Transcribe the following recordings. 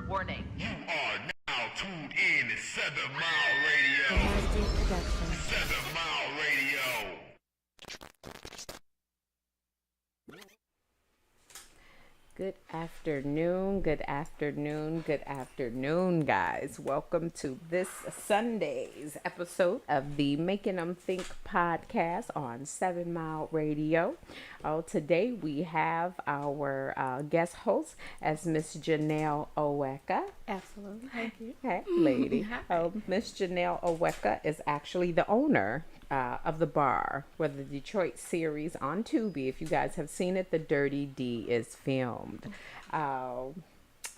Warning. You are now tuned in to 7 Mile Radio. 7 Mile Radio. Good afternoon, good afternoon, good afternoon, guys. Welcome to this Sunday's episode of the Making 'em Think podcast on 7 Mile Radio. Today we have our guest host as Miss Janelle Oweka. Absolutely. Thank you. Hey, lady. Miss Janelle Oweka is actually the owner of the bar where the Detroit series on Tubi, if you guys have seen it, The Dirty D is filmed.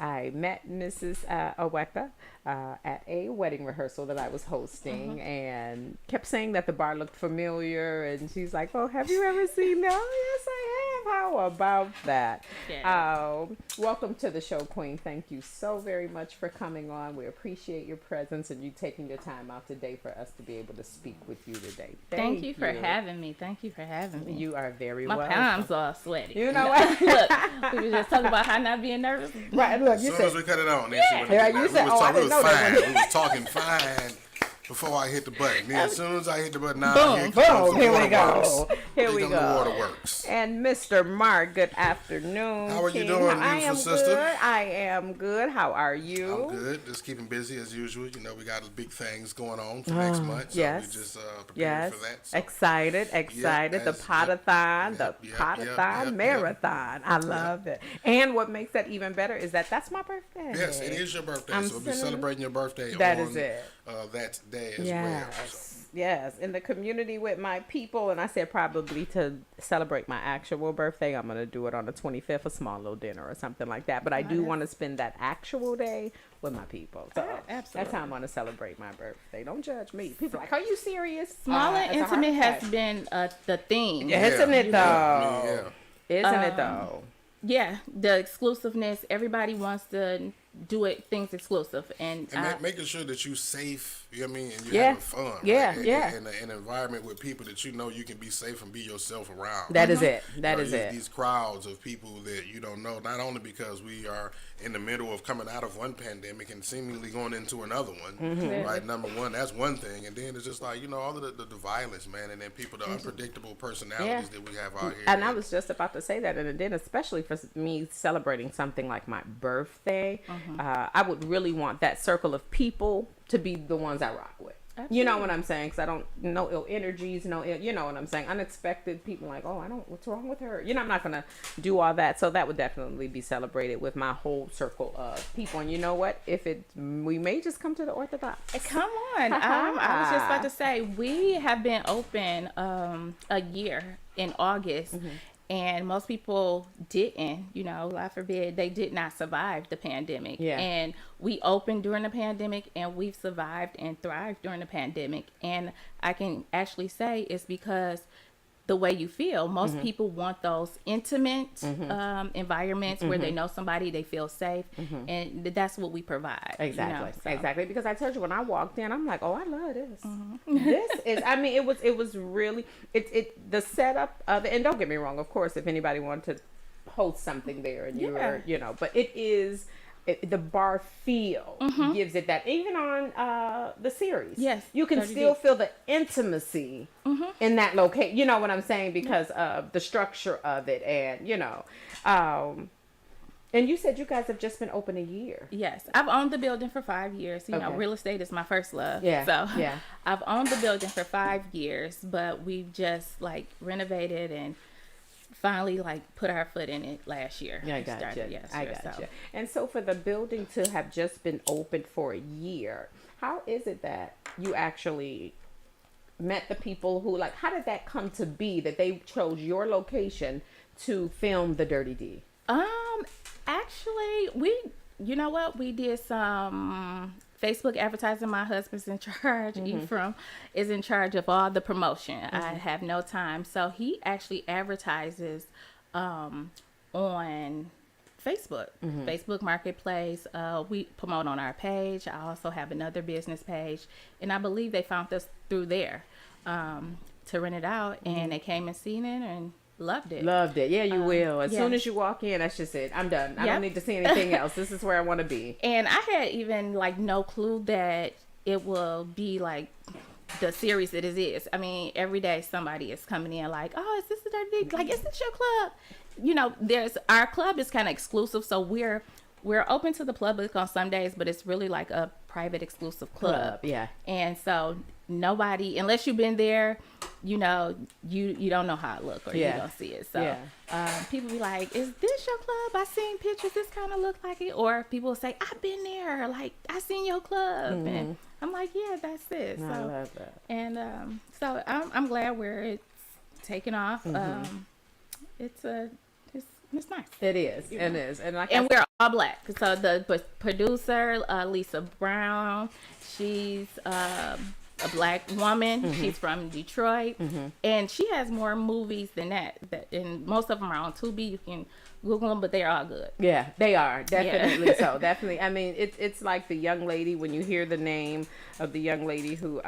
I met Mrs. Oweka at a wedding rehearsal that I was hosting and kept saying that the bar looked familiar, and she's like, oh, have you ever seen that? Oh, yes, I have. How about that? Yeah. Welcome to the show, Queen. Thank you so very much for coming on. We appreciate your presence and you taking your time out today for us to be able to speak with you today. Thank you for having me. Thank you for having me. You are very My welcome. palms are sweaty. You know what? Look, we were just talking about how not being nervous. Right, look, As you soon said, as we cut it on, then she went Yeah, to you we said, was oh, I talk- we didn't was know that fine. one. We was talking fine before I hit the button. Then as soon as I hit the button, now Boom, comes the here we waterworks. go. Here we The go. waterworks. And Mr. Mark, good afternoon. How are you King. doing, I am beautiful sister? good. I am good. How are you? I'm good. Just keeping busy as usual. You know, we got big things going on for next month. So yes. we just preparing Yes. for that. So. Excited. The potathon, the potathon yep. marathon. I love it. And what makes that even better is that that's my birthday. Yes, it is your birthday. I'm So we'll be sending- celebrating your birthday That on is it. That day as well. Yes. So. Yes, in the community with my people, and I said probably to celebrate my actual birthday, I'm gonna do it on the 25th, a small little dinner or something like that. But I do want to spend that actual day with my people. So absolutely. that's how I'm gonna celebrate my birthday. Don't judge me. People are like, are you serious? Small and it's a intimate heart has attack. been the theme. Yeah, isn't it though? Yeah. Isn't it though? Yeah, the exclusiveness. Everybody wants to do it things exclusive, and making sure that you're safe, you know what I mean, and you're Yeah. having fun. Yeah, right? yeah. In an environment with people that you know you can be safe and be yourself around. That is it. That You is know, it. These crowds of people that you don't know, not only because we are in the middle of coming out of one pandemic and seemingly going into another one, Mm-hmm. right? Number one, that's one thing. And then it's just like, you know, all of the violence, man, and then people, the unpredictable personalities that we have out here. And I was just about to say that, and then especially for me celebrating something like my birthday, I would really want that circle of people to be the ones I rock with. You know what I'm saying? Because I don't, no ill energies, you know what I'm saying? Unexpected people like, oh, what's wrong with her? You know, I'm not going to do all that. So that would definitely be celebrated with my whole circle of people. And you know what? We may just come to the Orthodox. come on. I was just about to say, we have been open a year in August. And most people didn't, God forbid, they did not survive the pandemic. Yeah. And we opened during the pandemic, and we've survived and thrived during the pandemic. And I can actually say it's because the way you feel. Most people want those intimate environments where they know somebody, they feel safe, and that's what we provide. Exactly. So. Exactly. Because I told you when I walked in, I'm like, oh, I love this. This is, I mean, it was really, the setup of it, and don't get me wrong, of course, if anybody wanted to host something there and you were, but it is, the bar feel gives it that. Even on the series, Yes, you can 30 still days. feel the intimacy in that location. You know what I'm saying? Because of the structure of it, and and you said you guys have just been open a year. Yes, I've owned the building for 5 years. You know, Okay. real estate is my first love. Yeah, So yeah. I've owned the building for 5 years, but we've just renovated and finally put our foot in it last year. Yeah, I We got started you. last I year, got so. you. And so for the building to have just been open for a year, how is it that you actually met the people who, how did that come to be that they chose your location to film The Dirty D? Actually, we did some Facebook advertising. My husband's in charge. Ephraim is in charge of all the promotion. I have no time. So he actually advertises on Facebook, Facebook Marketplace. We promote on our page. I also have another business page, and I believe they found us through there to rent it out, and they came and seen it, and loved it. Loved it. Yeah, you will. As yeah. soon as you walk in, that's just it. I'm done. I Yep. don't need to see anything else. This is where I want to be. And I had even like no clue that it will be like the series that it is. I mean, every day somebody is coming in like, oh, is this the Dirty D? Like, is this your club? You know, our club is kind of exclusive, so we're open to the public on some days, but it's really like a private exclusive club. Yeah. And so nobody, unless you've been there, you know, you don't know how it look or you don't see it. So people be like, is this your club? I seen pictures. This kind of look like it. Or people will say, I've been there. Like, I seen your club. And I'm like, yeah, that's it. So, I love that. And so I'm glad where it's taken off. It's nice. It is. It is. And like And we're all black. So the producer, Lisa Brown, she's a black woman. She's from Detroit, and she has more movies than that. And most of them are on Tubi. You can Google them, but they're all good. Yeah, they are definitely so. Definitely. I mean, it's like the young lady when you hear the name of the young lady who.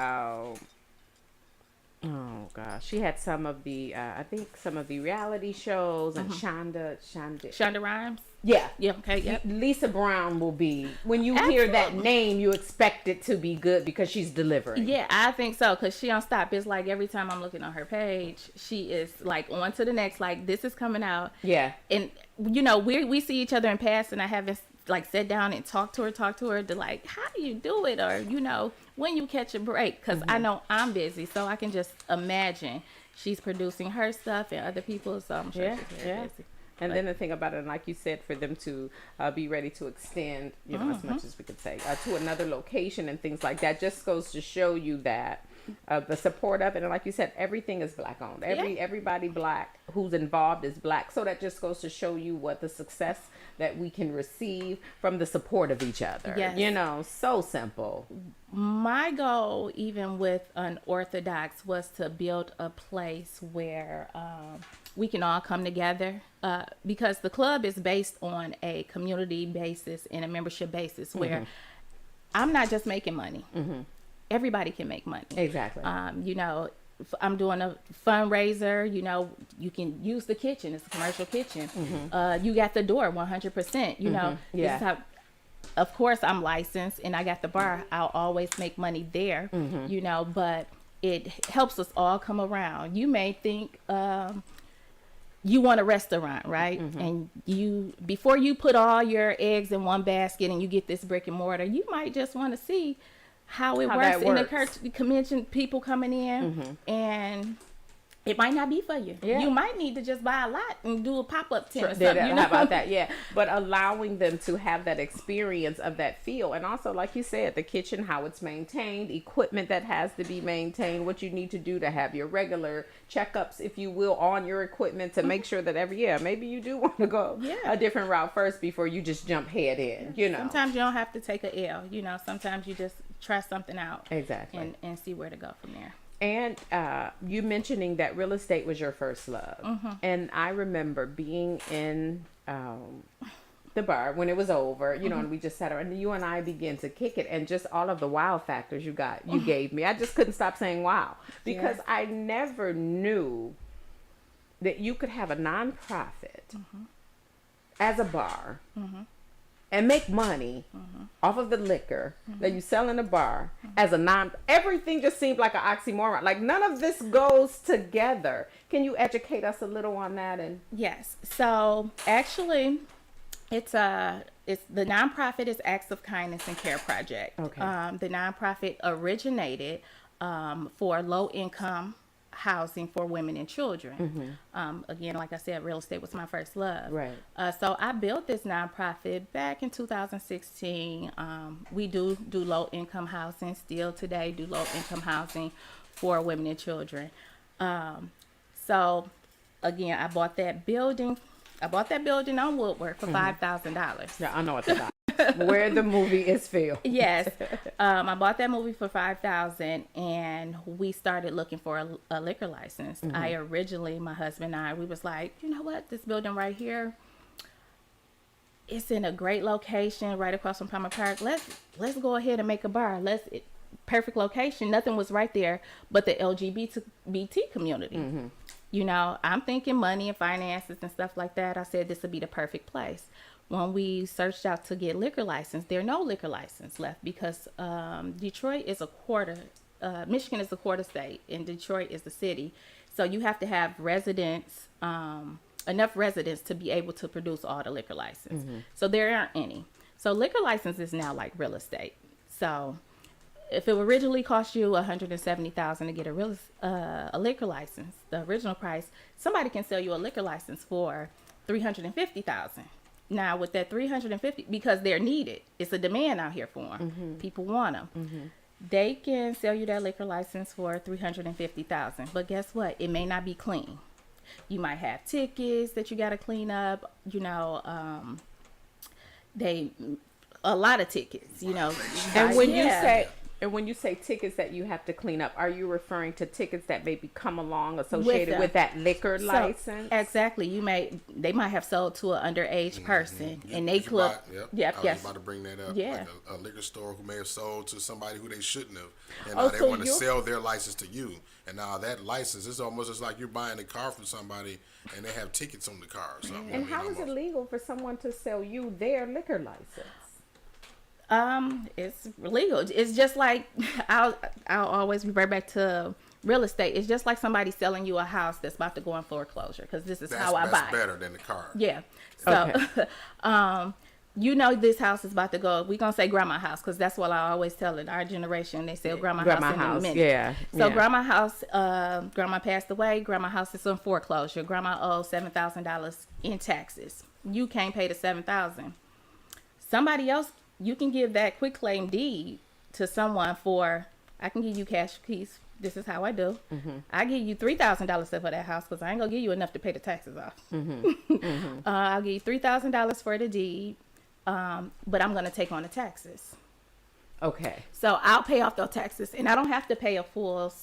Oh gosh, she had some of the I think some of the reality shows and Shonda Rhimes. Yeah. Okay. Yep. Lisa Brown will be when you hear that name, you expect it to be good because she's delivering. Yeah, I think so because she don't stop. It's like every time I'm looking on her page, she is like on to the next. Like this is coming out. Yeah. And you know we see each other in past, and I haven't like sat down and talked to her to like how do you do it or you know when you catch a break because I know I'm busy, so I can just imagine she's producing her stuff and other people's. So I'm sure she's very busy. And then the thing about it, and like you said, for them to be ready to extend, you know, as much as we could say, to another location and things like that, just goes to show you that the support of it. And like you said, everything is black owned. Everybody black who's involved is black. So that just goes to show you what the success that we can receive from the support of each other. Yes. You know, so simple. My goal, even with Unorthodox, was to build a place where we can all come together because the club is based on a community basis and a membership basis where I'm not just making money. Everybody can make money. Exactly. You know, I'm doing a fundraiser. You know, you can use the kitchen. It's a commercial kitchen. You got the door 100%. You know, this is how. Of course, I'm licensed and I got the bar. I'll always make money there. You know, but it helps us all come around. You may think you want a restaurant, right? And you before you put all your eggs in one basket and you get this brick and mortar, you might just want to see how it works in the convention, people coming in, and it might not be for you. You might need to just buy a lot and do a pop-up tent or something. You know? How about that? Yeah. But allowing them to have that experience of that feel. And also, like you said, the kitchen, how it's maintained, equipment that has to be maintained, what you need to do to have your regular checkups, if you will, on your equipment to make sure that maybe you do want to go a different route first before you just jump head in, you know. Sometimes you don't have to take a L, you know. Sometimes you just try something out. Exactly. And see where to go from there. And you mentioning that real estate was your first love. And I remember being in the bar when it was over, you know, and we just sat around and you and I began to kick it and just all of the wow factors you gave me. I just couldn't stop saying wow because I never knew that you could have a nonprofit as a bar and make money off of the liquor that you sell in a bar as a everything just seemed like an oxymoron. Like none of this goes together. Can you educate us a little on that? And yes. So actually it's the nonprofit is Acts of Kindness and Care Project. Okay. The nonprofit originated for low income housing for women and children. Again, like I said, real estate was my first love. Right. So I built this nonprofit back in 2016. We do low income housing still today, do low income housing for women and children. So again, I bought that building on Woodward for $5,000. yeah, I know what that's where the movie is filmed. Yes. I bought that movie for $5,000 and we started looking for a liquor license. I originally, my husband and I, we was like, you know what, this building right here, it's in a great location right across from Palmer Park. Let's go ahead and make a bar. Perfect location. Nothing was right there but the LGBT community. You know, I'm thinking money and finances and stuff like that. I said this would be the perfect place. When we searched out to get liquor license, there are no liquor license left because Detroit is a quarter, Michigan is a quarter state, and Detroit is the city. So you have to have residents, enough residents to be able to produce all the liquor license. So there aren't any. So liquor license is now like real estate. So if it originally cost you $170,000 to get a liquor license, the original price, somebody can sell you a liquor license for $350,000. Now with that 350, because they're needed, it's a demand out here for them. People want them. They can sell you that liquor license for $350,000. But guess what? It may not be clean. You might have tickets that you got to clean up. You know, a lot of tickets. You know, And when you say tickets that you have to clean up, are you referring to tickets that maybe come along associated with that liquor license? Exactly. They might have sold to an underage person, and they could. I was about to bring that up. Yeah. Like a liquor store who may have sold to somebody who they shouldn't have, and Oh, now they so want to sell their license to you. And now that license is almost just like you're buying a car from somebody, and they have tickets on the car or something. And how is it legal for someone to sell you their liquor license? It's legal. It's just like I'll always revert back to real estate. It's just like somebody selling you a house that's about to go in foreclosure because this is how I buy. That's better than the car. Yeah. So, you know, this house is about to go. We're gonna say grandma house because that's what I always tell it. Our generation, they sell grandma house in a minute. Yeah. So grandma house, grandma passed away. Grandma house is in foreclosure. Grandma owes $7,000 in taxes. You can't pay the $7,000. Somebody else. You can give that quick claim deed to someone for, I can give you cash keys. This is how I do. I give you $3,000 for that house because I ain't going to give you enough to pay the taxes off. I'll give you $3,000 for the deed, but I'm going to take on the taxes. Okay. So I'll pay off those taxes, and I don't have to pay a full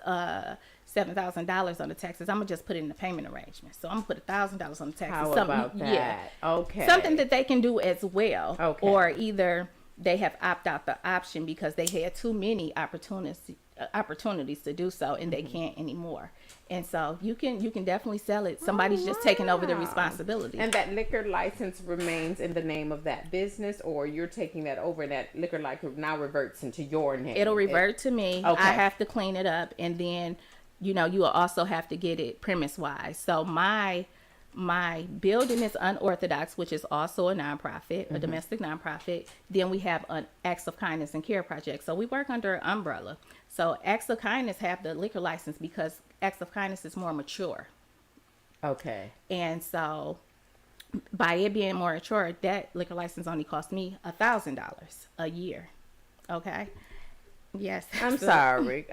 $7,000 on the taxes. I'm gonna just put it in the payment arrangement. So I'm gonna put $1,000 on the taxes. How about that? Yeah. Okay. Something that they can do as well. Okay. Or either they have opted out the option because they had too many opportunities to do so, and they can't anymore. And so you can definitely sell it. Somebody's just taking over the responsibility. And that liquor license remains in the name of that business, or you're taking that over, and that liquor license now reverts into your name. It'll revert to me. Okay. I have to clean it up, and then you know you will also have to get it premise wise. So my building is unorthodox, which is also a nonprofit, a domestic nonprofit. Then we have an Acts of Kindness and Care project. So we work under an umbrella. So Acts of Kindness have the liquor license because Acts of Kindness is more mature. Okay. And so by it being more mature, that liquor license only cost me $1,000 a year. Okay. Yes. I'm sorry.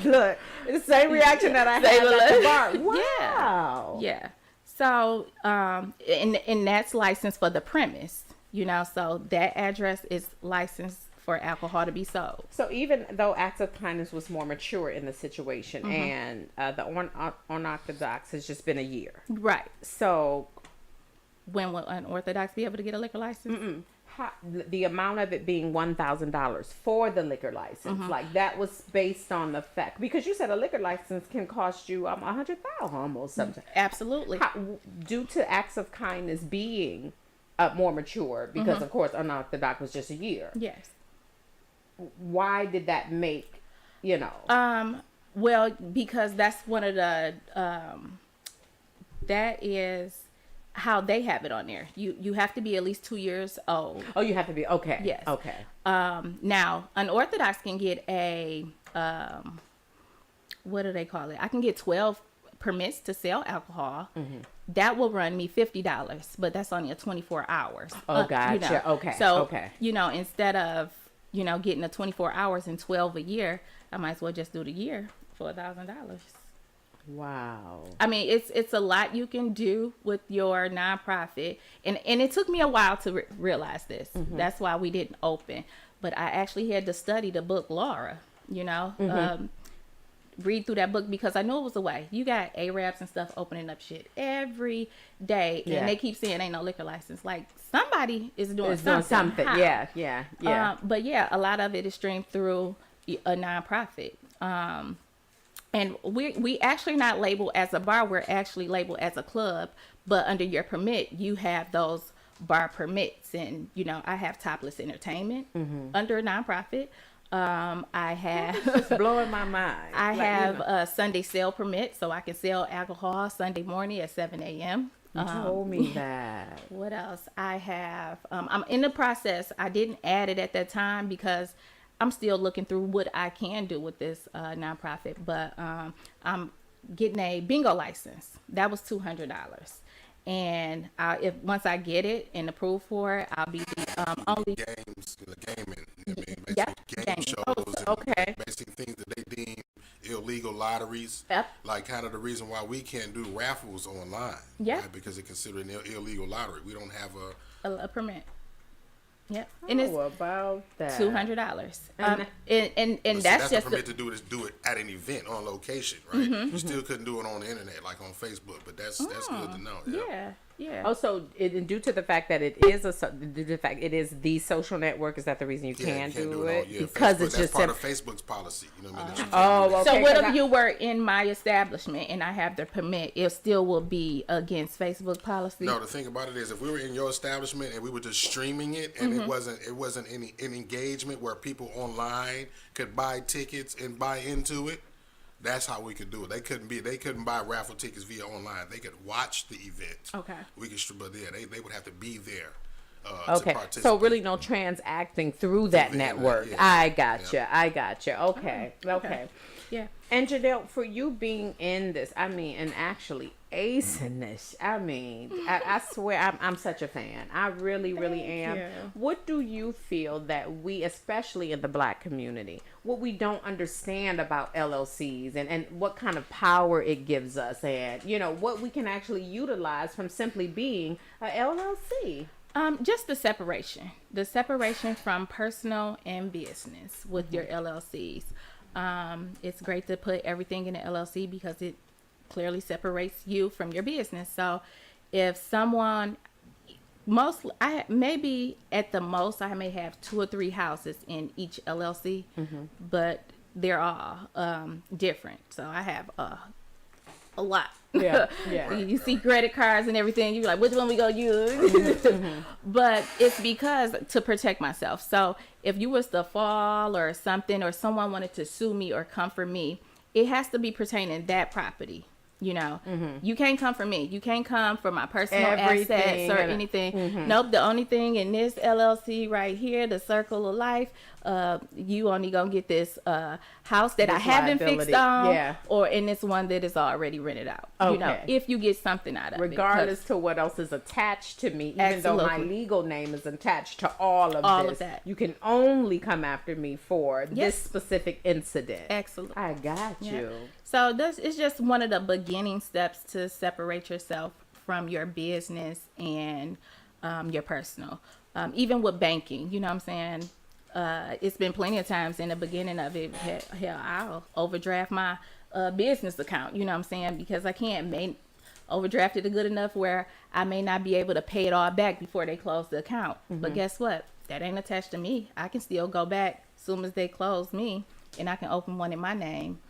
Look, it's the same reaction that I had at the bar. Wow. Yeah. So, and that's licensed for the premise, you know, so that address is licensed for alcohol to be sold. So even though Acts of Kindness was more mature in the situation, and the unorthodox has just been a year. Right. So when will unorthodox be able to get a liquor license? the amount of it being $1,000 for the liquor license, like that was based on the fact, because you said a liquor license can cost you $100,000 almost sometimes. Absolutely. Due to Acts of Kindness being more mature, because of course unorthodox was just a year. Yes. Why did that make, you know? Well, because that's one of the that is how they have it on there. You have to be at least 2 years old. Oh, you have to be, okay. Yes. Okay. Now, unorthodox can get a what do they call it? I can get 12 permits to sell alcohol. That will run me $50, but that's only a 24 hours. Oh, gotcha. You know. Okay. So, okay. you know, instead of, you know, getting a 24 hours and 12 a year, I might as well just do the year for $1,000. Wow. I mean, it's a lot you can do with your nonprofit, and it took me a while to realize this. That's why we didn't open, but I actually had to study the book Laura. You know, read through that book because I knew it was a way. You got Arabs and stuff opening up shit every day, and they keep saying ain't no liquor license. Like somebody is doing something. How? Yeah. But yeah, a lot of it is streamed through a nonprofit. And we actually not labeled as a bar. We're actually labeled as a club. But under your permit, you have those bar permits. And, you know, I have topless entertainment under a nonprofit. I have It's blowing my mind. I Like, have you know, a Sunday sale permit, so I can sell alcohol Sunday morning at 7 a.m. you told me that. What else? I have, I'm in the process. I didn't add it at that time because I'm still looking through what I can do with this nonprofit, but I'm getting a bingo license. That was $200. And if once I get it and approved for it, I'll be the only Games, gaming. I mean, basically Yeah, game gaming. shows. And okay. basically things that they deem illegal lotteries. Yep. Like kind of the reason why we can't do raffles online. Yeah. Right? Because it's considered an illegal lottery. We don't have a permit. Yep. And it's How about that? $200. And- And But see, that's the just permit to do it at an event on location, right? You still couldn't do it on the internet like on Facebook, but that's good to know. yeah. Also, due to the fact that it is due to the fact it is the social network, is that the reason you Yeah, can't you can't do on- it? yeah, Because Facebook, it's that's just part of Facebook's policy. You know what I mean? That you can't Oh, do that. okay. So what 'cause if you were in my establishment and I have the permit? It still will be against Facebook policy. No, the thing about it is, if we were in your establishment and we were just streaming it, and it wasn't any engagement where people online could buy tickets and buy into it, that's how we could do it. They couldn't buy raffle tickets via online. They could watch the event. Okay. We could, but yeah, they would have to be there. To Okay, participate. so really no transacting through that the internet, network. yeah. I gotcha. Okay. Yeah. And Janelle, for you being in this, I mean, and actually acing this, I mean, I swear I'm such a fan. I really am. you. What do you feel that we, especially in the Black community, what we don't understand about LLCs and what kind of power it gives us, and, you know, what we can actually utilize from simply being a LLC? Just the separation from personal and business with your LLCs. It's great to put everything in an LLC because it clearly separates you from your business. So if someone, maybe at the most, I may have 2 or 3 houses in each LLC, but they're all different. So I have a lot. Yeah. You see credit cards and everything, you're like, which one we gonna use? But it's because to protect myself. So if you was to fall or something, or someone wanted to sue me or come for me, it has to be pertaining to that property. You know, you can't come for me. You can't come for my personal Everything assets or and- anything. Nope. The only thing in this LLC right here, the Circle of Life, you only gonna get this house that I This haven't liability. fixed on, Yeah. or in this one that is already rented out. You know, Okay. if you get something out of Regardless it. to what else is attached to me, even though my Absolutely. legal name is attached to all of All of this, that. you can only come after me for this Yes. specific incident. Excellent. I got Yeah. you. So this is just one of the beginning steps to separate yourself from your business and your personal. Even with banking, you know what I'm saying? It's been plenty of times in the beginning of it, hell, I'll overdraft my business account, you know what I'm saying? Because I can't overdraft it good enough where I may not be able to pay it all back before they close the account. But guess what? That ain't attached to me. I can still go back as soon as they close me, and I can open one in my name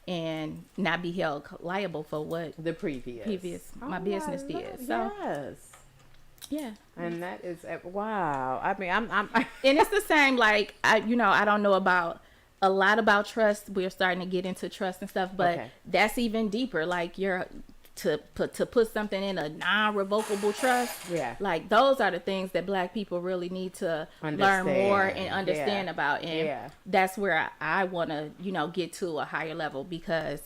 and not be held liable for what The previous my Oh, business I did. love- So yes. yeah. And that is wow. I mean, I'm And it's the same, like, I don't know a lot about trust. We're starting to get into trust and stuff, but Okay. that's even deeper. Like, to put something in a non-revocable trust. Yeah. Like, those are the things that Black people really need to learn more and understand Yeah. about. And Yeah. that's where I want to, get to a higher level, because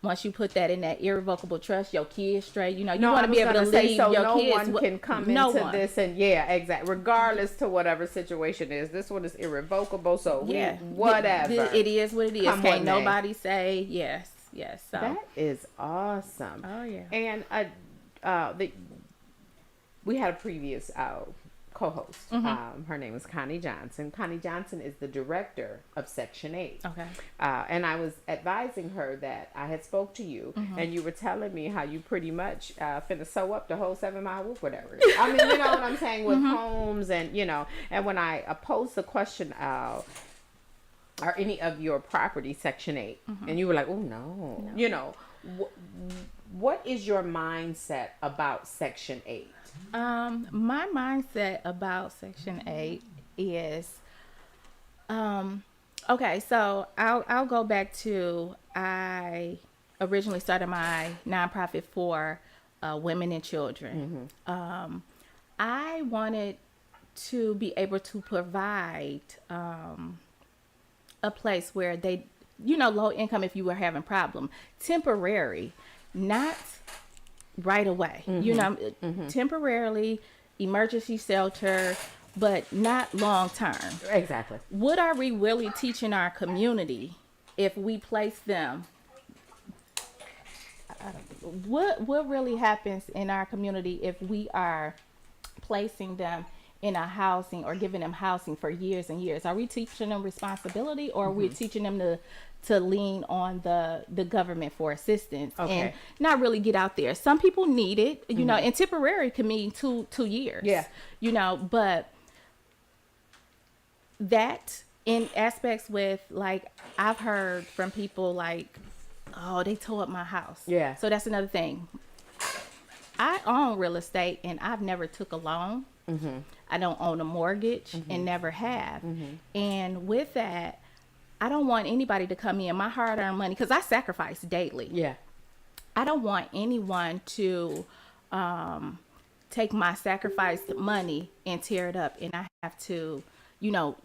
once you put that in that irrevocable trust, your kids straight, you want to be able to leave so your no kids. one can come into this, and exactly, regardless to whatever situation is. This one is irrevocable, so Yeah. whatever. It is what it is. Come Can't on, nobody say yes. So That is awesome. Oh, yeah. And we had a previous co-host. Her name is Connie Johnson. Connie Johnson is the director of Section 8. Okay. And I was advising her that I had spoke to you, and you were telling me how you pretty much finna sew up the whole 7 Mile Loop, whatever. I mean, you know what I'm saying, with homes, and and when I posed the question out, or any of your property Section 8, and you were like, oh no, you know, what is your mindset about Section 8? My mindset about Section 8 is, okay, so I'll go back to, I originally started my nonprofit for women and children. I wanted to be able to provide a place where they, you know, low income if you were having problem, temporary, not right away, you know, temporarily, emergency shelter, but not long term. Exactly. What are we really teaching our community if we place them? What really happens in our community if we are placing them in a housing or giving them housing for years and years? Are we teaching them responsibility, or are we teaching them to lean on the government for assistance and not really get out there? Some people need it, you know, and temporary can mean two years. Yeah. You know, but that in aspects with, like, I've heard from people like, oh, they tore up my house. Yeah. So that's another thing. I own real estate and I've never took a loan. I don't own a mortgage and never have. And with that, I don't want anybody to come in my hard-earned money, because I sacrifice daily. Yeah. I don't want anyone to take my sacrificed money and tear it up, and I have to, you know,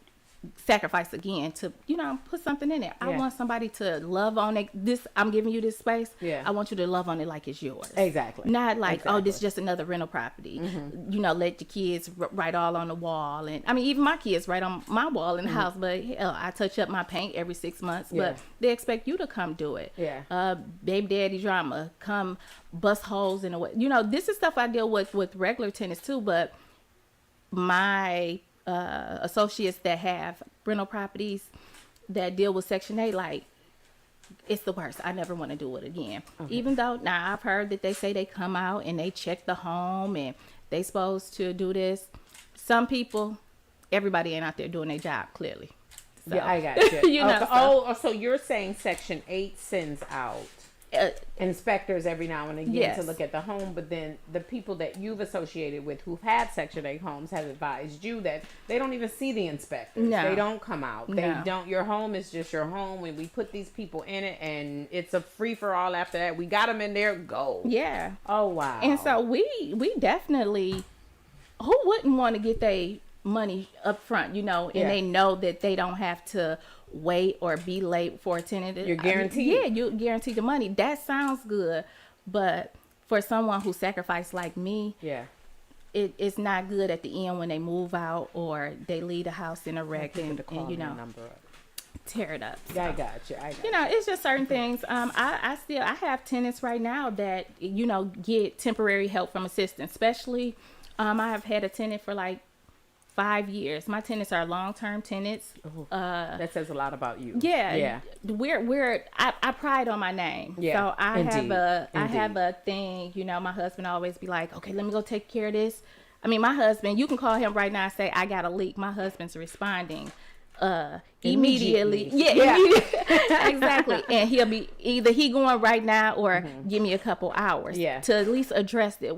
sacrifice again to, you know, put something in there. I want somebody to love on it. This, I'm giving you this space. Yeah. I want you to love on it like it's yours. Exactly. Not like, oh, this is just another rental property. You know, let your kids write all on the wall. And I mean, even my kids write on my wall in the house, but hell, I touch up my paint every 6 months, but they expect you to come do it. Yeah. Baby daddy drama, come bust holes in the way. You know, this is stuff I deal with regular tenants too, but my associates that have rental properties that deal with Section 8, like, it's the worst. I never want to do it again. Even though now I've heard that they say they come out and they check the home and they supposed to do this. Some people, everybody ain't out there doing their job, clearly. So, Yeah, I got you. you know, Okay. so- So you're saying Section 8 sends out inspectors every now and again Yes. to look at the home, but then the people that you've associated with who've had Section 8 homes have advised you that they don't even see the inspectors. No. They don't come out. They No. don't. Your home is just your home, and we put these people in it, and it's a free for all after that. We got them in there, go. Yeah. Oh, wow. And so we definitely, who wouldn't want to get their money up front, you know, and Yeah. they know that they don't have to wait or be late for a tenant. You're guaranteed. Yeah, you're guaranteed the money. That sounds good, but for someone who sacrificed like me, Yeah. it's not good at the end when they move out or they leave the house in a wreck and you know, Number up. tear it up. I got you. I got You know, it's just certain things. I have tenants right now that, you know, get temporary help from assistance, especially I have had a tenant for like 5 years. My tenants are long-term tenants. that says a lot about you. Yeah. Yeah. I pride on my name. Yeah, So I indeed. have a thing, you know, my husband always be like, okay, let me go take care of this. I mean, my husband, you can call him right now and say, I got a leak. My husband's responding immediately. Yeah. Exactly. And he'll be either he going right now or give me a couple hours Yeah. to at least address it.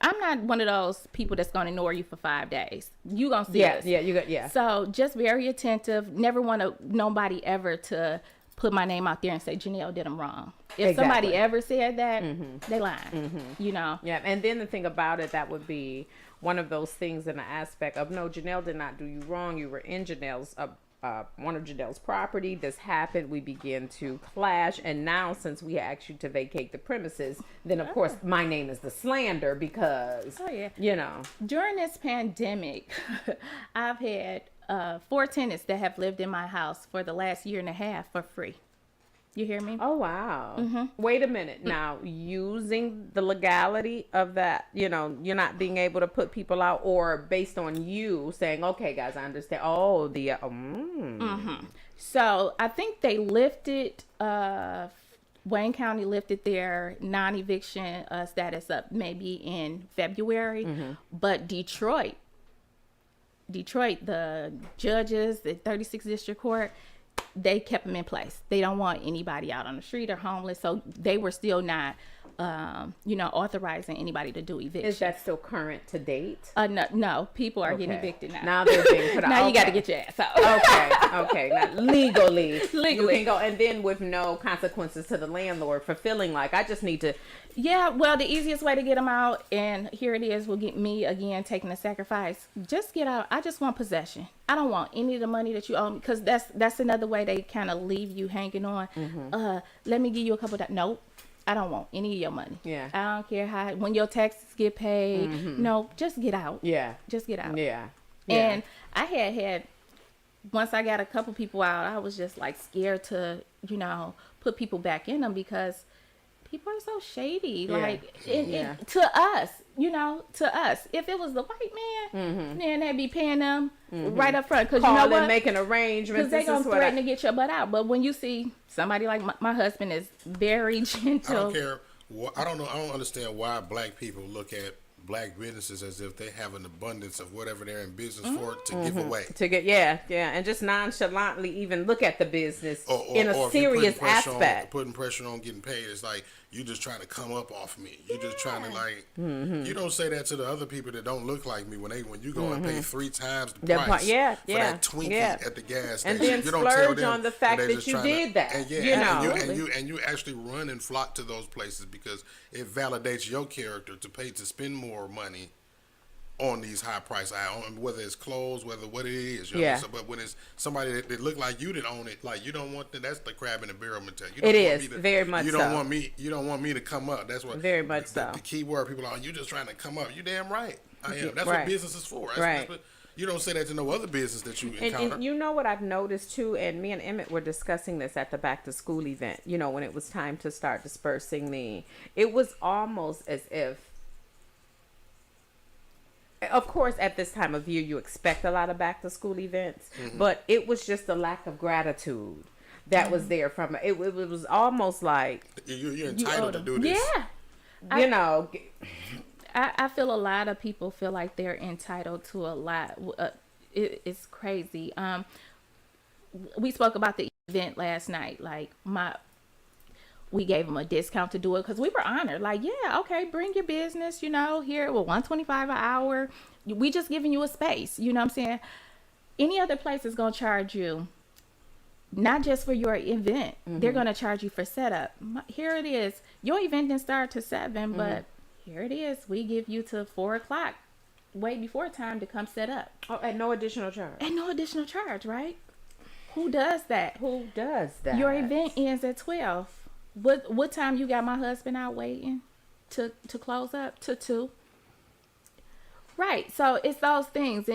I'm not one of those people that's going to ignore you for 5 days. You going to see us. Yeah. You got, yeah. So just very attentive. Never want nobody ever to put my name out there and say Janelle did them wrong. If somebody Exactly. ever said that, they lying. You know. Yeah, and then the thing about it, that would be one of those things in the aspect of, no, Janelle did not do you wrong. You were in Janelle's, one of Janelle's property. This happened. We begin to clash. And now, since we asked you to vacate the premises, then of course my name is the slander because, Oh, yeah. you know. During this pandemic, I've had 4 tenants that have lived in my house for the last year and a half for free. You hear me? Oh, wow. Wait a minute. Now, using the legality of that, you know, you're not being able to put people out, or based on you saying, okay, guys, I understand. Oh, So I think they lifted, Wayne County lifted their non-eviction status up maybe in February, but Detroit, the judges, the 36th District Court, they kept them in place. They don't want anybody out on the street or homeless. So they were still not, authorizing anybody to do eviction. Is that still current to date? No, people are getting Okay. evicted now. Now they're being put out. Now you got to Okay. get your ass out. Okay. Now, legally, Legally. you can go, and then with no consequences to the landlord for feeling like I just need to. Yeah, well, the easiest way to get them out, and here it is, will get me again taking the sacrifice. Just get out. I just want possession. I don't want any of the money that you owe me, because that's another way they kind of leave you hanging on. Let me give you a couple of. Nope, I don't want any of your money. Yeah. I don't care how when your taxes get paid. No, just get out. Yeah. Just get out. Yeah. And I had once I got a couple people out, I was just like scared to put people back in them, because people are so shady. Yeah. Like Yeah. to us, if it was the white man, then they'd be paying them right up front, because you know Calling, what, making arrangements. because they're This gonna is what threaten to get your butt out. But when you see somebody like my husband is very gentle. I don't care. I don't know. I don't understand why black people look at black businesses as if they have an abundance of whatever they're in business for to give away. to get and just nonchalantly even look at the business Or in a if you're serious putting pressure aspect. putting pressure on getting paid. It's like you just trying to come up off me. You just trying to like. You don't say that to the other people that don't look like me when you go and pay 3 times the The price yeah, for that Twinkie yeah. at the gas station. And then you don't tell splurge them on the fact they're that just you trying did that, And you know. and you actually run and flock to those places because it validates your character to spend more money on these high price items, whether it's clothes, what it is. You know? Yeah. So, but when it's somebody that look like you that own it, like you don't want that's the crab in the barrel mentality. You don't It want is, me to, very much You don't so. want me. You don't want me to come up. That's what. Very much the, so. The key word people are. You just trying to come up. You damn right. I am. That's Right. what business is for. Right. You don't say that to no other business that you encounter. And you know what I've noticed too, and me and Emmett were discussing this at the back to school event, when it was time to start dispersing it was almost as if, of course, at this time of year, you expect a lot of back to school events, but it was just a lack of gratitude that was there from it. It was almost like, You're entitled to do this. Yeah. I feel a lot of people feel like they're entitled to a lot. It's crazy. We spoke about the event last night. Like we gave them a discount to do it because we were honored. Like, yeah, okay, bring your business. Here, $125 an hour. We just giving you a space. You know what I'm saying? Any other place is gonna charge you. Not just for your event, they're gonna charge you for setup. Here it is. Your event didn't start to 7, but here it is. We give you to 4:00, way before time to come set up. oh, at no additional charge. And no additional charge, right? Who does that? Who does that? Your event ends at 12. What time you got my husband out waiting to close up? To 2. Right. So it's those things.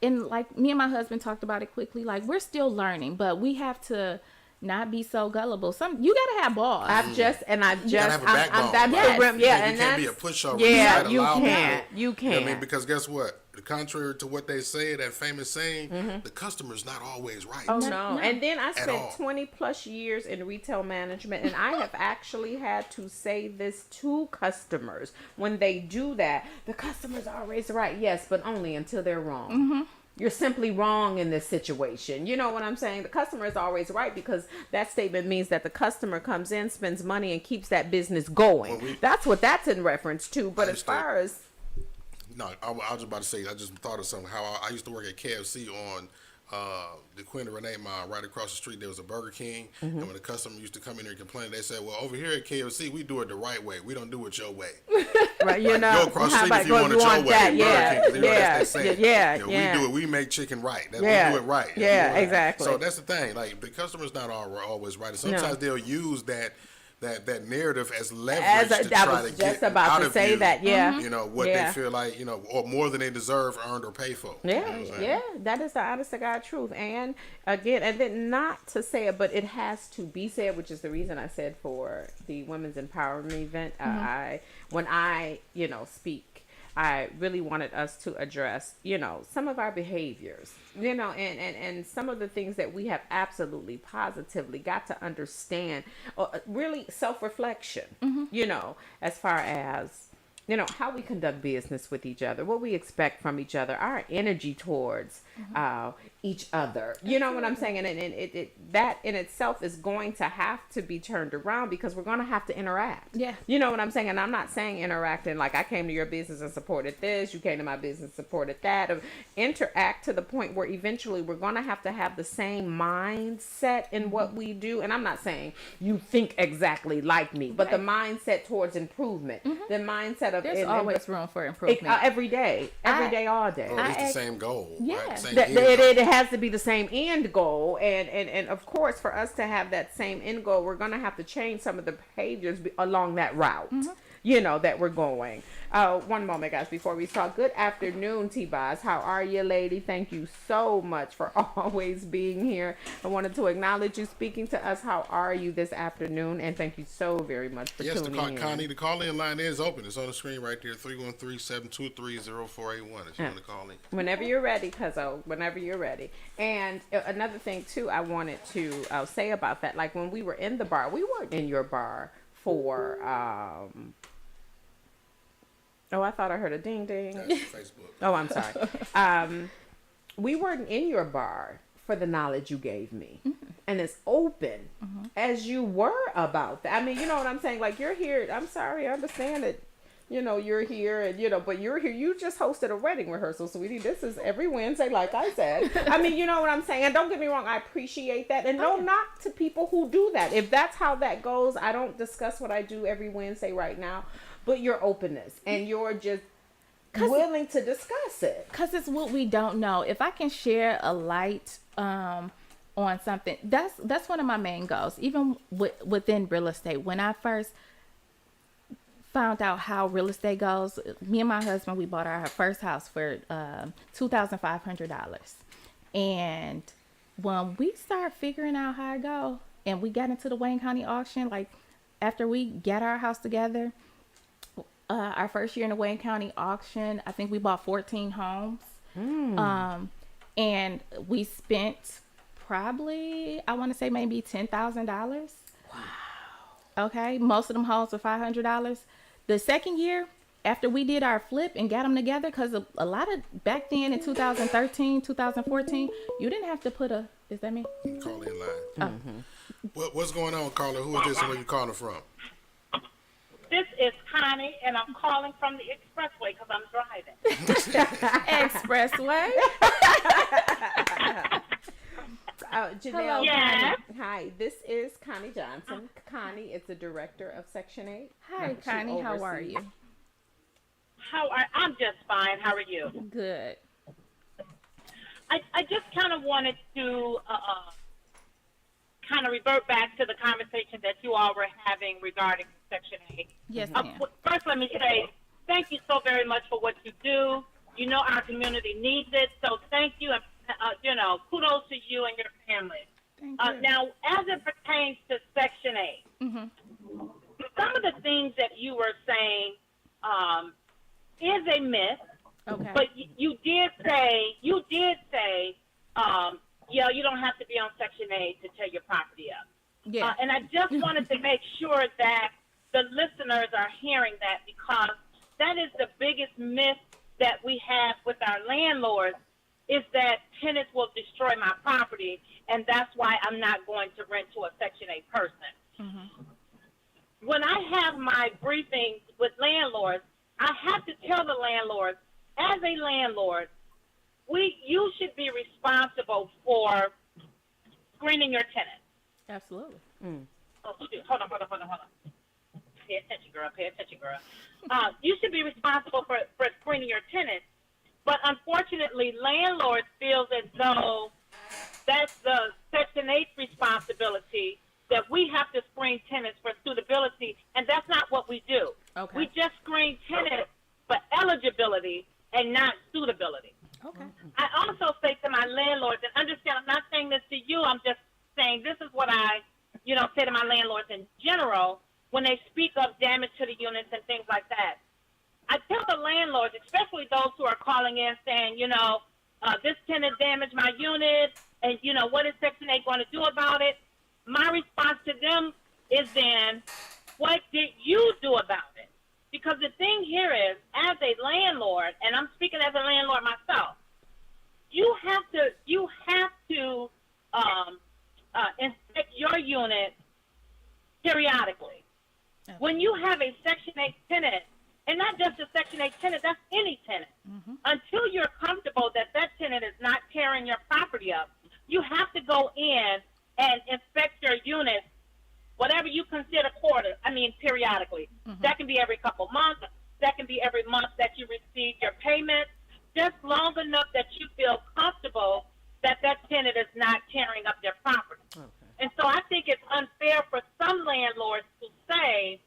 And like me and my husband talked about it quickly. Like, we're still learning, but we have to not be so gullible. You gotta have balls. I've just You gotta have a backbone. that's Like, the rim. Yeah, you and can't be a that's pushover. yeah, gotta you allow can't. people. You You know what I mean? can't. Because guess what? Contrary to what they say, that famous saying, the customer's not always right. Oh no. And then I all. spent 20 plus years in retail management, and I have actually had to say this to customers. When they do that, the customer's always right. Yes, but only until they're wrong. You're simply wrong in this situation. You know what I'm saying? The customer is always right, because that statement means that the customer comes in, spends money, and keeps that business going. That's what that's in reference to. But as far as No, I was just about to say, I just thought of something. How I used to work at KFC on the Queen of Renee Mile. Right across the street, there was a Burger King. And when the customer used to come in here and complain, they said, well, over here at KFC, we do it the right way. We don't do it your way. right, Like, go across the street if you want it your way. that? Burger Yeah, King, 'cause you know, yeah, that's their saying. yeah, You know, yeah. We do it. We make chicken right. We Yeah, do it right. yeah, You know, exactly. So that's the thing. Like, the customer's not always right. And sometimes they'll use that narrative as leverage to I try was to just get about out to of say you, that, yeah. what Yeah. they feel like, or more than they deserve, earned, or pay for. You know what I'm saying? Yeah, that is the honest to God truth. And again, and then not to say it, but it has to be said, which is the reason I said for the women's empowerment event. When I speak, I really wanted us to address, some of our behaviors, and some of the things that we have absolutely positively got to understand, really self-reflection, as far as, how we conduct business with each other, what we expect from each other, our energy towards each other. You know what I'm saying? And that in itself is going to have to be turned around because we're going to have to interact. Yeah. You know what I'm saying? And I'm not saying interacting like I came to your business and supported this, you came to my business and supported that. Interact to the point where eventually we're going to have the same mindset in what we do. And I'm not saying you think exactly like me, but the mindset towards improvement, the mindset of There's always room for improvement. every day, all day. Or it's the same goal. Yeah. Right? Same It has to be the same end goal, and of course, for us to have that same end goal, we're gonna have to change some of the behaviors along that route. You know that we're going. One moment, guys, before we start. Good afternoon, T-Boz. How are you, lady? Thank you so much for always being here. I wanted to acknowledge you speaking to us. How are you this afternoon? And thank you so very much for tuning in. Connie, the call-in line is open. It's on the screen right there, 313-723-0481 if you want to call in. Whenever you're ready, cuzzo. Whenever you're ready. And another thing, too, I wanted to say about that. Like, when we were in the bar, we weren't in your bar for... Oh, I thought I heard a ding ding. That's Facebook. Oh, I'm sorry. We weren't in your bar for the knowledge you gave me. And it's open as you were about that. I mean, you know what I'm saying? Like, you're here. I'm sorry. I understand it. You know, you're here and, you know, but you're here. You just hosted a wedding rehearsal, sweetie. This is every Wednesday, like I said. I mean, you know what I'm saying? And don't get me wrong. I appreciate that. And no knock to people who do that. If that's how that goes, I don't discuss what I do every Wednesday right now. But your openness and you're just willing to discuss it. Because it's what we don't know. If I can share a light on something, that's one of my main goals. Even within real estate, when I first found out how real estate goes, me and my husband, we bought our first house for $2,500. And when we started figuring out how to go, and we got into the Wayne County auction, like after we got our house together, our first year in the Wayne County auction, I think we bought 14 homes. And we spent probably, I want to say maybe $10,000. Wow. Okay. Most of them homes were $500. The second year, after we did our flip and got them together, because a lot of, back then in 2013, 2014, you didn't have to put is that me? Call in line. What's going on, Carla? Who is this and where you calling from? This is Connie, and I'm calling from the expressway because I'm driving. Expressway? Janelle, Yes. Connie, hi, this is Connie Johnson. Connie is the director of Section 8. Hi, Connie. How are you? I'm just fine. How are you? Good. I just kind of wanted to kind of revert back to the conversation that you all were having regarding Section 8. Yes, ma'am. First, let me say thank you so very much for what you do. You know our community needs it, so thank you, and kudos to you and your family. Thank you. Now, as it pertains to Section 8, some of the things that you were saying is a myth. Okay. But you did say, you don't have to be on Section 8 to tear your property up. Yeah. And I just wanted to make sure that the listeners are hearing that, because that is the biggest myth that we have with our landlords, is that tenants will destroy my property, and that's why I'm not going to rent to a Section 8 person. When I have my briefings with landlords, I have to tell the landlords, as a landlord, you should be responsible for screening your tenants. Absolutely. Oh, shoot. Hold on. Pay attention, girl. You should be responsible for screening your tenants. But unfortunately, landlords feel as though that's the Section 8 responsibility, that we have to screen tenants for suitability, and that's not what we do. Okay. We just screen tenants for eligibility and not suitability. Okay. I also say to my landlords, and understand, I'm not saying this to you, I'm just saying this is what I, say to my landlords in general when they speak of damage to the units and things like that. I tell the landlords, especially those who are calling in saying, this tenant damaged my unit, and, what is Section 8 going to do about it? My response to them is then, what did you do about it? Because the thing here is, as a landlord, and I'm speaking as a landlord myself, you have to inspect your unit periodically. Okay. When you have a Section 8 tenant, and not just a Section 8 tenant, that's any tenant, until you're comfortable that that tenant is not tearing your property up, you have to go in and inspect your units, whatever you consider periodically. That can be every couple months. That can be every month that you receive your payment, just long enough that you feel comfortable that that tenant is not tearing up their property. Okay. And so I think it's unfair for some landlords to say,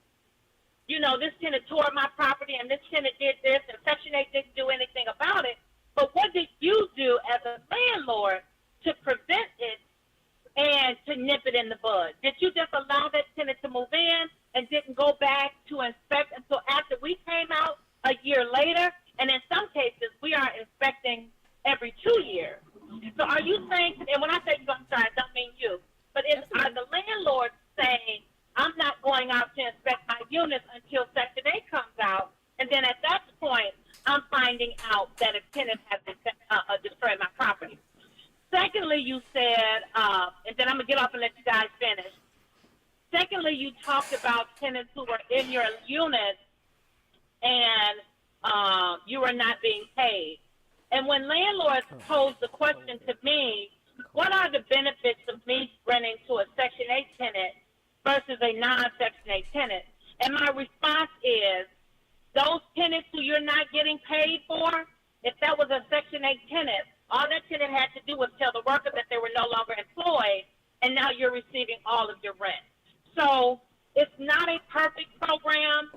you know, this tenant tore my property and this tenant did this and Section 8 didn't do anything about it. But what did you do as a landlord to prevent it and to nip it in the bud? Did you just allow that tenant to move in and didn't go back to inspect until after we came out a year later? And in some cases, we are inspecting every 2 years. So are you saying, and when I say you, I'm sorry, I don't mean you, but are the landlords saying, I'm not going out to inspect my units until Section 8 comes out, and then at that point, I'm finding out that a tenant has destroyed my property? Secondly, you said, and then I'm going to get off and let you guys finish. Secondly, you talked about tenants who were in your unit and you were not being paid. And when landlords pose the question to me, what are the benefits of me renting to a Section 8 tenant versus a non-Section 8 tenant? And my response is, those tenants who you're not getting paid for, if that was a Section 8 tenant, all that tenant had to do was tell the worker that they were no longer employed, and now you're receiving all of your rent. So it's not a perfect program,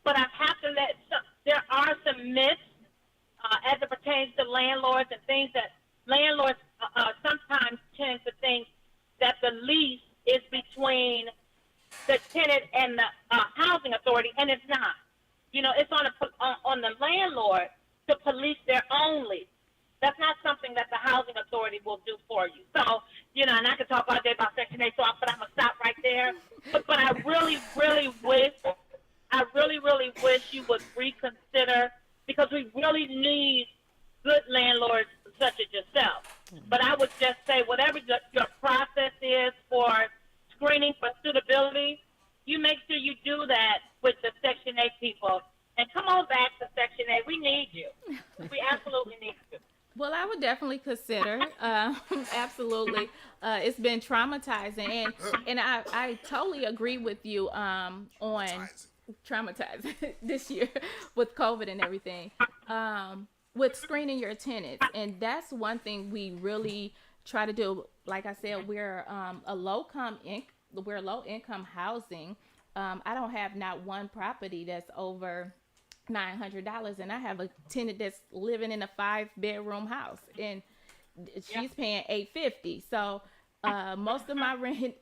but I have to there are some myths as it pertains to landlords and things that landlords sometimes tend to think that the lease is between the tenant and the housing authority, and it's not. You know, it's on the landlord to police their own lease. That's not something that the housing authority will do for you. So, you know, and I could talk all day about Section 8, but I'm going to stop right there. But I really, really wish you would reconsider, because we really need good landlords such as yourself. But I would just say, whatever your process is for screening for suitability, you make sure you do that with the Section 8 people. And come on back to Section 8. We need you. We absolutely need you. Well, I would definitely consider. Absolutely. It's been traumatizing. And I totally agree with you on traumatizing this year with COVID and everything. With screening your tenants. And that's one thing we really try to do. Like I said, we're low income housing. I don't have not one property that's over $900, and I have a tenant that's living in a 5-bedroom house, and she's paying $850. So most of my rent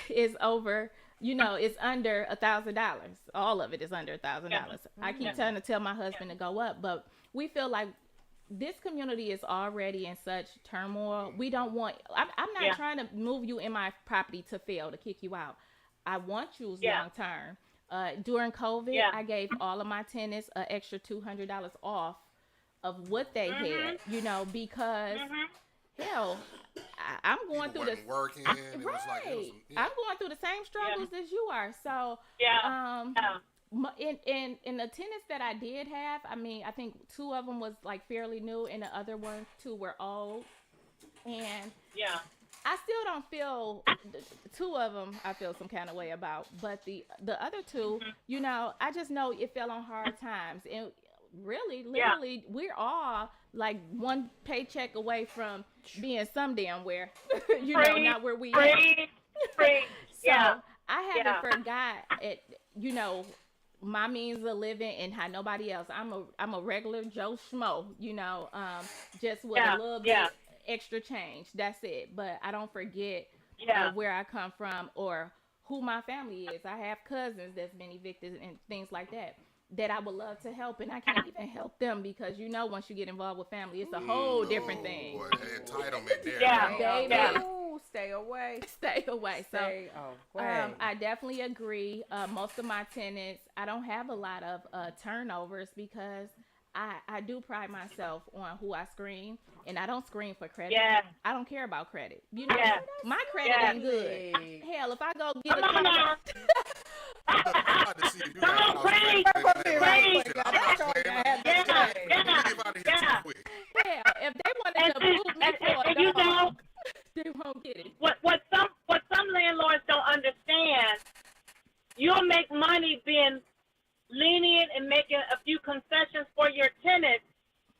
is over, it's under $1,000. All of it is under $1,000. I keep trying to tell my husband to go up, but we feel like this community is already in such turmoil. We don't want. I'm not trying to move you in my property to fail, to kick you out. I want you long term. During COVID, I gave all of my tenants an extra $200 off of what they had, because hell, I'm going through this. Working, right. It was like, I'm going through the same struggles as you are. So, in the tenants that I did have, I think 2 of them was like fairly new, and the other 2 were old, and I still don't feel 2 of them I feel some kind of way about, but the other 2, I just know it fell on hard times, and really, literally, we're all like one paycheck away from being some damn where, not where we are. So I haven't forgot it, my means of living and how nobody else. I'm a regular Joe Schmo, just with a little bit extra change. That's it. But I don't forget where I come from or who my family is. I have cousins that's been evicted and things like that I would love to help, and I can't even help them because once you get involved with family, it's a whole different thing. Boy, entitlement there. Baby. Ooh, stay away. Stay away. Stay away. I definitely agree. Most of my tenants, I don't have a lot of turnovers because I do pride myself on who I screen, and I don't screen for credit. Yeah. I don't care about credit. You know, Yeah. my credit Yeah. ain't good. Hell, if I go get Come a on now. car, I'm about to see if you Come got on, house Craig. credit in Craig. Atlanta. I'm not playing. Yeah. Let me Yeah. get out of here Yeah. too quick. hell, if they wanted And, to approve me for a and you know dog, they won't get it. what some landlords don't understand. You'll make money being lenient and making a few concessions for your tenants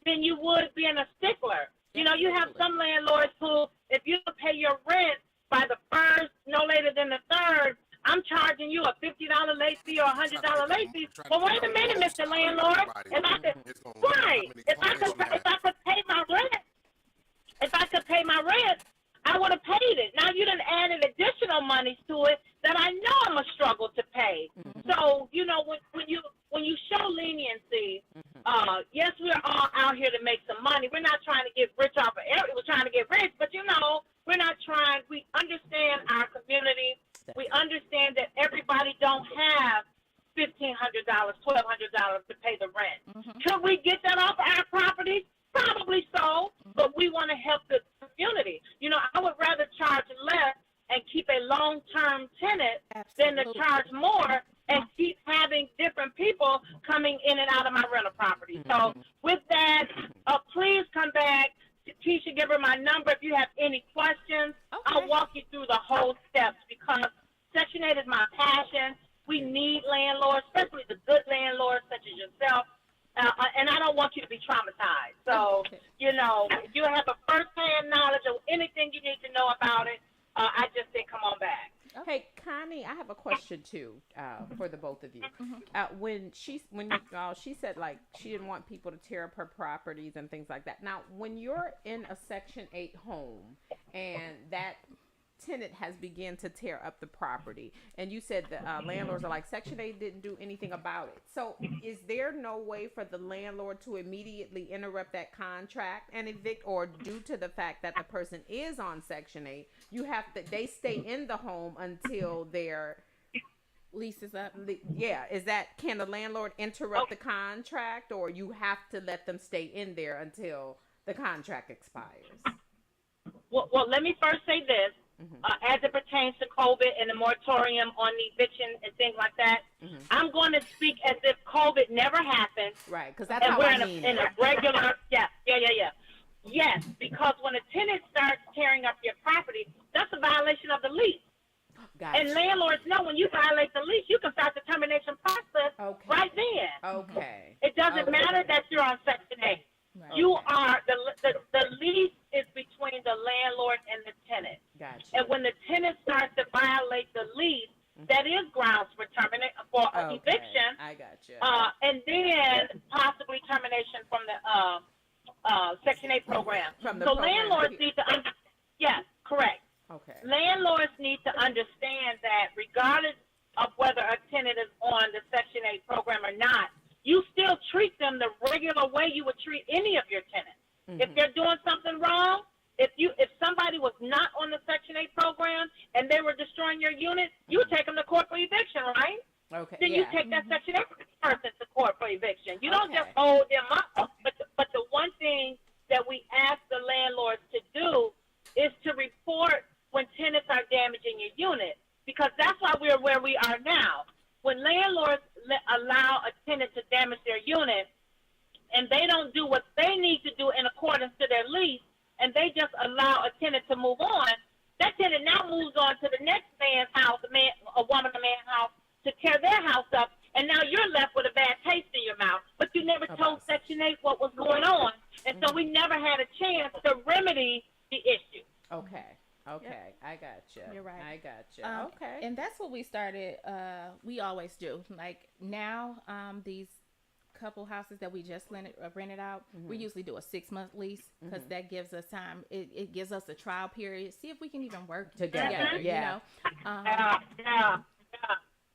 than you would being a stickler. You know, you have Absolutely. some landlords who, if you don't pay your rent by the first, no later than the third, I'm charging you a $50 late fee or a $100 late fee. Well, wait a minute, Mr. Landlord. If I could, right, if I could pay my rent, if I could pay my rent, I would have paid it. Now you done added additional monies to it that I know I'm a struggle to pay. So you know when you show leniency, yes, we're all out here to make some money. We're not trying to get rich off of everything. We're trying to get rich, but you know we're not trying. We understand our community. We understand that everybody don't have $1,500, $1,200 to pay the rent. Could we get that off our property? Probably so, but we want to help the community. You know, I would rather charge less and keep a long-term tenant than to Absolutely. charge more and keep having different people coming in and out of my rental property. So with that, please come back. Keisha, give her my number if you have any questions. Okay. I'll walk you through the whole steps because Section 8 is my passion. We need landlords, especially the good landlords such as yourself. And I don't want you to be traumatized. So, you know, if you have a first-hand knowledge of anything you need to know about it, I just say come on back. Hey, Connie, I have a question too for the both of you. When she said like she didn't want people to tear up her properties and things like that. Now, when you're in a Section 8 home and that tenant has begun to tear up the property, and you said the landlords are like Section 8 didn't do anything about it. So, is there no way for the landlord to immediately interrupt that contract and evict, or due to the fact that the person is on Section 8, you have to they stay in the home until their Lease is up. yeah, is that can the landlord interrupt the contract, or you have to let them stay in there until the contract expires? Well, let me first say this. As it pertains to COVID and the moratorium on the eviction and things like that, I'm going to speak as if COVID never happened. Right, because that's And how we're I in a, mean in it. a regular, yeah. Yes, because when a tenant starts tearing up your property, that's a violation of the lease. Gotcha. And landlords know when you violate the lease, you can start the termination process Okay. right then. Okay. It doesn't Okay. matter that you're on Section 8. Right. You are, the lease is between the landlord and the tenant. Gotcha. And when the tenant starts to violate the lease, that is grounds for for eviction. I gotcha. And then possibly termination from the Section 8 program. From the So program. landlords need to yes, correct. Okay. Landlords need to understand that regardless of whether a tenant is on the Section 8 program or not, you still treat them the regular way you would treat any of your tenants. If they're doing something wrong, if somebody was not on the Section 8 program and they were destroying your unit, you would take them to court for eviction, right? Okay. Then you take that Section 8 person to court for eviction. You don't Okay. just hold them up. But the one thing that we ask the landlords to do is to report when tenants are damaging your unit, because that's why we're where we are now. When landlords allow a tenant to damage their unit and they don't do what they need to do in accordance to their lease, and they just allow a tenant to move on, that tenant now moves on to the next man's house, a woman, a man's house, to tear their house up, and now you're left with a bad taste in your mouth. But you never told Section 8 what was going on, and so we never had a chance to remedy the issue. Okay. Okay. I gotcha. You're right. I gotcha. Okay. And that's what we started. We always do. Like now, these couple houses that we just rented out, we usually do a 6-month lease because that gives us time. It gives us a trial period. See if we can even work together. Yeah. You know.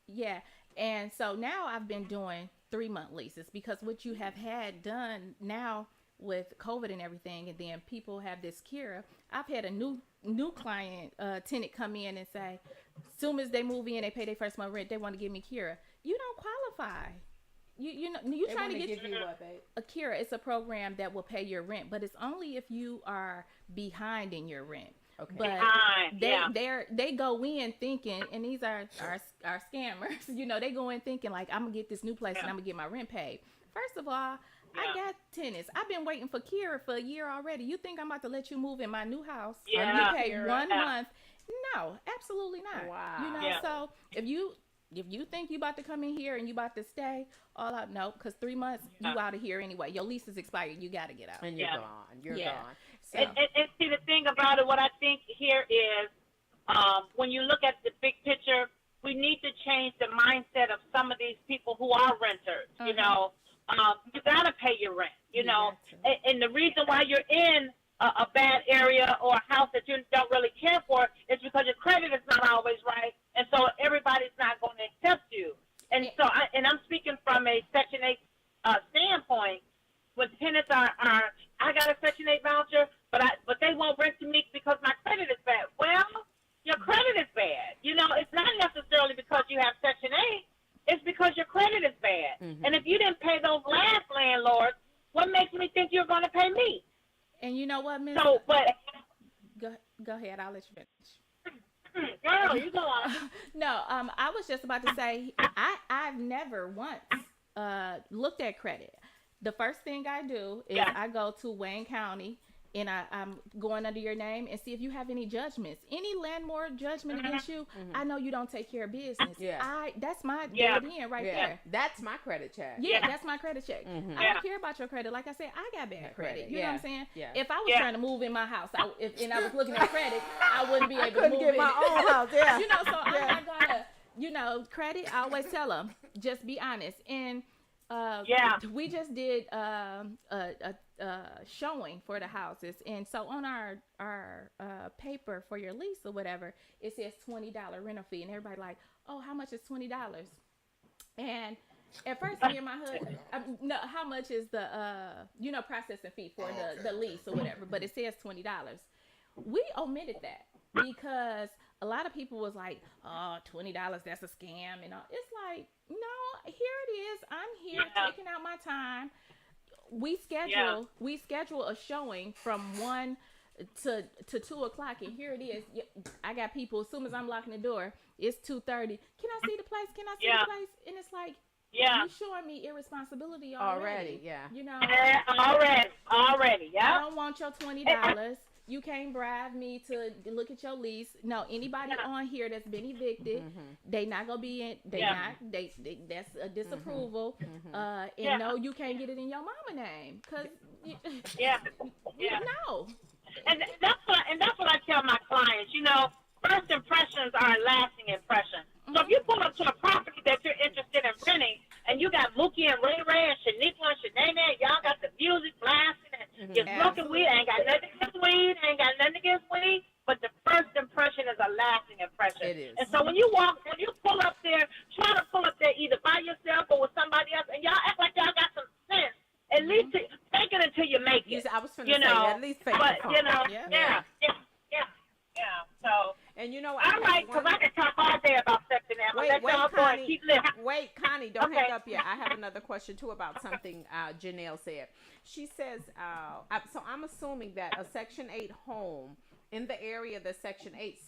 Yeah. And so now I've been doing 3-month leases because what you have had done now with COVID and everything, and then people have this cure. I've had a new client, tenant come in and say, soon as they move in, they pay their first month rent, they want to give me cure. You don't qualify. you They trying to wanna get give you what, babe? Akira. It's a program that will pay your rent, but it's only if you are behind in your rent. Okay. But Behind, yeah. they go in thinking, and these are our scammers. They go in thinking like, I'm gonna get this new place and I'm gonna get my rent paid. First of all, I Yeah. got tenants. I've been waiting for Kira for a year already. You think I'm about to let you move in my new house? Yeah. You pay Kira. 1 Yeah. month? No, absolutely not. Wow. Yeah. So if you think you about to come in here and you about to stay all out, no, because 3 months you out of here anyway. Your lease is expired. You got to get out. And you're Yeah. gone. You're Yeah. gone. So, And see, the thing about it, what I think here is, when you look at the big picture, we need to change the mindset of some of these people who are renters. You know, you gotta pay your rent. You know, got and the reason why you're in a bad area or a house that you don't really care for is because your credit is not always right, and so everybody's not going to accept you. And so, I'm speaking from a Section 8 standpoint. When tenants are I got a Section 8 voucher, but they won't rent to me because my credit is bad. Well, your credit is bad. You know, it's not necessarily because you have Section 8. It's because your credit is bad. Mm-hmm. And if you didn't pay those last landlords, what makes me think you're going to pay me? And you know what, Miss? So, but Go ahead. I'll let you finish. girl, you go on. No, I was just about to say I've never once looked at credit. The first thing I do is Yeah. I go to Wayne County and I'm going under your name and see if you have any judgments. Any landlord judgment against you, I know you don't take care of business. Yeah. That's my Yeah. dead end right yeah, there. that's my credit check. Yeah, that's my credit check. I Yeah. don't care about your credit. Like I said, I got bad credit. credit, You know what I'm yeah, saying? yeah. If I was Yeah. trying to move in my house, and I was looking at credit, I wouldn't be able to Couldn't move get in. my own house. Yeah. So I'm not gonna, credit. I always tell them, just be honest. And Yeah. we just did a showing for the houses, and so on our paper for your lease or whatever, it says $20 rental fee, and everybody like, oh, how much is $20? And at first, me and my husband, no, how much is the processing fee for the lease or whatever? But it says $20. We omitted that because a lot of people was like, oh, $20, that's a scam, and all. It's like, no, here it is. I'm here taking out my time. We schedule a showing from 1 to 2 o'clock, and here it is. I got people, as soon as I'm locking the door, it's 2:30. Can I see the place? Can I see the place? And it's like, Yeah. you showing me irresponsibility already. Yeah. You know, Already. I Yeah. don't want your $20. You can't bribe me to look at your lease. No, anybody on here that's been evicted, they not gonna be in. They Yeah. not. They that's a disapproval. And Yeah. no, you can't get it in your mama name, cause Yeah. Yeah. no. And that's what I tell my clients. You know, first impressions are a lasting impression. So if you pull up to a property that you're interested in renting, and you got Mookie and Ray Ray and Shaniqua and Shanae, y'all got the music blasting, and you're smoking weed, ain't got nothing against weed, but the first impression is a lasting impression. It is. And so when you pull up there, try to pull up there either by yourself or with somebody else, and y'all act like y'all got some sense. At least take it until you make it. I was finna you say, know, at least fake but the funk. you know, Yeah. yeah. So. And you know, All right, because I can talk all day about Section 8. Let y'all go and keep living. Wait, Connie, don't Okay. hang up yet. I have another question too about something Janelle said. She says, so I'm assuming that a Section 8 home in the area that Section 8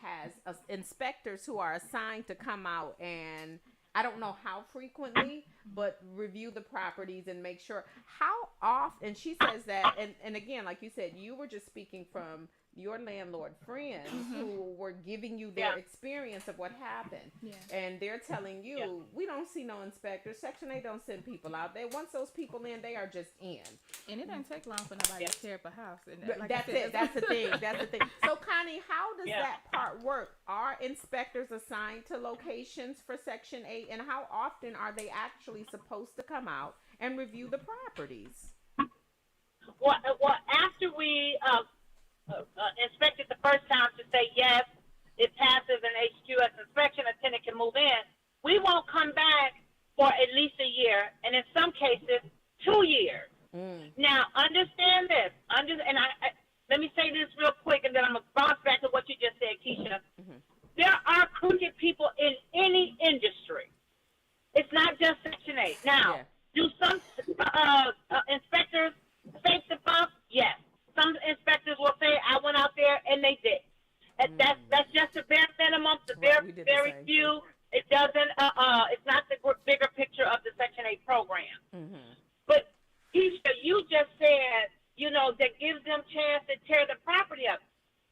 has inspectors who are assigned to come out and I don't know how frequently, but review the properties and make sure how often. And she says that, and again, like you said, you were just speaking from your landlord friends who were giving you their experience of what happened. Yeah. And they're telling you, we don't see no inspectors. Section 8 don't send people out there. Once those people in, they are just in. And it doesn't take long for nobody to tear up a house. And But like that's I said, it. That's the thing. That's the thing. So, Connie, how does that part work? Are inspectors assigned to locations for Section 8? And how often are they actually supposed to come out and review the properties? Well, after we inspected the first time to say yes, it passes an HQS inspection, a tenant can move in, we won't come back for at least a year, and in some cases, 2 years. Now, understand this. Let me say this real quick, and then I'm going to bounce back to what you just said, Keisha. There are crooked people in any industry. It's not just Section 8. Okay, now, Yeah. do some inspectors fake the bump? Yes. Some inspectors will say, I went out there and they did. And that's just the bare minimum, the Right, we did the very same few. It doesn't, it's not the bigger picture of the Section 8 program. Mm-hmm. But, Keisha, you just said, that gives them chance to tear the property up.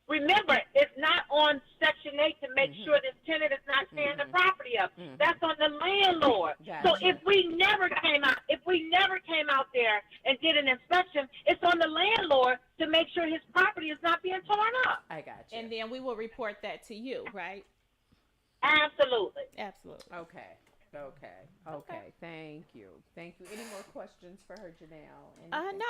Remember, it's not on Section 8 to make sure this tenant is not tearing the property up. That's on the landlord. So Gotcha. if we never came out there and did an inspection, it's on the landlord to make sure his property is not being torn up. I got you. And then we will report that to you, right? Absolutely. Absolutely. Okay. Thank you. Any more questions for her, Janelle? No,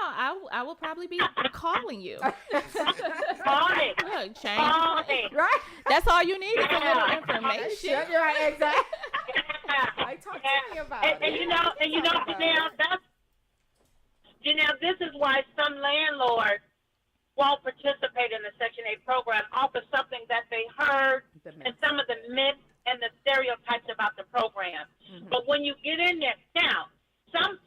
I will probably be calling you. Call it. Look, change. Call it. Right? That's all you need is a little information. You're right, exactly. Yeah. Like, talk to me about it. And Janelle, this is why some landlords won't participate in the Section 8 program off of something that they heard and some of the myths and the stereotypes about the program. But when you get in there, now, some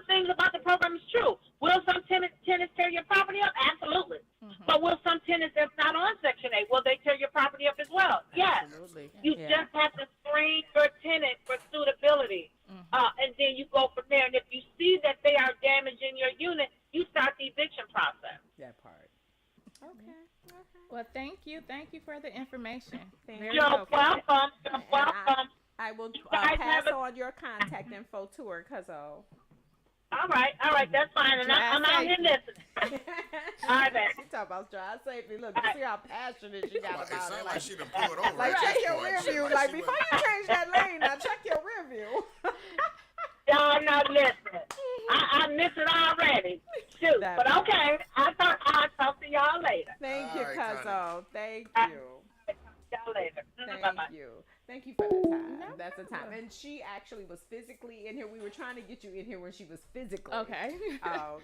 things about the program is true. Will some tenants tear your property up? Absolutely. But will some tenants that's not on Section 8, will they tear your property up as well? Yes. Absolutely. You just have to screen your tenant for suitability. And then you go from there. And if you see that they are damaging your unit, you start the eviction process. That part. Okay. Well, thank you for the information. Very You're helpful. welcome. You're welcome. I will guys pass have a- on your contact info to her, cuzzo. All right, that's fine. And I'm out here listening. All right, man. She talking about drive safely. Look, you see how passionate she got It about sounds it. like she done pulled over. Like, at check this your point. rear Shit, view. like Like, she before went- you change that lane, now check your rear view. Y'all not listening. I miss it already. Shoot. That But part. okay, I'll talk to y'all later. Thank you, All right, cuzzo. Thank you. Y'all later. Thank Bye-bye. you. Thank you for the time. That's the time. And she actually was physically in here. We were trying to get you in here when she was physically Okay.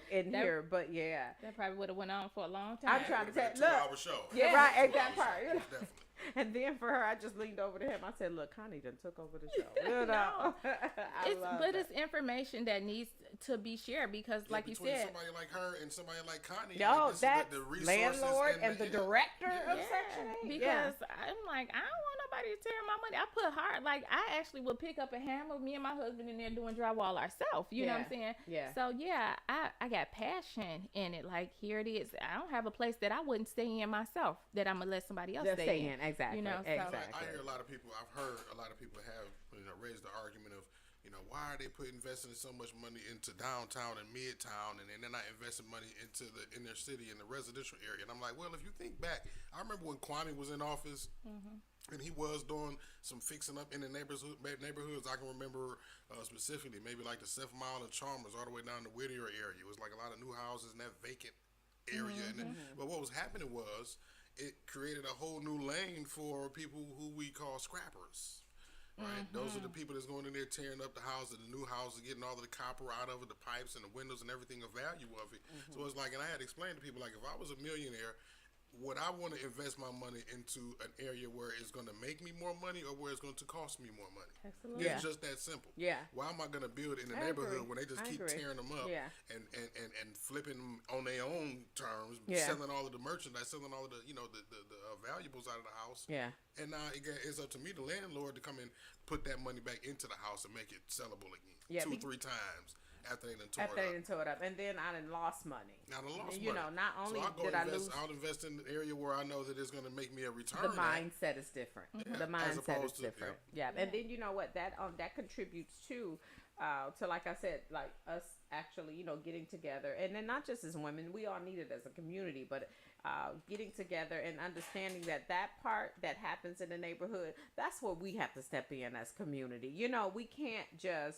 in That- here. But yeah. That probably would have went on for a long time. I'm trying to Been tell a look. 2-hour show. Yeah, right, at that part. You know? Definitely. And then for her, I just leaned over to him. I said, "Look, Connie done took over the show." You know, It's information that needs to be shared because, like you Between said, somebody like her and somebody like Connie, no, like, this is that's the resources landlord and the yeah. director of Section 8. because I'm like, I don't want nobody to tear my money. I put hard, like I actually would pick up a hammer, me and my husband in there doing drywall ourselves. You know what I'm saying? Yeah. So yeah, I got passion in it. Like here it is. I don't have a place that I wouldn't stay in myself that I'm gonna let somebody else Just stay in. exactly. You know, so- exactly. I hear a lot of people. I've heard a lot of people have raised the argument of why are they investing so much money into downtown and midtown, and then they're not investing money into the inner city and the residential area. And I'm like, well, if you think back, I remember when Kwame was in office. And he was doing some fixing up in the neighborhoods. I can remember specifically, maybe like the 7th Mile and Chalmers, all the way down to Whittier area. It was like a lot of new houses in that vacant area. But what was happening was it created a whole new lane for people who we call scrappers. Right, those are the people that's going in there tearing up the houses, the new houses, getting all of the copper out of it, the pipes and the windows and everything of value of it. So it's like, and I had explained to people, like, if I was a millionaire, would I want to invest my money into an area where it's going to make me more money or where it's going to cost me more money? Absolutely. It's just that simple. Yeah. Why am I going to build in the I neighborhood agree. when they just I keep agree. tearing them up Yeah. and flipping them on their own terms, Yeah. selling all of the merchandise, selling all of the the valuables out of the house. Yeah. And now it's up to me, the landlord, to come in, put that money back into the house and make it sellable again. Yeah, 2-3 times after they done tore After they it done tore it up, and then I done lost money. up. Now I lost You money. know, not only so I'll go did I invest, lose, I'll invest in an area where I know that it's going to make me a return. the at. mindset is different. The mindset is opposed to- different. Yeah. And then you know what, that contributes to like I said, like us actually getting together, and then not just as women, we all need it as a community, but getting together and understanding that part that happens in the neighborhood, that's where we have to step in as community. We can't just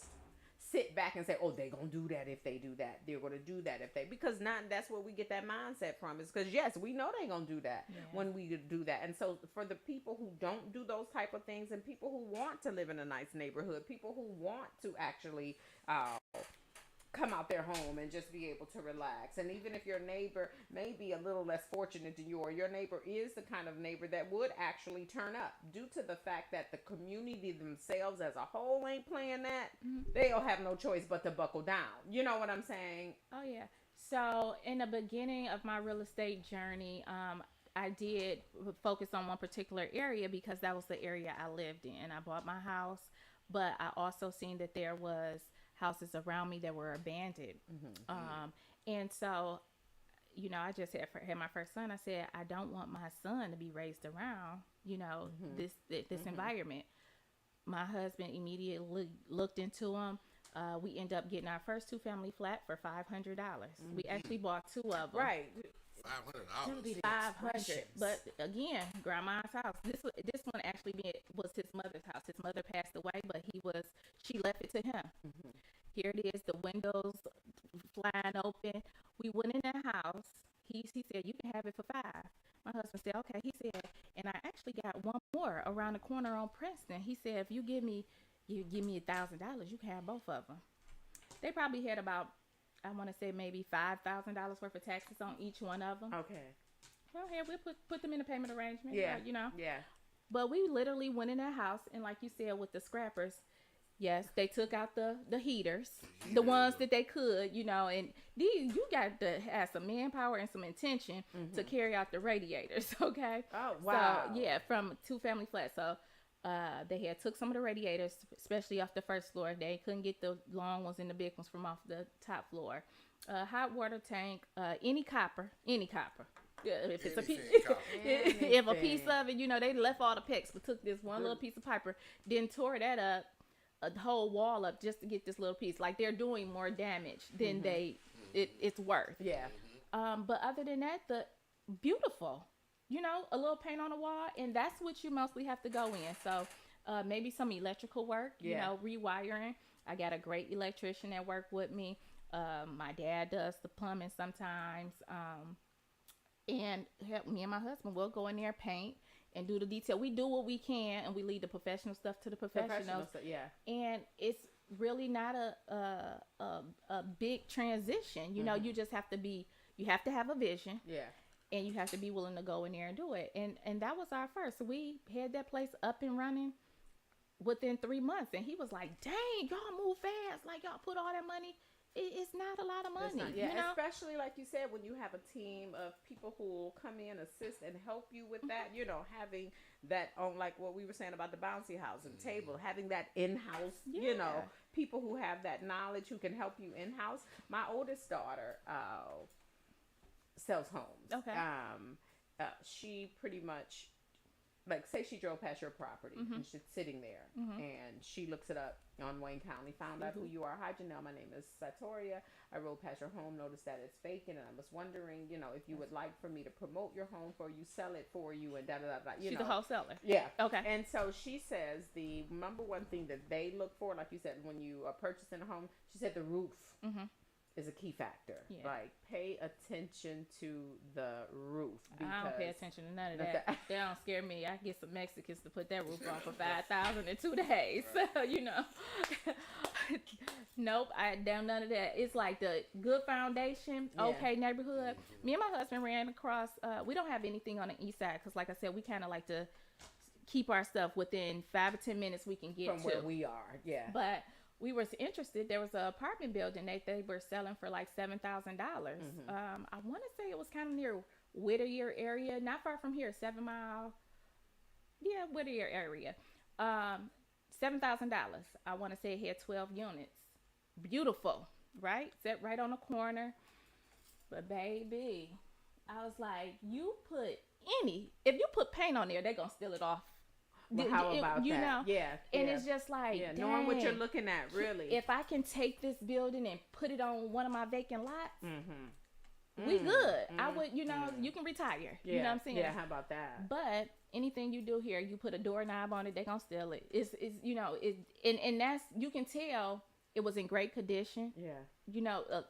sit back and say, oh, they're going to do that if they do that. They're going to do that if they, because that's where we get that mindset from, is because, yes, we know they're going to do that when we do that. And so for the people who don't do those type of things, and people who want to live in a nice neighborhood, people who want to actually come out their home and just be able to relax. And even if your neighbor may be a little less fortunate than you, or your neighbor is the kind of neighbor that would actually turn up due to the fact that the community themselves as a whole ain't playing that, they'll have no choice but to buckle down. You know what I'm saying? Oh yeah. So in the beginning of my real estate journey, I did focus on one particular area because that was the area I lived in. I bought my house, but I also seen that there was houses around me that were abandoned. And so, I just had my first son. I said, I don't want my son to be raised around, this environment. My husband immediately looked into them. We ended up getting our first 2-family flat for $500. We actually bought 2 of them. Right. $500. 500. But again, grandma's house. This one actually was his mother's house. His mother passed away, but she left it to him. Here it is, the windows flying open. We went in that house. He said, you can have it for 5. My husband said, okay. He said, and I actually got one more around the corner on Princeton. He said, if you give me $1,000, you can have both of them. They probably had about, I want to say maybe $5,000 worth of taxes on each one of them. Okay. Well, here we'll put them in a payment arrangement. Yeah. Yeah. But we literally went in that house, and like you said, with the scrappers, yes, they took out the heaters, the ones that they could, and these, you got to have some manpower and some intention to carry out the radiators, okay? Oh, wow. So, yeah, from 2-family flat. So, they had took some of the radiators, especially off the first floor. They couldn't get the long ones and the big ones from off the top floor. Hot water tank, any copper. Yeah, if it's if a piece of it, they left all the pecks, but took this one little piece of piper, then tore that up, a whole wall up just to get this little piece. Like, they're doing more damage than it's worth. Yeah. But other than that, the beautiful. A little paint on the wall, and that's what you mostly have to go in. So maybe some electrical work, rewiring. I got a great electrician that work with me. My dad does the plumbing sometimes. And me and my husband will go in there, paint, and do the detail. We do what we can, and we leave the professional stuff to the professionals. Yeah. And it's really not a big transition. You just have to have a vision. Yeah. And you have to be willing to go in there and do it. And that was our first. We had that place up and running within 3 months. And he was like, dang, y'all move fast. Like, y'all put all that money. It's not a lot of money. Especially like you said, when you have a team of people who will come in, assist, and help you with that, having that on, like what we were saying about the bouncy house and table, having that in-house, people who have that knowledge who can help you in-house. My oldest daughter, sells homes. Okay. She pretty much, like, say she drove past your property and she's sitting there and she looks it up on Wayne County, found out who you are. Hi, Janelle. My name is Satoria. I rode past your home, noticed that it's vacant, and I was wondering, if you would like for me to promote your home for you, sell it for you, and da-da-da-da. She's a wholesaler. Yeah. Okay. And so she says the number one thing that they look for, like you said, when you are purchasing a home, she said the roof. Is a key factor. Yeah. Like, pay attention to the roof. I don't pay attention to none of that. That don't scare me. I get some Mexicans to put that roof on for $5,000 in 2 days. So, nope, I done none of that. It's like the good foundation, okay neighborhood. Me and my husband ran across. We don't have anything on the east side because, like I said, we kind of like to keep our stuff within 5 or 10 minutes we can get from to where we are. Yeah, but we were interested. There was an apartment building they were selling for like $7,000. I want to say it was kind of near Whittier area, not far from here, 7 Mile. Yeah, Whittier area. $7,000. I want to say it had 12 units. Beautiful, right? Set right on the corner. But baby, I was like, if you put paint on there, they're gonna steal it off. Well, how about that? Yeah. And it's just like, knowing what you're looking at, really. If I can take this building and put it on one of my vacant lots, we good. I would, you can retire. You know what I'm saying? Yeah, how about that? But anything you do here, you put a doorknob on it, they gonna steal it. It's and that's, you can tell it was in great condition. Yeah.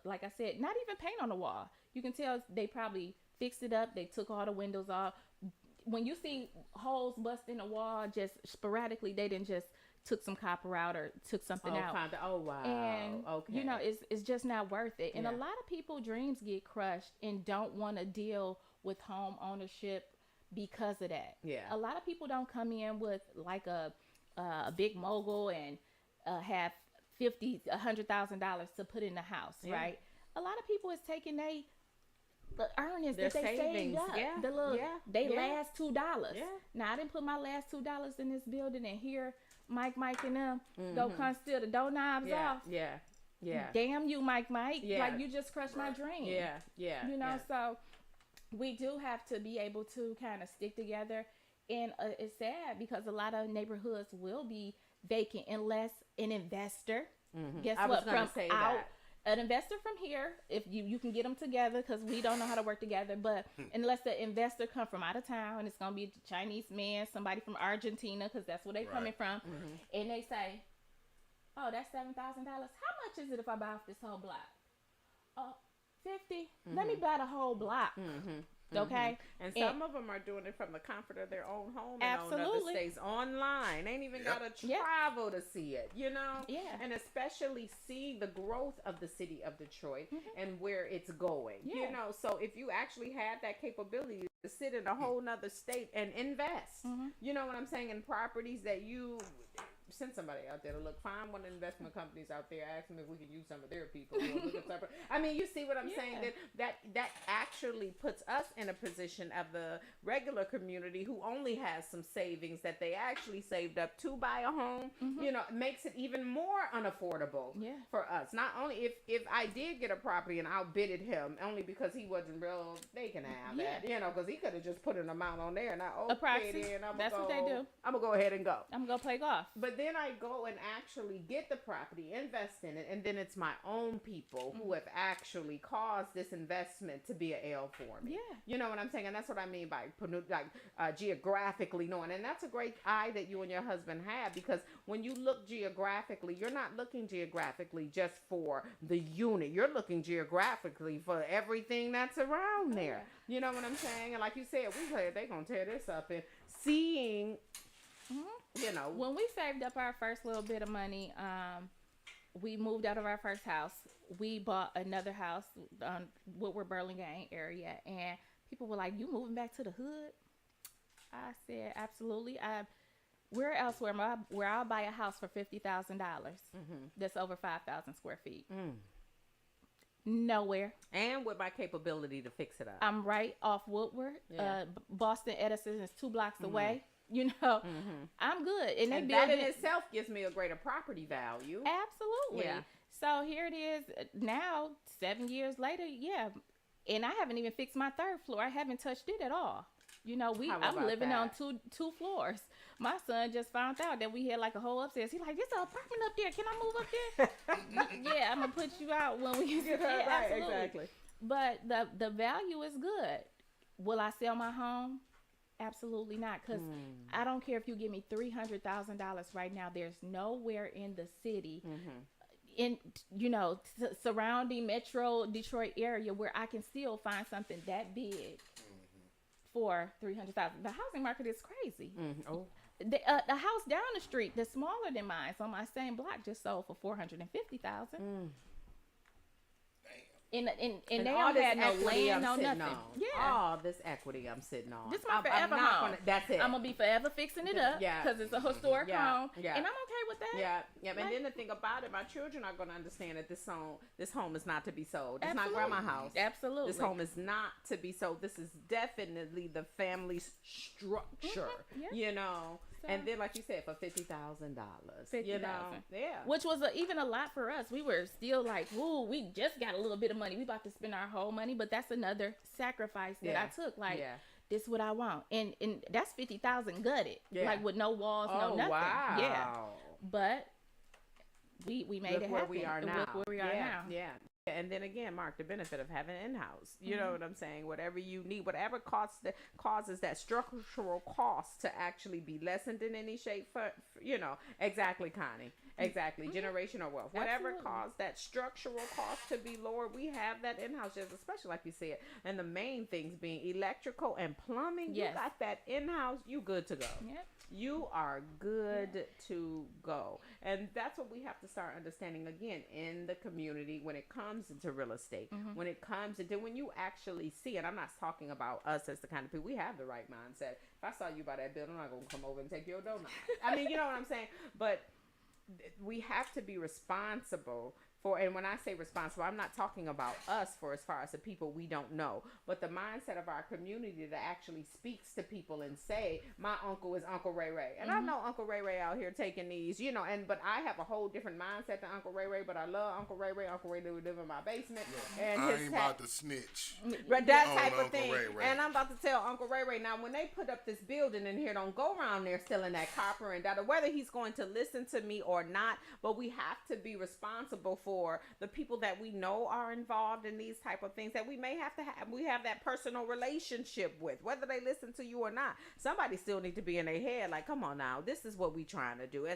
Like I said, not even paint on the wall. You can tell they probably fixed it up. They took all the windows off. When you see holes bust in the wall just sporadically, they didn't just took some copper out or took something out. Oh, wow. And okay. you know, it's just not worth it. And a Yeah. lot of people dreams get crushed and don't want to deal with home ownership because of that. Yeah. A lot of people don't come in with like a big mogul and have $100,000 to put in the house, Yeah. right? A lot of people is taking the earnings Their that they savings, saved up. yeah, The little yeah, they yeah. last $2. Yeah. Now I didn't put my last $2 in this building, and here Mike and them go come steal the doorknobs yeah, off. yeah, yeah, Damn you, Mike. Yeah. Like you just crushed my dream. yeah, yeah. You know, yeah. so we do have to be able to kind of stick together. And it's sad because a lot of neighborhoods will be vacant unless an investor, guess I was what, gonna from say out, that. an investor from here, if you can get them together, because we don't know how to work together, but unless the investor come from out of town, and it's going to be a Chinese man, somebody from Argentina, because that's where they coming from, and they say, oh, that's $7,000. How much is it if I buy off this whole block? 50. Let me buy the whole block. Okay. And some of them are doing it from the comfort of their own home in other Absolutely. states online. Ain't even Yep. gotta Yep. travel to see it, you know? Yeah. And especially see the growth of the city of Detroit and where it's going. Yeah. You know, so if you actually have that capability to sit in a whole nother state and invest, you know what I'm saying, in properties that you send somebody out there to look. Find one of the investment companies out there. Ask them if we can use some of their people. I mean, you see what I'm saying? That actually puts us in a position of the regular community who only has some savings that they actually saved up to buy a home. You know, it makes it even more unaffordable for us. Not only if I did get a property and outbidded him only because he wasn't real, they can have that. You know, because he could have just put an amount on there and I A proxy. That's what they do. I'm gonna go ahead and go. I'm going to play golf. But then I go and actually get the property, invest in it, and then it's my own people who have actually caused this investment to be an L for me. Yeah. You know what I'm saying? And that's what I mean by geographically knowing. And that's a great eye that you and your husband have, because when you look geographically, you're not looking geographically just for the unit. You're looking geographically for everything that's around there. You know what I'm saying? And like you said, they're going to tear this up, and seeing... You know, when we saved up our first little bit of money, we moved out of our first house. We bought another house on Woodward Burlingame area, and people were like, "You moving back to the hood?" I said, "Absolutely." Where else where I'll buy a house for $50,000 that's over 5,000 square feet? Nowhere. And with my capability to fix it up. I'm right off Woodward. Yeah. Boston Edison is 2 blocks away. You know, I'm good. And that in itself gives me a greater property value. Absolutely. Yeah. So here it is now, 7 years later. Yeah. And I haven't even fixed my 3rd floor. I haven't touched it at all. You know, I'm living on two floors. My son just found out that we had like a whole upstairs. He's like, "There's an apartment up there. Can I move up there?" Yeah, I'm gonna put you out when we get right, absolutely. exactly. But the value is good. Will I sell my home? Absolutely not, because I don't care if you give me $300,000 right now. There's nowhere in the city, in surrounding Metro Detroit area, where I can still find something that big for $300,000. The housing market is crazy. The house down the street that's smaller than mine, it's on my same block, just sold for $450,000. And they don't have no land, no nothing. Yeah. All this equity I'm sitting on. This is my forever home. That's it. I'm gonna be forever fixing it up because it's a historic home, yeah. and I'm okay with that. Yeah. And Like- then the thing about it, my children are gonna understand that this home is not to be sold. It's Absolutely. not grandma's house. Absolutely. This home is not to be sold. This is definitely the family's structure. Yeah. You know. So- And then, like you said, for $50,000. $50,000. You know. Yeah. Which was even a lot for us. We were still like, "Woo, we just got a little bit of money. We about to spend our whole money," but that's another sacrifice that I took. Like, this is what I want, and that's 50,000 gutted, like with no walls, no nothing. Wow. Yeah, but we made it happen. Where we are now. Look where we are now. Yeah. And then again, Mark, the benefit of having in-house. You know what I'm saying? Whatever you need, whatever causes that structural cost to actually be lessened in any shape. For exactly, Connie. Exactly. Generational wealth. Whatever Absolutely. caused that structural cost to be lower, we have that in-house, just especially like you said. And the main things being electrical and plumbing. Yes. You got that in-house, you good to go. Yep. You are good to go. And that's what we have to start understanding again in the community when it comes into real estate. When it comes into when you actually see it, I'm not talking about us as the kind of people, we have the right mindset. If I saw you by that building, I'm not gonna come over and take your donut. I mean, you know what I'm saying? But we have to be responsible for, and when I say responsible, I'm not talking about us for as far as the people we don't know, but the mindset of our community that actually speaks to people and say, my uncle is Uncle Ray Ray. And I know Uncle Ray Ray out here taking these, you know, but I have a whole different mindset than Uncle Ray Ray, but I love Uncle Ray Ray. Uncle Ray Ray live in my basement. And I his ain't about to snitch. Right, that on type of Uncle thing. Ray Ray. And I'm about to tell Uncle Ray Ray, now when they put up this building in here, don't go around there stealing that copper and that, whether he's going to listen to me or not, but we have to be responsible for the people that we know are involved in these type of things that we may have to have. We have that personal relationship with, whether they listen to you or not. Somebody still need to be in their head like, come on now, this is what we trying to do. I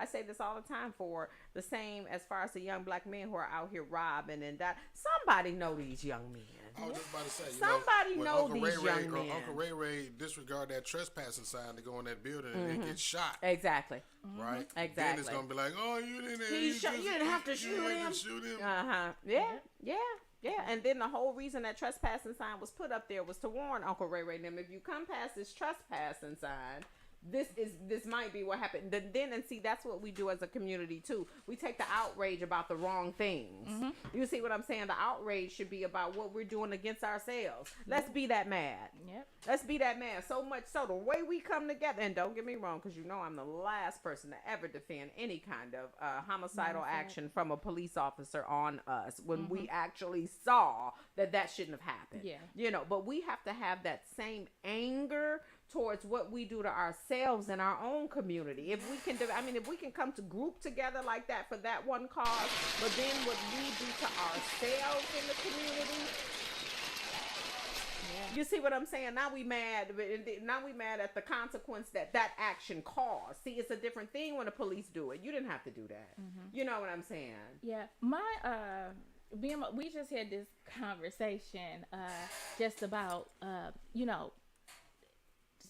say this all the time for the same as far as the young black men who are out here robbing and that. Somebody know these young men. I was just about to say, Somebody when know Uncle these Ray Ray, young or men. Uncle Ray Ray disregard that trespassing sign to go in that building and it gets shot, Exactly. right? Then Exactly. it's gonna be like, oh, you didn't. You didn't have to shoot him. Yeah. And then the whole reason that trespassing sign was put up there was to warn Uncle Ray Ray and them, if you come past this trespassing sign, this might be what happened. Then and see, that's what we do as a community too. We take the outrage about the wrong things. You see what I'm saying? The outrage should be about what we're doing against ourselves. Let's be that mad. Yep. Let's be that mad. So much so the way we come together, and don't get me wrong, because you know I'm the last person to ever defend any kind of homicidal action from a police officer on us when we actually saw that shouldn't have happened. Yeah. You know, but we have to have that same anger towards what we do to ourselves in our own community. If we can, if we can come to group together like that for that one cause, but then what we do to ourselves in the community. You see what I'm saying? Now we mad. Now we mad at the consequence that action caused. See, it's a different thing when the police do it. You didn't have to do that. You know what I'm saying? Yeah. We just had this conversation just about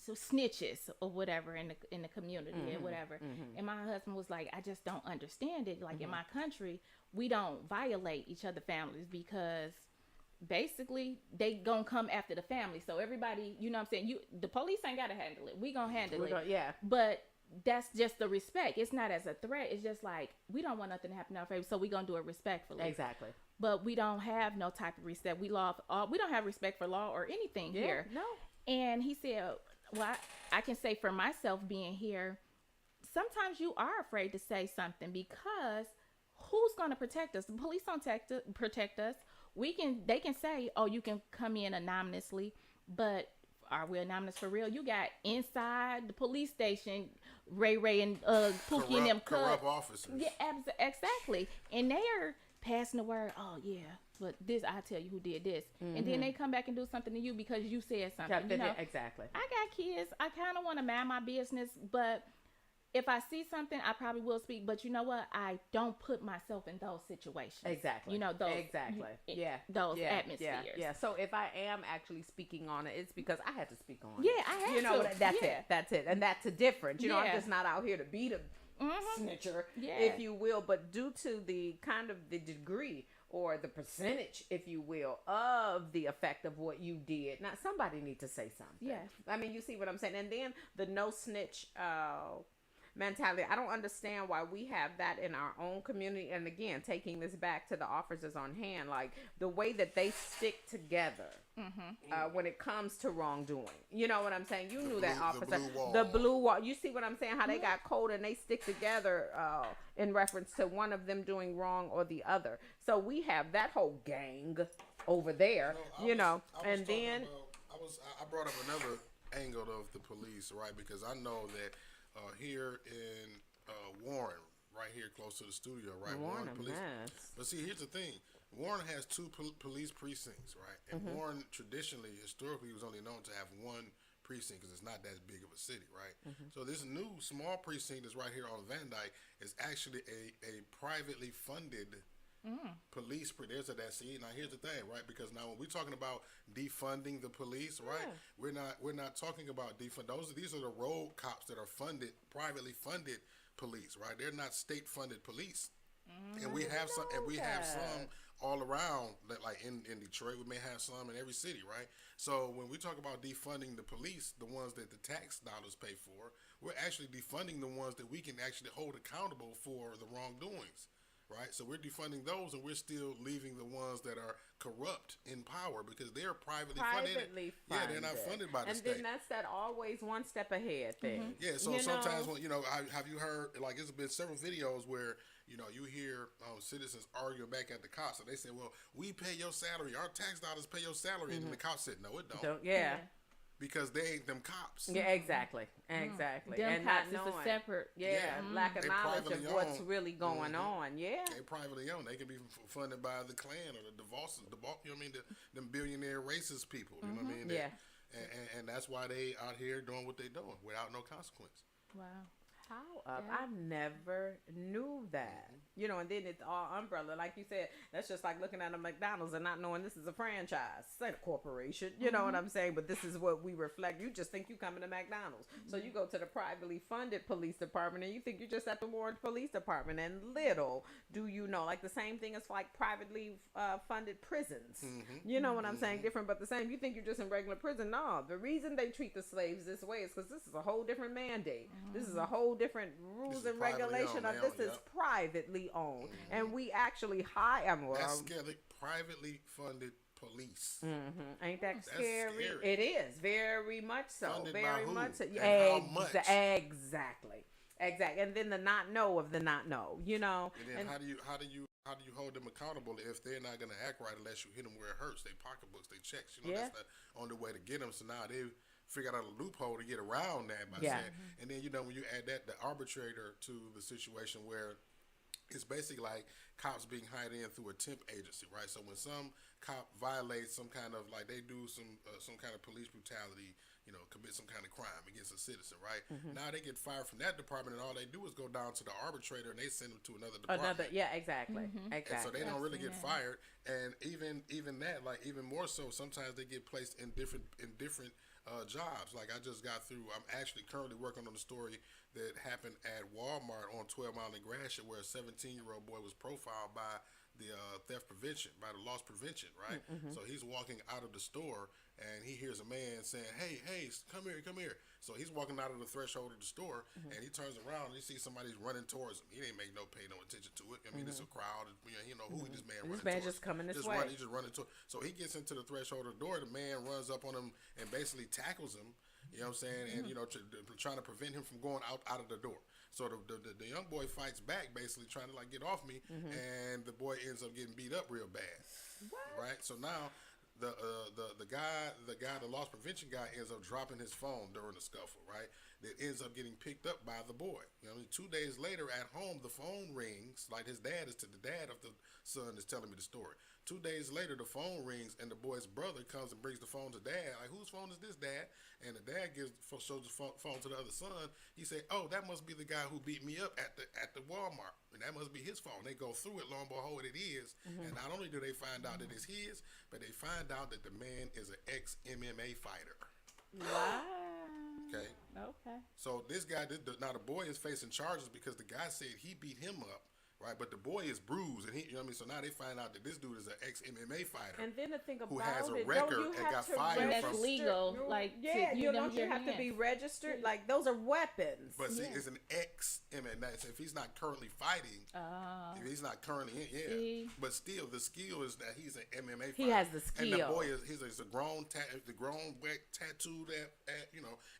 so snitches or whatever in the community and whatever. And my husband was like, I just don't understand it. Like in my country, we don't violate each other families because basically they gonna come after the family. So everybody, you know what I'm saying? The police ain't gotta handle it. We gonna handle it. Yeah. But that's just the respect. It's not as a threat. It's just like, we don't want nothing to happen to our family, so we gonna do it respectfully. Exactly. But we don't have no type of respect. We don't have respect for law or anything here. No. And he said, well, I can say for myself being here, sometimes you are afraid to say something because who's going to protect us? The police don't protect us. They can say, oh, you can come in anonymously, but are we anonymous for real? You got inside the police station, Ray and Pookie and them corrupt officers. Yeah, exactly. And they're passing the word, oh yeah, but this, I tell you who did this. And then they come back and do something to you because you said something. You know? Exactly. I got kids. I kind of want to mind my business, but if I see something, I probably will speak. But you know what? I don't put myself in those situations. Exactly. You know, those. Exactly. Yeah. Those yeah. atmospheres. Yeah. So if I am actually speaking on it, it's because I had to speak on it. Yeah, I had to. You know, that's it. And that's a difference. You know, I'm Yeah. just not out here to be the snitcher, Yeah. if you will. But due to the kind of the degree or the percentage, if you will, of the effect of what you did. Now, somebody need to say something. Yes. I mean, you see what I'm saying? And then the no snitch mentality. I don't understand why we have that in our own community. And again, taking this back to the officers on hand, like the way that they stick together when it comes to wrongdoing. You know what I'm saying? You knew that officer. The blue wall. You see what I'm saying? How they got cold and they stick together in reference to one of them doing wrong or the other. So we have that whole gang over there, I brought up another angle of the police, right? Because I know that here in Warren, right here close to the studio, right? Warren Police. Mess. But see, here's the thing. Warren has two police precincts, right? And Warren traditionally, historically, was only known to have one precinct because it's not that big of a city, right? Mm-hmm. So this new small precinct that's right here on Van Dyke is actually a privately funded police. There's that. See, now here's the thing, right? Because now when we're talking about defunding the police, right? Yeah. We're not talking about defund. These are the road cops that are funded, privately funded police, right? They're not state funded police. And we have some, all around. Like in Detroit, we may have some in every city, right? So when we talk about defunding the police, the ones that the tax dollars pay for, we're actually defunding the ones that we can actually hold accountable for the wrongdoings. Right, so we're defunding those, and we're still leaving the ones that are corrupt in power because they're privately funded. Yeah, they're not funded by the state. And then that's that always one step ahead thing. Yeah, so sometimes when have you heard, like, there's been several videos where you hear citizens arguing back at the cops, and they say, "Well, we pay your salary, our tax dollars pay your salary," and the cops said, "No, it don't." Yeah. Because they ain't them cops. Yeah, exactly. Exactly. Them and cops not knowing. is a separate. Lack of They knowledge privately of what's owned. really going on. Yeah. They privately owned. They can be funded by the Klan or the DeVos, you know what I mean? Them billionaire racist people. You know what I mean? Yeah. And that's why they out here doing what they doing without no consequence. Wow. How up? I never knew that. And then it's all umbrella. Like you said, that's just like looking at a McDonald's and not knowing this is a franchise. It's not a corporation. You know what I'm saying? But this is what we reflect. You just think you coming to McDonald's. So you go to the privately funded police department and you think you're just at the Warren Police Department. And little do you know, like the same thing as like privately funded prisons. You know what I'm saying? Different but the same. You think you're just in regular prison. No, the reason they treat the slaves this way is because this is a whole different mandate. This is a whole different rules and regulation of this is privately owned, and we actually hire. That's scary. Privately funded police. Ain't that That's scary? scary. It is very much so. Funded by Very who? much so. And how much? Exactly. And then the not know of the not know. And then how do you hold them accountable if they're not going to act right unless you hit them where it hurts? Their pocketbooks, their checks. That's the only way to get them. So now they figured out a loophole to get around that by saying. And then when you add that the arbitrator to the situation where it's basically like cops being hired in through a temp agency, right? So when some cop violates some kind of, like, they do some kind of police brutality, commit some kind of crime against a citizen, right? Now they get fired from that department, and all they do is go down to the arbitrator, and they send them to another department. Exactly. And so they don't really get fired, and even that, like, even more so, sometimes they get placed in different jobs. Like, I just got through, I'm actually currently working on a story that happened at Walmart on 12 Mile and Gratiot, where a 17-year-old boy was profiled by the theft prevention, by the loss prevention, right? So he's walking out of the store, and he hears a man saying, hey, come here. So he's walking out of the threshold of the store, and he turns around, and he sees somebody's running towards him. He didn't pay no attention to it. I mean, it's a crowd. Who this man running towards. This man just coming this way. He's just running towards. So he gets into the threshold of the door. The man runs up on him and basically tackles him. You know what I'm saying? And, trying to prevent him from going out of the door. So the young boy fights back, basically trying to, like, get off me, and the boy ends up getting beat up real bad. What? Right? So now the loss prevention guy ends up dropping his phone during the scuffle, right? That ends up getting picked up by the boy. 2 days later at home, the phone rings, like the dad of the son is telling me the story. 2 days later, the phone rings, and the boy's brother comes and brings the phone to dad. Like, whose phone is this, Dad? And the dad shows the phone to the other son. He said, "Oh, that must be the guy who beat me up at the Walmart, and that must be his phone." They go through it, lo and behold, it is. And not only do they find out that it's his, but they find out that the man is an ex-MMA fighter. Wow. Okay. So this guy, now the boy is facing charges because the guy said he beat him up. Right, but the boy is bruised, and so now they find out that this dude is an ex-MMA fighter. And then the thing about who has a it, record and got fired that's from. legal. Like, you have to be registered. Like, those are weapons. But see, it's an ex-MMA. So if he's not currently fighting, if he's not currently in, but still, the skill is that he's an MMA fighter. He has the skill. And the boy is a grown, wet, tattooed,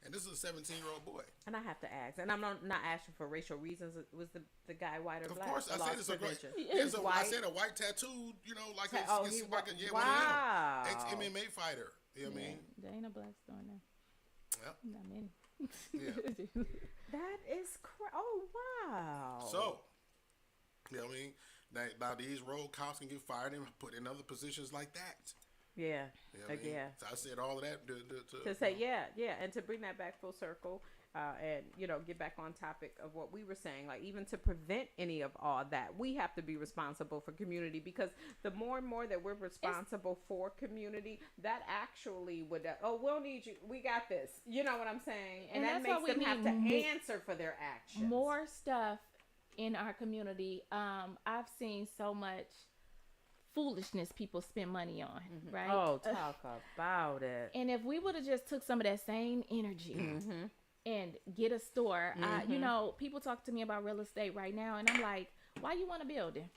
and this is a 17-year-old boy. And I have to ask, and I'm not asking for racial reasons. Was the guy white or black? Of course, I said it's a great. I said a white tattooed, like it's like a wow. ex-MMA fighter. You know what I mean? There ain't no blacks doing that. Yep. Not many. Yeah. That is oh wow. So, you know what I mean? Now these road cops can get fired and put in other positions like that. Yeah. You know what I mean? Yeah. So I said all of that To say, yeah, and to bring that back full circle, and get back on topic of what we were saying, like even to prevent any of all that, we have to be responsible for community, because the more and more that we're responsible for community, that actually would, we'll need you, we got this, you know what I'm saying, and that that's why makes we them have need to answer for their actions. More stuff in our community. I've seen so much foolishness people spend money on, right? Oh, talk about it. And if we would have just took some of that same energy and get a store, people talk to me about real estate right now, and I'm like, why you want a building?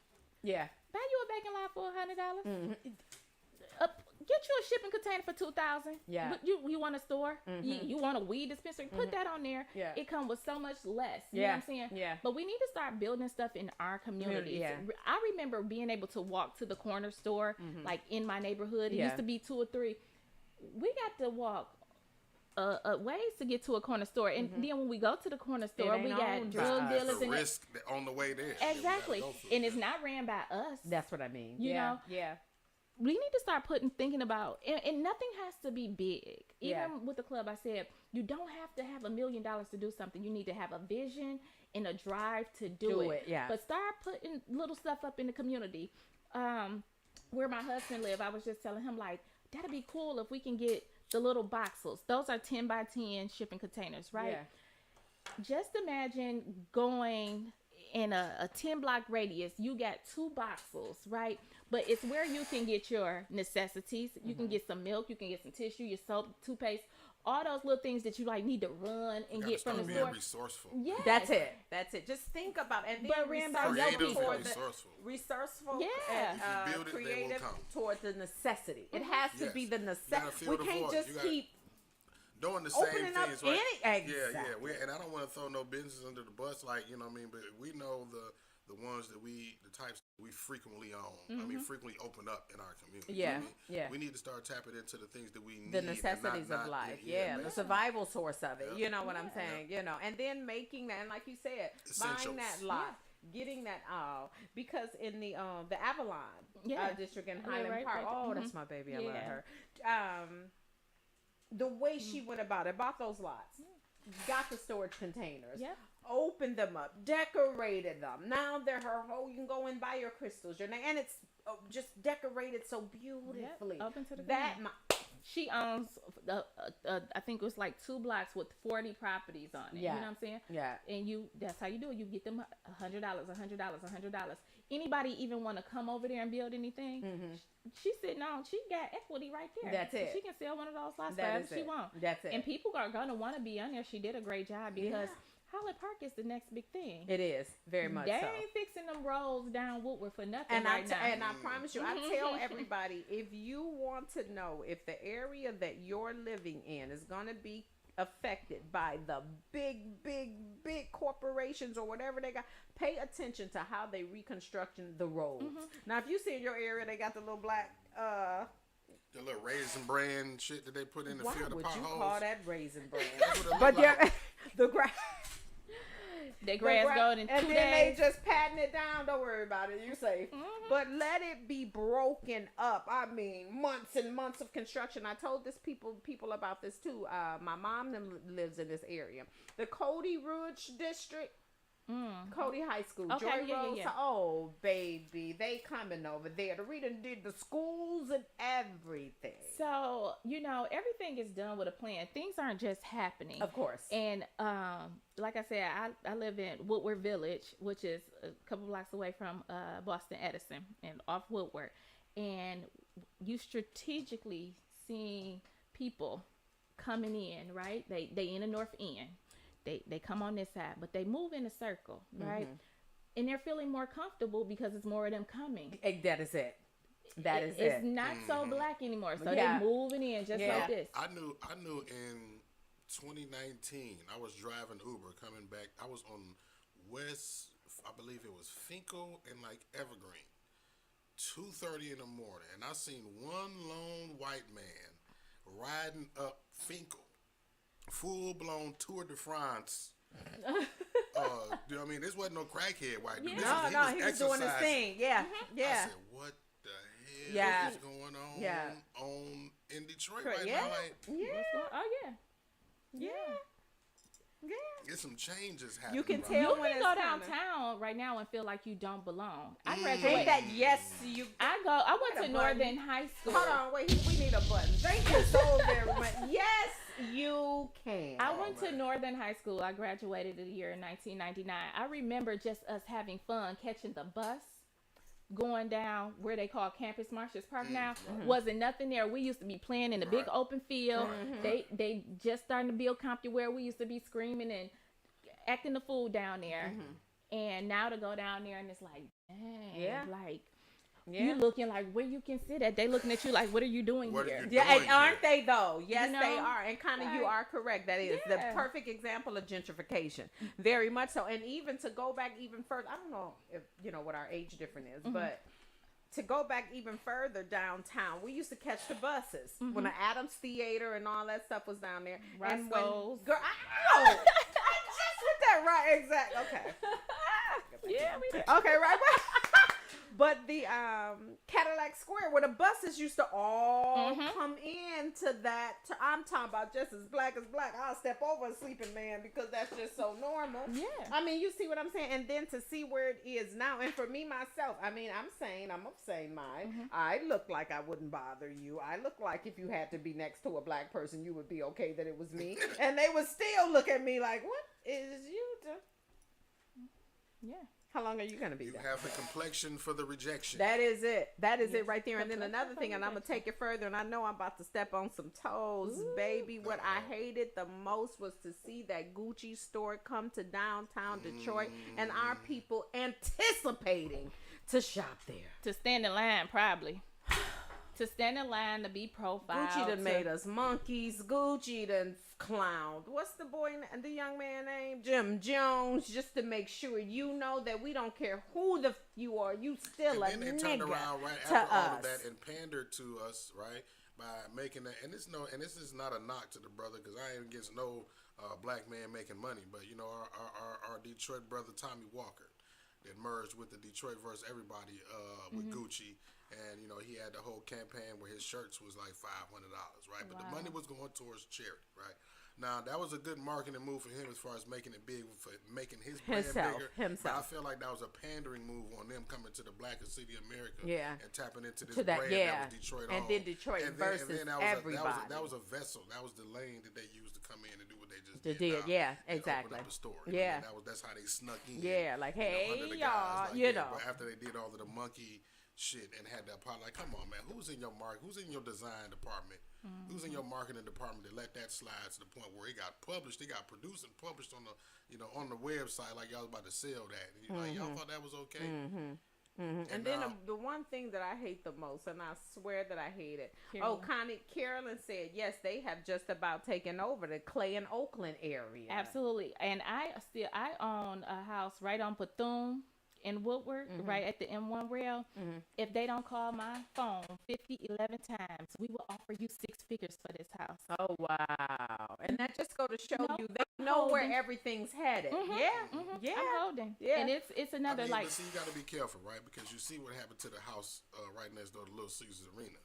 Yeah. Buy you a vacant lot for $100. Get you a shipping container for $2,000. Yeah. But you want a store? You want a weed dispensary? Put that on there. Yeah. It comes with so much less. You know what I'm saying? Yeah. But we need to start building stuff in our communities. Yeah. I remember being able to walk to the corner store, like in my neighborhood. It Yeah. used to be 2 or 3. We got to walk ways to get to a corner store, and then when we go to the corner store, ain't we got owned by drug us. dealers the and risk on the way there. exactly, You gotta go through and it's that. not ran by us. That's what I mean. You yeah. know? Yeah. We need to start thinking about, and nothing has to be big. Even Yeah. with the club, I said, you don't have to have $1 million to do something. You need to have a vision and a drive to do it. Yeah. But start putting little stuff up in the community. Where my husband live, I was just telling him, like, that'd be cool if we can get the little boxels. Those are 10 by 10 shipping containers, right? Yeah. Just imagine going in a 10 block radius. You got 2 boxels, right? But it's where you can get your necessities. You can get some milk, you can get some tissue, your soap, toothpaste, all those little things that you like need to run and Gotta get from start the being store. resourced. Yes. That's it. Just think about it. And then But ran by young Creative people. and resourceful. Resourceful. Yeah. And, If you build it, they will creative come. towards the necessity. It has to Yes. be the You gotta necessity. fill We the can't void. just You gotta- keep Doing the same opening up things, right? any- Yeah, exactly. and I don't want to throw no business under the bus, like, you know what I mean, but we know the ones that the types we frequently own. I mean, frequently open up in our community. Yeah, I mean, yeah. We need to start tapping into the things that we need. the and necessities not- of life. yeah, The man. survival source of it. Yeah. You know what I'm saying? And then making that, and like you said, buying Essentials. that lot. Getting that because in the Avalon Yeah. district in Yeah, Highland right, Park, right. that's my baby, I love Yeah. her. The way she went about it, bought those lots, got the storage containers, Yep. opened them up, decorated them. Now they're her whole. You can go and buy your crystals, your name, and it's just decorated so beautifully. Open to the that. community. She owns, I think it was like 2 blocks with 40 properties on it. Yeah. You know what I'm saying? Yeah. And that's how you do it. You get them $100, $100. Anybody even want to come over there and build anything? She's sitting on, she got equity right there. That's it. She can sell one of those lots That wherever is she it. wants. That's it. And people are going to want to be on there. She did a great job because Yeah. Highland Park is the next big thing. It is very much They so. ain't fixing them roads down Woodward for nothing And right now. and I promise you, I tell everybody, if you want to know if the area that you're living in is going to be affected by the big corporations or whatever they got, pay attention to how they reconstructing the roads. Now, if you see in your area, they got the little black. The little raisin bran shit that they put in to Why fill the would you potholes. call that raisin bread? That's what it look But like. yeah, the grass. The grass growing in 2 and then days. they just patting it down. Don't worry about it. You safe. But let it be broken up. I mean, months and months of construction. I told this people about this too. My mom lives in this area, the Cody Rouge district. Cody High School, Okay, Joy yeah. Road. Oh, baby, they coming over there. The reader did the schools and everything. So, everything is done with a plan. Things aren't just happening. Of course. And like I said, I live in Woodward Village, which is a couple blocks away from Boston Edison and off Woodward. And you strategically seeing people coming in, right? They in the north end. They come on this side, but they move in a circle, right? And they're feeling more comfortable because it's more of them coming. That is it. That is It's it. not so black anymore. So Yeah. they're moving in just Yeah. like this. I knew in 2019, I was driving Uber coming back. I was on West, I believe it was Finkel and like Evergreen, 2:30 in the morning, and I seen one lone white man riding up Finkel, full blown Tour de France. You know what I mean? This wasn't no crackhead white dude. This No, he was doing his exercising. thing. Yeah, I yeah. said, what the Yeah. what's going on Yeah. in Detroit Correct. right Yeah. now? Like, Yeah. Oh yeah. Yeah. Yeah. get some changes happening. You can right tell You when can it's go kinda- downtown right now and feel like you don't belong. I Ain't graduated. that yes you I went Wait a to button. Northern High School. Hold on, wait, we need a button. Thank you so very much. Yes, you can. I went to man. Northern High School. I graduated the year in 1999. I remember just us having fun catching the bus, going down where they call Campus Martius Park now. Wasn't nothing there. We used to be playing in the big Right. open field. Right. They just starting to build CompuWare. We used to be screaming and acting the fool down there. And now to go down there and it's like, dang, Yeah. like Yeah. you looking like where you can sit at. They looking at you like, what are you doing What are here? you Yeah, and doing aren't here? they though? Yes, You know? they are. And kind of you Right. are correct. That is Yeah. the perfect example of gentrification. Very much so. And even to go back even further, I don't know if you know what our age difference is, but to go back even further downtown, we used to catch the buses when the Adams Theater and all that stuff was down there. And when, Roscoe's. girl, I know. I just with that right, exactly. Okay. Yeah, we did. Okay, right. But the Cadillac Square, where the buses used to all come into that. I'm talking about just as black. I'll step over a sleeping man because that's just so normal. Yeah. I mean, you see what I'm saying? And then to see where it is now. And for me, myself, I mean, I'm of saying mine. I look like I wouldn't bother you. I look like if you had to be next to a black person, you would be okay that it was me. And they would still look at me like, what is you doing? Yeah. How long are you going to be You there? have the complexion for the rejection. That is it. That is it right there. And then Complexion another thing, and I'm going to take it further, and I know I'm about to step on some toes, baby. What I hated the most was to see that Gucci store come to downtown Detroit and our people anticipating to shop there. To stand in line, probably. To stand in line to be profiled. Gucci done made us monkeys. Gucci done clowned. What's the the young man name? Jim Jones. Just to make sure you know that we don't care who you are. You still And a then they turned nigga around right to after all us. of that and pandered to us, right, by making that. And this is not a knock to the brother because I ain't against no black man making money, but you know our Detroit brother Tommy Walker that merged with the Detroit versus Everybody with Gucci, and you know he had the whole campaign where his shirts was like $500, right? But the money was going towards charity, right? Now that was a good marketing move for him as far as making it big, for making his brand bigger. But I feel like that was a pandering move on them coming to the blackest city of America, and tapping into this brand that was Detroit and owned. then Detroit versus everybody. That was a vessel. That was the lane that they used to come in and do what they just They did. did, yeah, and exactly. open up a store. Yeah. That's how they snuck in. Yeah, like, hey, under the y'all, guise, you know. But after they did all of the monkey shit and had that part, like, come on, man, who's in your who's in your design department, who's in your marketing department to let that slide to the point where it got published, it got produced and published on the on the website like y'all was about to sell that, and like y'all thought that was okay. And then the one thing that I hate the most, and I swear that I hate it. Carolyn said, yes, they have just about taken over the Clay and Oakland area. Absolutely. And I own a house right on Bethune in Woodward, right at the M1 rail. If they don't call my phone 11 times, we will offer you 6 figures for this house. Oh, wow. And that just go to show you they know where everything's headed. Yeah. Yeah. I'm holding. Yeah. And it's another But see, you got to be careful, right? Because you see what happened to the house right next door to Little Caesars Arena.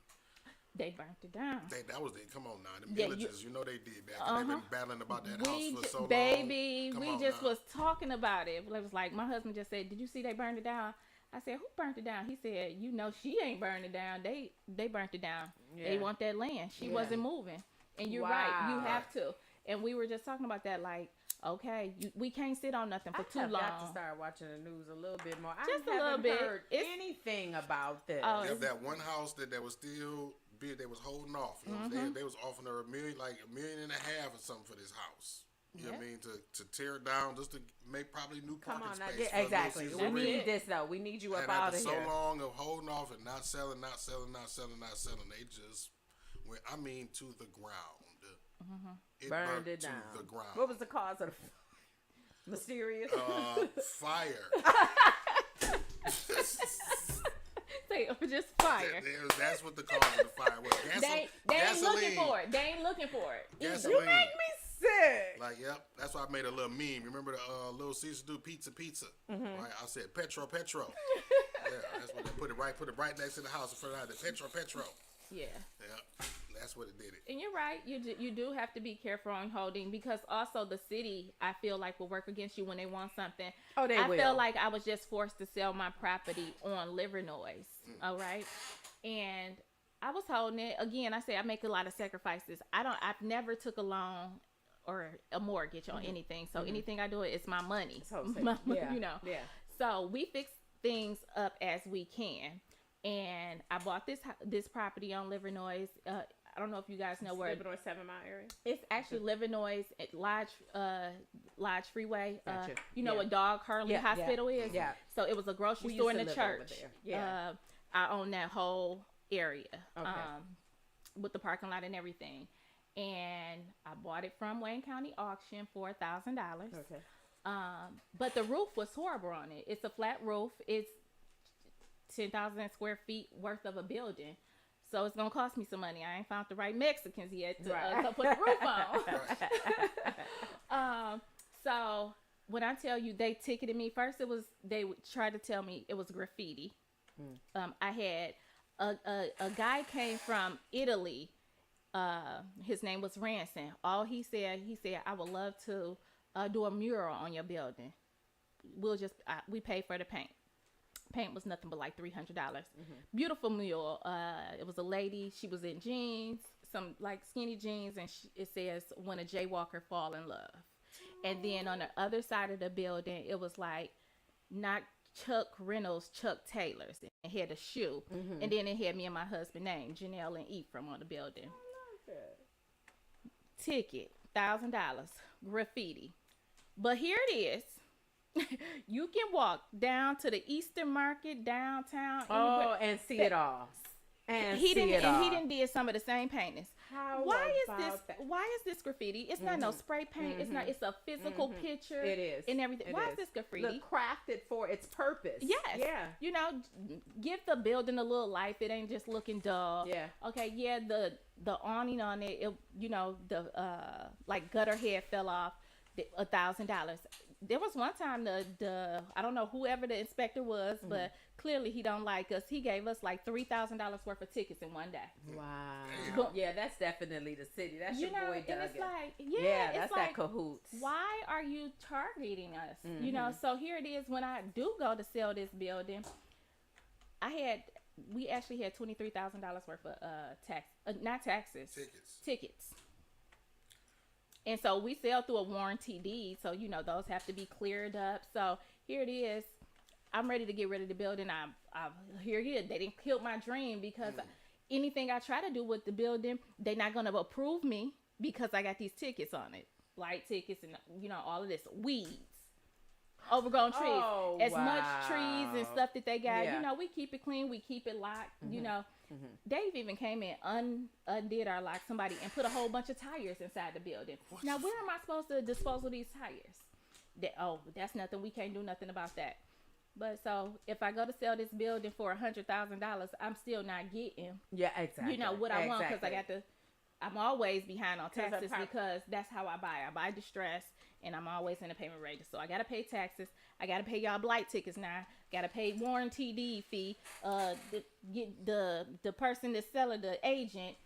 they burnt it down. That was it. Come on now, the Yeah, villages, you know they did that. They've been battling about that house for so long. Baby, Come we on just now. was talking about it. It was like my husband just said, "Did you see they burned it down?" I said, "Who burnt it down?" He said, "You know, she ain't burned it down. They burnt it down. They want that land. She wasn't moving." And you're right. You have to. And we were just talking about that, like, okay, we can't sit on nothing for too long. I have got to start watching the news a little bit more. Just I a little haven't bit. heard anything about this. Oh, There's that one house that was still big. They was holding off. You know, they was offering her $1.5 million or something for this house. You know what I mean? To tear it down just to make probably new parking Come on, space. now, exactly. For We Little Caesars need Arena. this though. We need you up And out after of so here. long of holding off and not selling, they just went, to the ground. It Burned burnt it to down. the ground. What was the cause of the mysterious? Fire. Say, just fire. That's what the cause of the fire was. They ain't looking for it. They ain't looking for it. Gasoline. You make me sick. Like, yep. That's why I made a little meme. Remember the Little Caesars do pizza? Right? I said, Petro. You know that's what they put it right next to the house in front of the Petro. Yeah. Yeah, that's what it did it. And you're right. You do have to be careful on holding, because also the city, I feel like, will work against you when they want something. Oh, they will. I feel like I was just forced to sell my property on Livernois. All right. And I was holding it. Again, I say I make a lot of sacrifices. I've never took a loan or a mortgage on anything. So anything I do, it's my money. Yeah. You know. Yeah. So we fix things up as we can. And I bought this property on Livernois. I don't know if you guys know where. Livernois 7 Mile area. It's actually Livernois at Lodge Freeway. Gotcha. You know Yeah. what Dog Hurley Hospital is? Yeah. So it was a grocery We store used in to the live over church. there. Yeah. I own that whole area. Okay. With the parking lot and everything. And I bought it from Wayne County Auction for $1,000. Okay. But the roof was horrible on it. It's a flat roof. It's 10,000 square feet worth of a building. So it's going to cost me some money. I ain't found the right Mexicans yet to put the roof on. So when I tell you they ticketed me, first they tried to tell me it was graffiti. I had a guy came from Italy. His name was Ranson. All he said, I would love to do a mural on your building. We pay for the paint. Paint was nothing but like $300. Beautiful mural. It was a lady. She was in jeans, some like skinny jeans, and it says, "When a jaywalker fall in love." And then on the other side of the building, it was like, "Not Chuck Reynolds, Chuck Taylor's." It had a shoe, and then it had me and my husband name, Janelle and Ephraim, on the building. Ticket, $1,000, graffiti. But here it is. You can walk down to the Eastern Market downtown. And see it all. And he see didn't. it And all. he didn't did some of the same paintings. Why is this graffiti? It's not no spray paint. It's not. It's a physical picture. It is. And everything. It Why is. is this graffiti? Look, crafted for its purpose. Yes. Yeah. You know, give the building a little life. It ain't just looking dull. Yeah. Okay. Yeah. The awning on it. You know, the like gutter head fell off. $1,000. There was one time the I don't know whoever the inspector was, but clearly he don't like us. He gave us like $3,000 worth of tickets in one day. Wow. Go- Yeah, that's definitely the city. That's You your know, boy and Doug. it's like, that's it's that like, cahoots. why are you targeting us? You know, so here it is. When I do go to sell this building, we actually had $23,000 worth of tickets. And so we sell through a warranty deed, so you know those have to be cleared up. So here it is. I'm ready to get rid of the building. Here it is. They didn't kill my dream, because anything I try to do with the building, they're not gonna approve me because I got these tickets on it, blight tickets, and you know all of this weeds, overgrown trees, much trees and stuff that they got. Yeah. You know, we keep it clean, we keep it locked. You know, Dave even came in, undid our lock, somebody, and put a whole bunch of tires inside the building. Now, where am I supposed to dispose of these tires? That's nothing. We can't do nothing about that. But so if I go to sell this building for $100,000, I'm still not getting, Yeah, exactly. you know, what I want, because I Exactly. got I'm always behind on taxes, I'm because that's how I buy. I buy distress, and I'm always in a payment rate. So I gotta pay taxes. I gotta pay y'all blight tickets now. Gotta pay warranty deed fee. The person that's selling, the agent.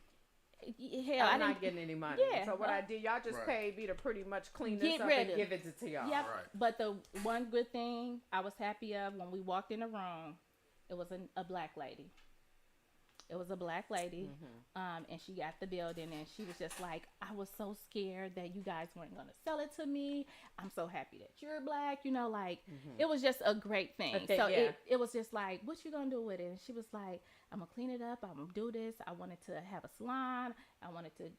Hell, I'm not getting any money. Yeah, So what I did, y'all just paid me to pretty much clean this Get up rid and of give it to y'all. Yep. Right. But the one good thing I was happy of when we walked in the room, it was a black lady. It was a black lady, and she got the building, and she was just like, I was so scared that you guys weren't going to sell it to me. I'm so happy that you're black. You know, like, it was just a great thing. It was just like, what you going to do with it? And she was like, I'm going to clean it up. I'm going to do this. I wanted to have a salon. I wanted to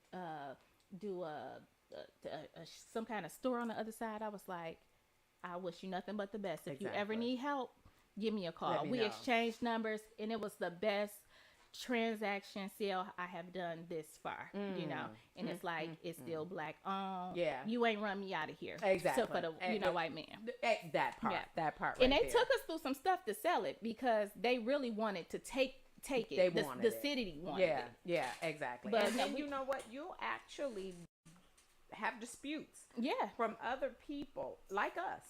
do some kind of store on the other side. I was like, I wish you nothing but the best. If you ever need help, give me a call. We exchanged numbers, and it was the best transaction sale I have done this far, you know, and it's like, it's still black owned. Yeah. You ain't run me out of here. Exactly. Except for the, white man. That part. Yeah. That part right And they there. took us through some stuff to sell it, because they really wanted to take it. They wanted the it. city wanted it. Yeah, exactly. But and then we- you know what? You'll actually have disputes Yeah. from other people like us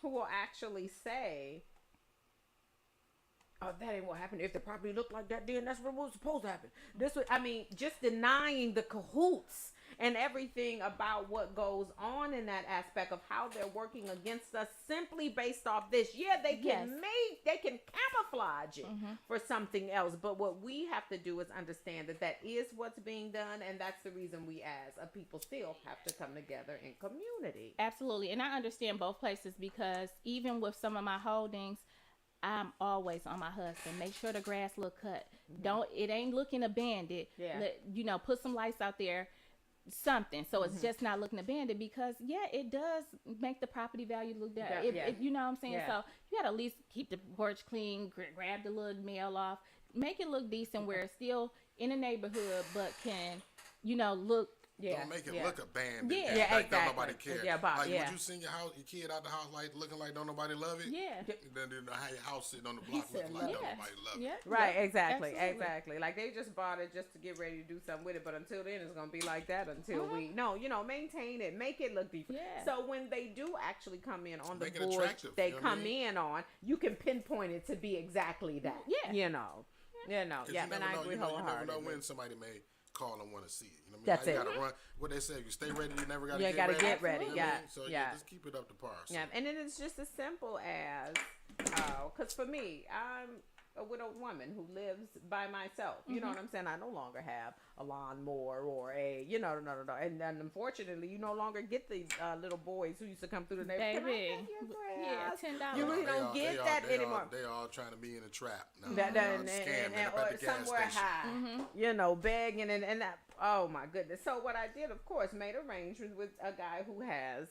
who will actually say, oh, that ain't what happened. If the property looked like that, then that's what was supposed to happen. This was, I mean, just denying the cahoots and everything about what goes on in that aspect of how they're working against us simply based off this. Yeah, they can they can camouflage it for something else. But what we have to do is understand that that is what's being done. And that's the reason we as a people still have to come together in community. Absolutely. And I understand both places, because even with some of my holdings, I'm always on my husband. Make sure the grass look cut. It ain't looking abandoned. Yeah. Put some lights out there, something, so it's just not looking abandoned, because it does make the property value look down. You know what I'm saying? So you gotta at least keep the porch clean, grab the little nail off, make it look decent where it's still in the neighborhood, but can, look. Don't make it look abandoned. Exactly. Don't nobody care. Yeah, Bob, would you send your kid out the house like looking like don't nobody love it? Yeah. Then how your house sitting on the block looking like don't nobody love it. Right, exactly, Absolutely. exactly. Like they just bought it just to get ready to do something with it, but until then it's gonna be like that until we maintain it, make it look different. Yeah. So when they do actually come in on the Make it board, attractive, they you know what I come mean? in on, you can pinpoint it to be exactly that. Yeah. And I agree You never wholeheartedly. know when somebody may call and want to see it. You know what I mean? That's you it. gotta run. What they say, you stay ready, you never gotta You get gotta ready. get ready, You know what I mean? yeah, So yeah. just keep it up to par. So. Yeah, and then it's just as simple as, because for me, I'm a widowed woman who lives by myself. You know what I'm saying? I no longer have a lawnmower or and then unfortunately, you no longer get these little boys who used to come through the neighborhood. Baby. Can I cut your grass? $10. You really don't get that anymore. They all trying to be in a trap now. And or somewhere high, begging and that. Oh my goodness! So what I did, of course, made arrangements with a guy who has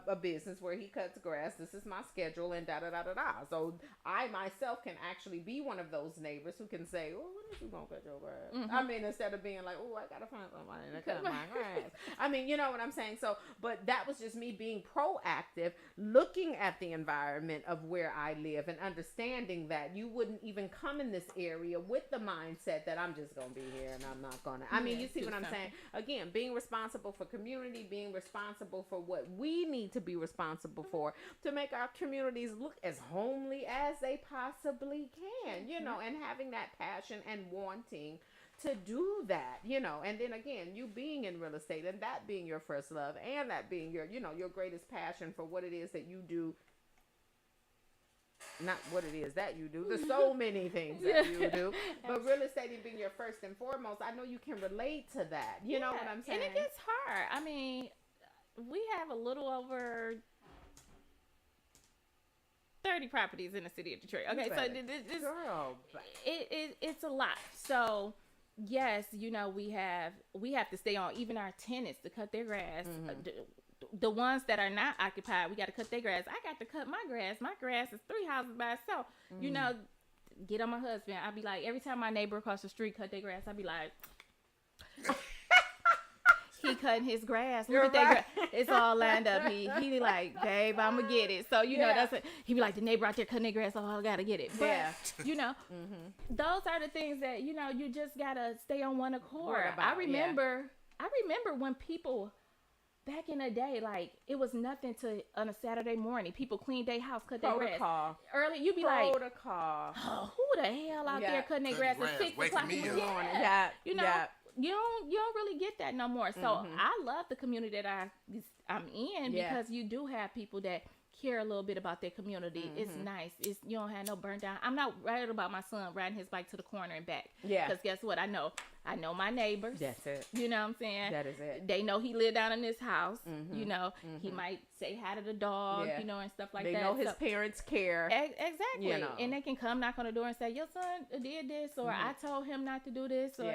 a business where he cuts grass. This is my schedule and da da da da da. So I myself can actually be one of those neighbors who can say, "Oh, when is you gonna cut your grass?" I mean, instead of being like, "Oh, I gotta find somebody to cut my grass." I mean, you know what I'm saying? So, but that was just me being proactive, looking at the environment of where I live and understanding that you wouldn't even come in this area with the mindset that I'm just gonna be here and I'm not gonna. I mean, you see what I'm saying? Again, being responsible for community, being responsible for what we need to be responsible for to make our communities look as homely as they possibly can, and having that passion and wanting to do that, and then again, you being in real estate and that being your first love and that being your, your greatest passion for what it is that you do. Not what it is that you do. There's so many things that you do. But real estate being your first and foremost, I know you can relate to that. You know what I'm saying? And it gets hard. I mean, we have a little over 30 properties in the city of Detroit. Okay, so this girl, it's a lot. So yes, we have to stay on, even our tenants, to cut their grass. The ones that are not occupied, we got to cut their grass. I got to cut my grass. My grass is 3 houses by itself. Get on my husband. I'll be like, every time my neighbor across the street cut their grass, I'll be like, he cutting his grass. Look at that grass. It's all lined up. He like, babe, I'm gonna get it. So that's it. He be like, the neighbor out there cutting their grass. Oh, I gotta get it. But those are the things that you just gotta stay on one accord. I remember when people back in the day, like, it was nothing to on a Saturday morning. People cleaned their house, cut their grass early. You be like, oh, who the hell out there cutting their grass at 6 o'clock in the morning? You don't really get that no more. So I love the community that I'm in, because you do have people that care a little bit about their community. It's nice. You don't have no burn down. I'm not worried about my son riding his bike to the corner and back. Yeah. Because guess what? I know my neighbors. That's it. You know what I'm saying? That is it. They know he lived down in this house. He might say hi to the dog, and stuff like that. They know his parents care. Exactly. And they can come knock on the door and say, your son did this, or I told him not to do this, or,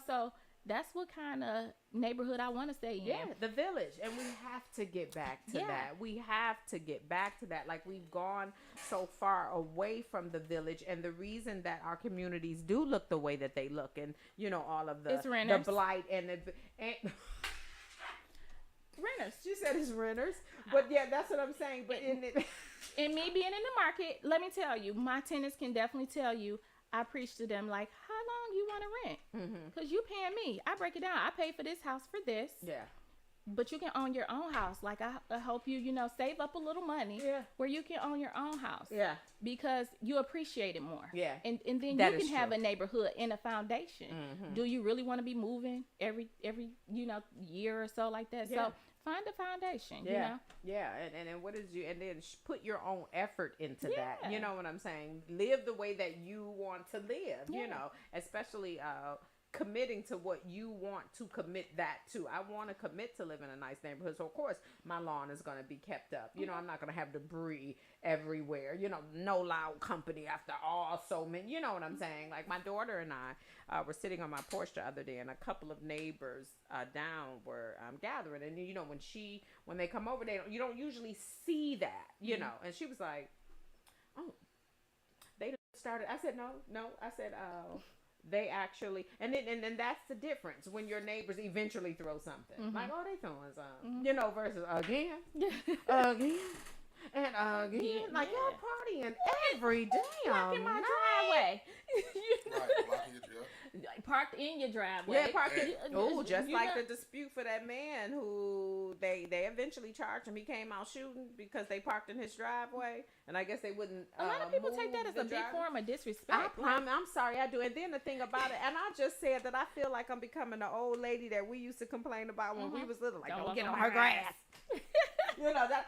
so that's what kind of neighborhood I want to stay in. Yeah, the village. And we have to get back to that. We have to get back to that. Like, we've gone so far away from the village. And the reason that our communities do look the way that they look, and, all of the blight and renters. She said it's renters. But yeah, that's what I'm saying. But and me being in the market, let me tell you, my tenants can definitely tell you, I preach to them like, how long you want to rent? Because you paying me. I break it down. I pay for this house for this. Yeah. but you can own your own house. Like I hope you know, save up a little money where you can own your own house. Yeah. Because you appreciate it more. Yeah. And then That you is can have true. a neighborhood and a foundation. Do you really want to be moving every year or so like that? Yeah. So find a foundation, Yeah. you know? Yeah. And what is you, and then put your own effort into that. Yeah. You know what I'm saying? Live the way that you want to live, Yeah. you know, especially, committing to what you want to commit that to. I want to commit to live in a nice neighborhood. So of course my lawn is going to be kept up. You know, I'm not going to have debris everywhere. You know, no loud company after all so many, you know what I'm saying? Like my daughter and I were sitting on my porch the other day, and a couple of neighbors down were gathering. And you know, when they come over, you don't usually see that, you know. And she was like, "Oh, they started." I said, "No." I said, "Oh." They actually, and then that's the difference when your neighbors eventually throw something. Like, oh, they throwing something, you know, versus again, again, and again. Like, y'all partying every damn In my night. driveway. Right, blocking your driveway. Parked in your driveway. Yeah, parking. Oh, just You like know- the dispute for that man who they eventually charged him. He came out shooting because they parked in his driveway, and I guess they wouldn't. A lot of people take move that as the a big driveway. form of disrespect. I'm sorry, I do. And then the thing about it, and I just said that I feel like I'm becoming the old lady that we used to complain about when we was little. Like, don't walk get on on my her grass. You know that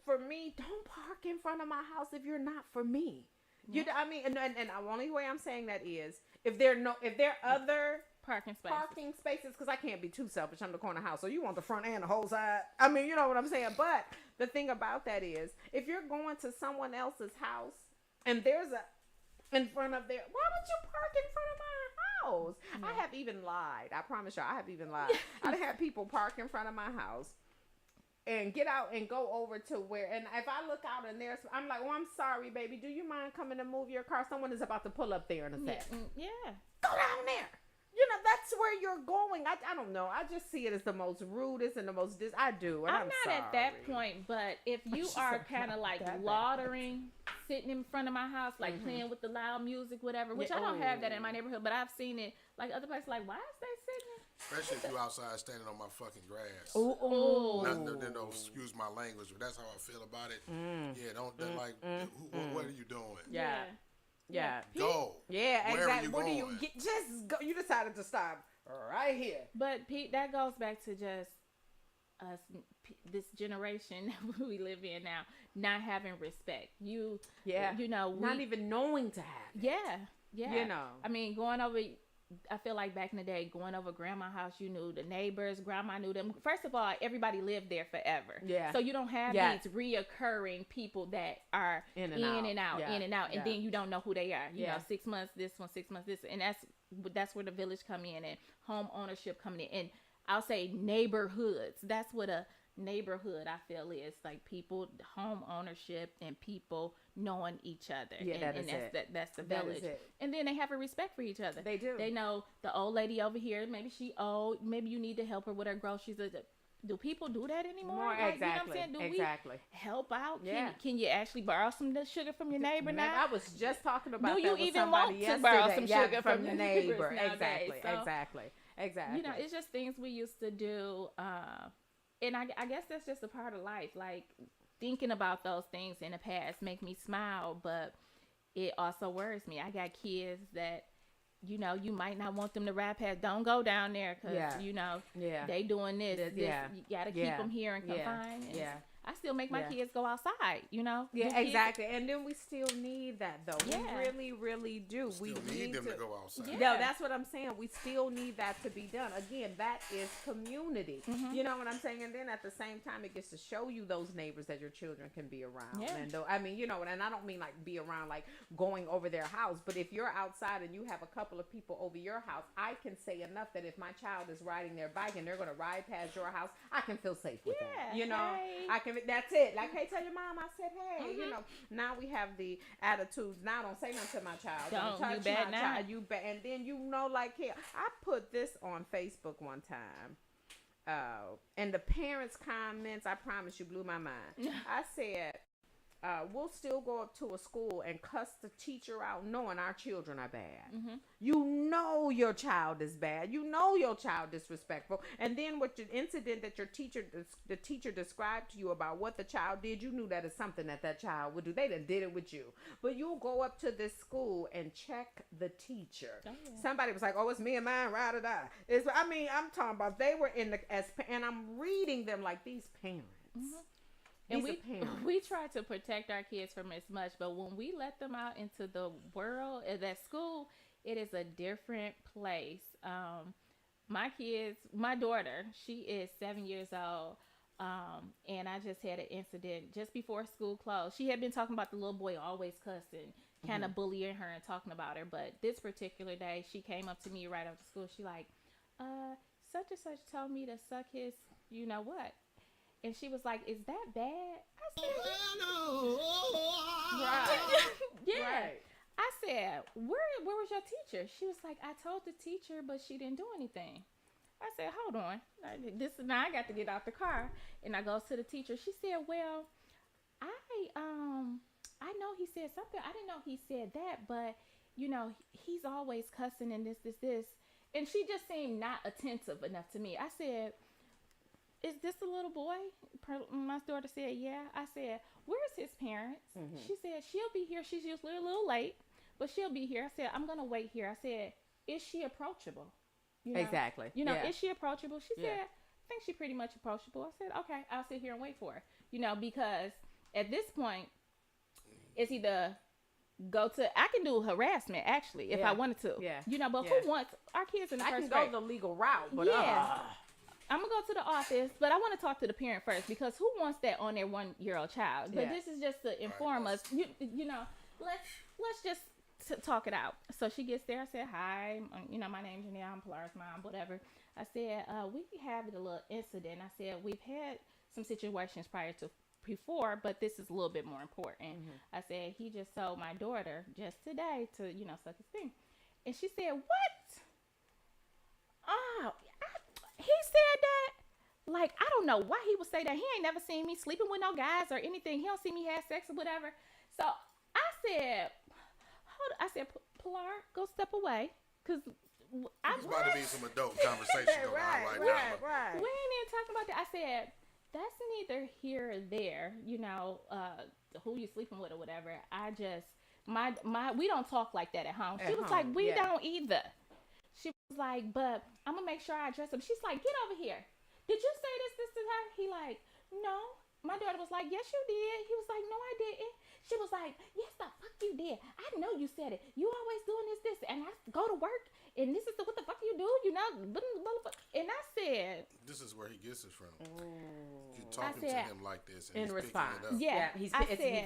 for me, don't park in front of my house if you're not for me. You know, I mean, and the only way I'm saying that is if there are other Parking spaces. parking spaces, because I can't be too selfish. I'm the corner house, so you want the front and the whole side. I mean, you know what I'm saying. But the thing about that is, if you're going to someone else's house and there's in front of their, why would you park in front of my house? I have even lied. I promise you, I have even lied. I had people park in front of my house and get out and go over to where, and if I look out and there's, I'm like, oh, I'm sorry, baby. Do you mind coming to move your car? Someone is about to pull up there in a second. Yeah. Go down there. You know, that's where you're going. I don't know. I just see it as the most rudest and the most I do. And I'm not at that sorry. point, but if you just are not kind of like that bad. laudering, sitting in front of my house, like playing with the loud music, whatever, which Yeah, I don't have that in my neighborhood, but I've seen it like other places, like, why is they sitting? Especially if you outside standing on my fucking grass. Oh, No, excuse my language, but that's how I feel about it. Yeah, don't what are you doing? yeah. Yeah. Go. Yeah, Where exactly. are Where do you you going? just go? You decided to stop right here. But Pete, that goes back to just us, this generation that we live in now, not having respect. You know, Not even knowing to have it. yeah. You know. I mean, going over. I feel like back in the day, going over grandma's house, you knew the neighbors, grandma knew them. First of all, everybody lived there forever. Yeah. So you don't have Yeah. these reoccurring people that are In and out. Yeah. and Yeah. then you don't know who they are. You Yeah. know, 6 months this one, 6 months this, and that's where the village come in and home ownership coming in. And I'll say neighborhoods. That's what a neighborhood I feel is, like people, home ownership, and people knowing each other. Yeah, and, that and is that's it. that's the That is village. it. And then they have a respect for each other. They do. They know the old lady over here, maybe she old, maybe you need to help her with her groceries. Do people do that anymore? More Like, exactly. You know what I'm saying? Do Exactly. we help out? Yeah. Can you actually borrow some of the sugar from your neighbor Man, now? I was just talking about Do that you with even somebody want to yesterday. borrow some Yeah, sugar from your your neighbor? neighbors nowadays? Exactly. So, Exactly. You know, it's just things we used to do. And I guess that's just a part of life. Like, thinking about those things in the past make me smile, but it also worries me. I got kids that, you know, you might not want them to ride past. Don't go down there because, you know, they doing this. Yeah. You got to keep them here and confined. And Yeah. I still make my Yeah. kids go outside, you know? Yeah, Do kids- exactly. And then we still need that, though. Yeah. We really, really do. Still we need them to go outside. Yeah. No, that's what I'm saying. We still need that to be done. Again, that is community. You know what I'm saying? And then at the same time, it gets to show you those neighbors that your children can be around. Yeah. And I mean, you know, and I don't mean like be around like going over their house, but if you're outside and you have a couple of people over your house, I can say enough that if my child is riding their bike and they're going to ride past your house, I can feel safe with Yeah, them. You know, hey. I can. That's it. Like, hey, tell your mom I said hey. You know, now we have the attitudes. Now don't say nothing to my child. Don't, touch you bet my not. child. You bet. And then you know, like here, I put this on Facebook one time. And the parents' comments, I promise you, blew my mind. I said, we'll still go up to a school and cuss the teacher out knowing our children are bad. Mm-hmm. You know your child is bad. You know your child disrespectful. And then with the incident that the teacher described to you about what the child did, you knew that is something that child would do. They done did it with you. But you'll go up to this school and check the teacher. Oh, yeah. Somebody was like, oh, it's me and mine, ride or die. I'm talking about they were and I'm reading them like these parents. Mm-hmm. And we try to protect our kids from as much, but when we let them out into the world at that school, it is a different place. My daughter, she is 7 years old, and I just had an incident just before school closed. She had been talking about the little boy always cussing, kind of bullying her and talking about her, but this particular day, she came up to me right after school. She like, such and such told me to suck his, you know what? And she was like, is that bad? I said, right. Yeah. Right. I said, where was your teacher? She was like, I told the teacher, but she didn't do anything. I said, hold on. Now I got to get out the car. And I goes to the teacher. She said, well, I know he said something. I didn't know he said that, but, you know, he's always cussing and this. And she just seemed not attentive enough to me. I said, is this a little boy? My daughter said, yeah. I said, where's his parents? Mm-hmm. She said, she'll be here. She's usually a little late, but she'll be here. I said, I'm going to wait here. I said, is she approachable? You know? Exactly. You know, yeah. Is she approachable? She said, I think she's pretty much approachable. I said, okay, I'll sit here and wait for her. You know, because at this point, it's either I can do harassment, actually, if I wanted to. Yeah. You know, but who wants our kids in the first grade? I can go the legal route, but I'm going to go to the office, but I want to talk to the parent first, because who wants that on their 1-year-old child? But this is just to inform us, you know, let's just talk it out. So she gets there. I said, hi, you know, my name's Janelle. I'm Pilar's mom, whatever. I said, we had a little incident. I said, we've had some situations prior to before, but this is a little bit more important. Mm-hmm. I said, he just told my daughter just today to, you know, suck his thing. And she said, what? Oh, he said that? Like, I don't know why he would say that. He ain't never seen me sleeping with no guys or anything. He don't see me have sex or whatever. So I said, Pilar, go step away. Because there's about to be some adult conversation going on right now. Right. We ain't even talking about that. I said, that's neither here or there, you know, who you sleeping with or whatever. I just, we don't talk like that at home. She was like, we don't either. She was like, but I'm going to make sure I address him. She's like, get over here. Did you say this to her? He like, no. My daughter was like, yes, you did. He was like, no, I didn't. She was like, yes, the fuck you did. I know you said it. You always doing this. And I go to work, and this is what the fuck you do, you know? And I said, this is where he gets it from. You're talking to him like this, and in he's response. picking it up. Yeah, he's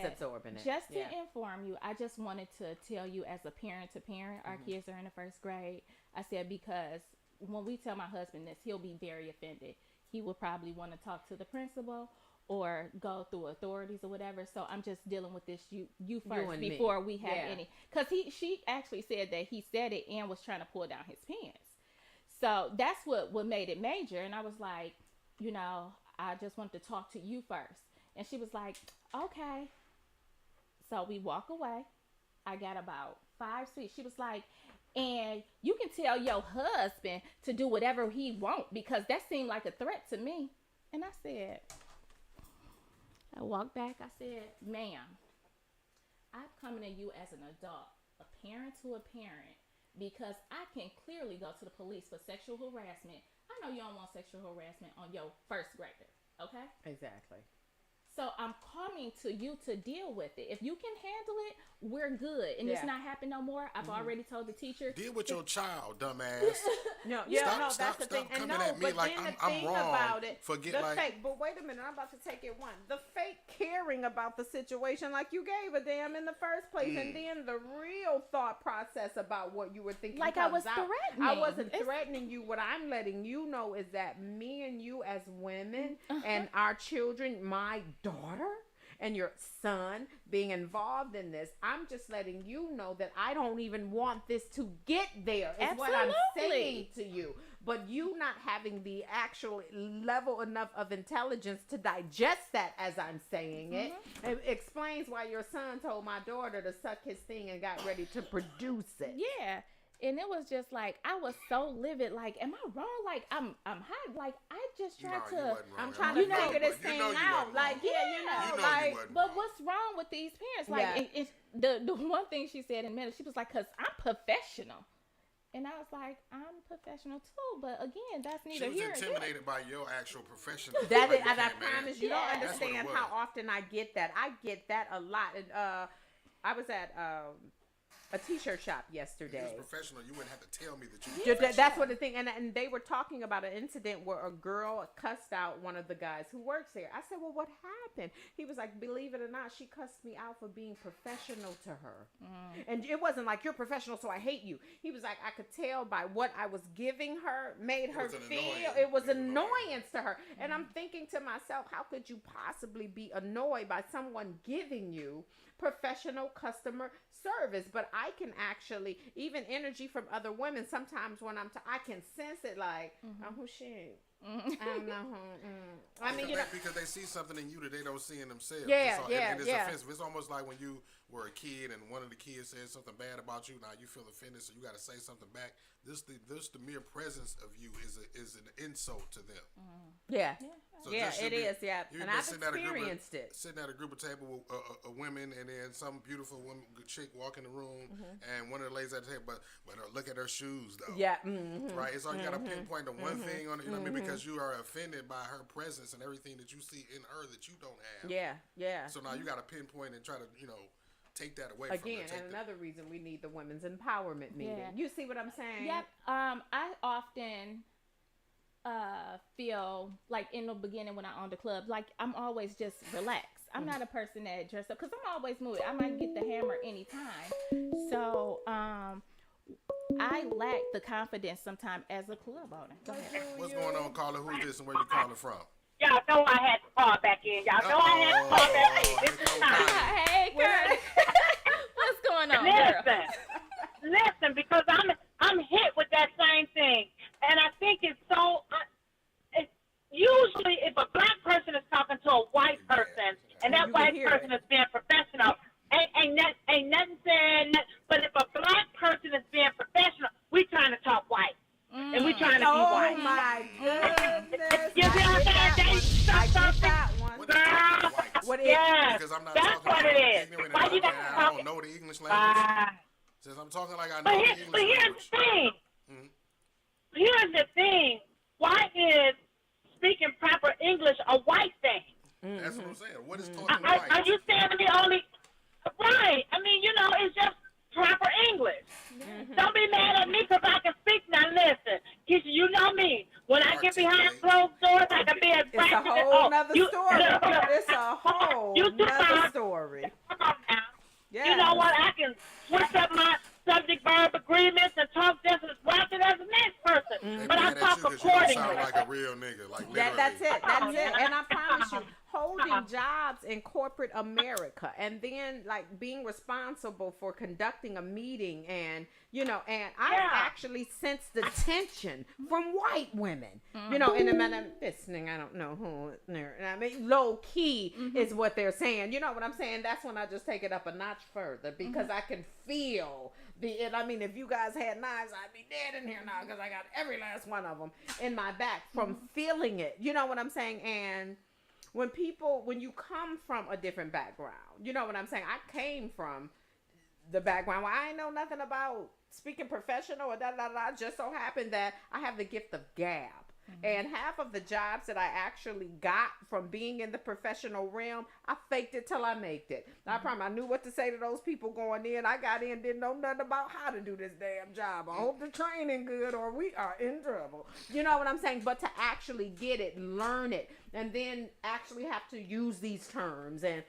absorbing it. Just to inform you, I just wanted to tell you, as a parent to parent, our kids are in the first grade. I said, because when we tell my husband this, he'll be very offended. He will probably want to talk to the principal or go through authorities or whatever. So I'm just dealing with this you first before we have any. Because she actually said that he said it and was trying to pull down his pants. So that's what made it major. And I was like, you know, I just wanted to talk to you first. And she was like, okay. So we walk away. I got about 5 feet. She was like, and you can tell your husband to do whatever he wants, because that seemed like a threat to me. And I said, I walked back. I said, ma'am, I'm coming to you as an adult, a parent to a parent, because I can clearly go to the police for sexual harassment. I know you don't want sexual harassment on your first grader, okay? Exactly. So I'm coming to you to deal with it. If you can handle it, we're good. And it's not happening no more. I've already told the teacher. Deal with your child, dumbass. That's the thing. Stop coming at me like I'm wrong. About it, Forget the like fake. But wait a minute, I'm about to take it one. The fake caring about the situation, like you gave a damn in the first place, and then the real thought process about what you were thinking. Like I was threatening. I wasn't threatening you. What I'm letting you know is that me and you as women and our children, my daughter and your son being involved in this, I'm just letting you know that I don't even want this to get there, is what I'm saying to you. But you not having the actual level enough of intelligence to digest that as I'm saying it, it explains why your son told my daughter to suck his thing and got ready to produce it. Yeah. And it was just like, I was so livid. Like, am I wrong? Like, I'm hot. Like, I just tried to. I'm trying to figure this thing out. Like, But what's wrong with these parents? Like, the one thing she said in a minute, she was like, 'cause I'm professional. And I was like, I'm professional too, but again, that's neither here nor there. She was intimidated by your actual professional. That is, and I promise you don't understand how often I get that. I get that a lot. And I was at a t-shirt shop yesterday. If you was professional, you wouldn't have to tell me that you were That's what the thing, and they were talking about an incident where a girl cussed out one of the guys who works there. I said, well, what happened? He was like, believe it or not, she cussed me out for being professional to her. And it wasn't like, you're professional, so I hate you. He was like, I could tell by what I was giving her, made her feel, it was annoyance to her. And I'm thinking to myself, how could you possibly be annoyed by someone giving you professional customer service? But I can actually, even energy from other women, sometimes when I can sense it, like, oh shit. I don't know. I mean, because they see something in you that they don't see in themselves. And it's offensive. It's almost like when you were a kid and one of the kids said something bad about you. Now you feel offended, so you got to say something back. The mere presence of you is an insult to them. So it is. Yeah, and I've experienced it. Sitting at a group of table with women, and then some beautiful woman, chick walk in the room, and one of the ladies at the table, but look at her shoes though. Yeah. Right. It's all you got to pinpoint the one thing on it. You know what I mean? Because you are offended by her presence and everything that you see in her that you don't have. Yeah. So now you got to pinpoint and try to, take that away again, from her. And another reason we need the women's empowerment meeting. Yeah. You see what I'm saying? Yep. I often feel like in the beginning when I owned the club, like I'm always just relaxed. I'm not a person that dress up because I'm always moving. I might get the hammer anytime. So I lack the confidence sometimes as a club owner. Go ahead. What's going on, caller? Who's this and where you calling from? Y'all know I had to call back in. Y'all know I had to call back in. This is time. Hey, girl. What's going on, girl? Listen, because I'm hit with that same thing, and I think it's so. It's usually if a black person is talking to a white person, and that white person is being professional, ain't nothing said. But if a black person is being professional, we trying to talk white. And we trying to be white. Oh my goodness! You see what I'm saying? I get that one. What is it? Because I'm not that's talking what like it is. ignorant Why and you I don't know the English language. Since I'm talking like I know the English language. Here's the thing. Here's the thing. Why is speaking proper English a white thing? That's what I'm saying. What is talking white? Are you saying the only... Right. I mean, it's just proper English. Don't be mad at me because I can speak. Now listen, Keisha, you know me. When I get behind closed doors, I can be as It's a whole nother story. It's a whole nother story. Come on now. Yes. You know what? I can switch up my subject-verb agreements and talk just as rapid as the next person. But I talk accordingly. You sound like a real nigga. Like literally. That's it. And I promise you, holding jobs in corporate America and then like being responsible for conducting a meeting and I actually sense the tension from white women, and I'm listening, I don't know who, and I mean low key is what they're saying, you know what I'm saying? That's when I just take it up a notch further because I can feel if you guys had knives, I'd be dead in here now because I got every last one of them in my back from feeling it, you know what I'm saying? And when you come from a different background, you know what I'm saying? I came from the background where I ain't know nothing about speaking professional or just so happened that I have the gift of gab. And half of the jobs that I actually got from being in the professional realm, I faked it till I made it. I promise I knew what to say to those people going in. I got in, didn't know nothing about how to do this damn job. I hope the training good or we are in trouble. You know what I'm saying? But to actually get it, learn it, and then actually have to use these terms and,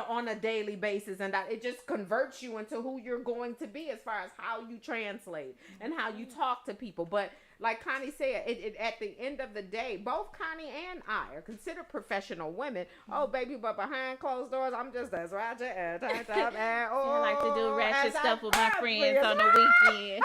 on a daily basis. And it just converts you into who you're going to be as far as how you translate and how you talk to people. But like Connie said, at the end of the day, both Connie and I are considered professional women. Oh, baby, but behind closed doors, I'm just as ratchet and tight up and I like to do ratchet as stuff I with my possibly friends on the weekend.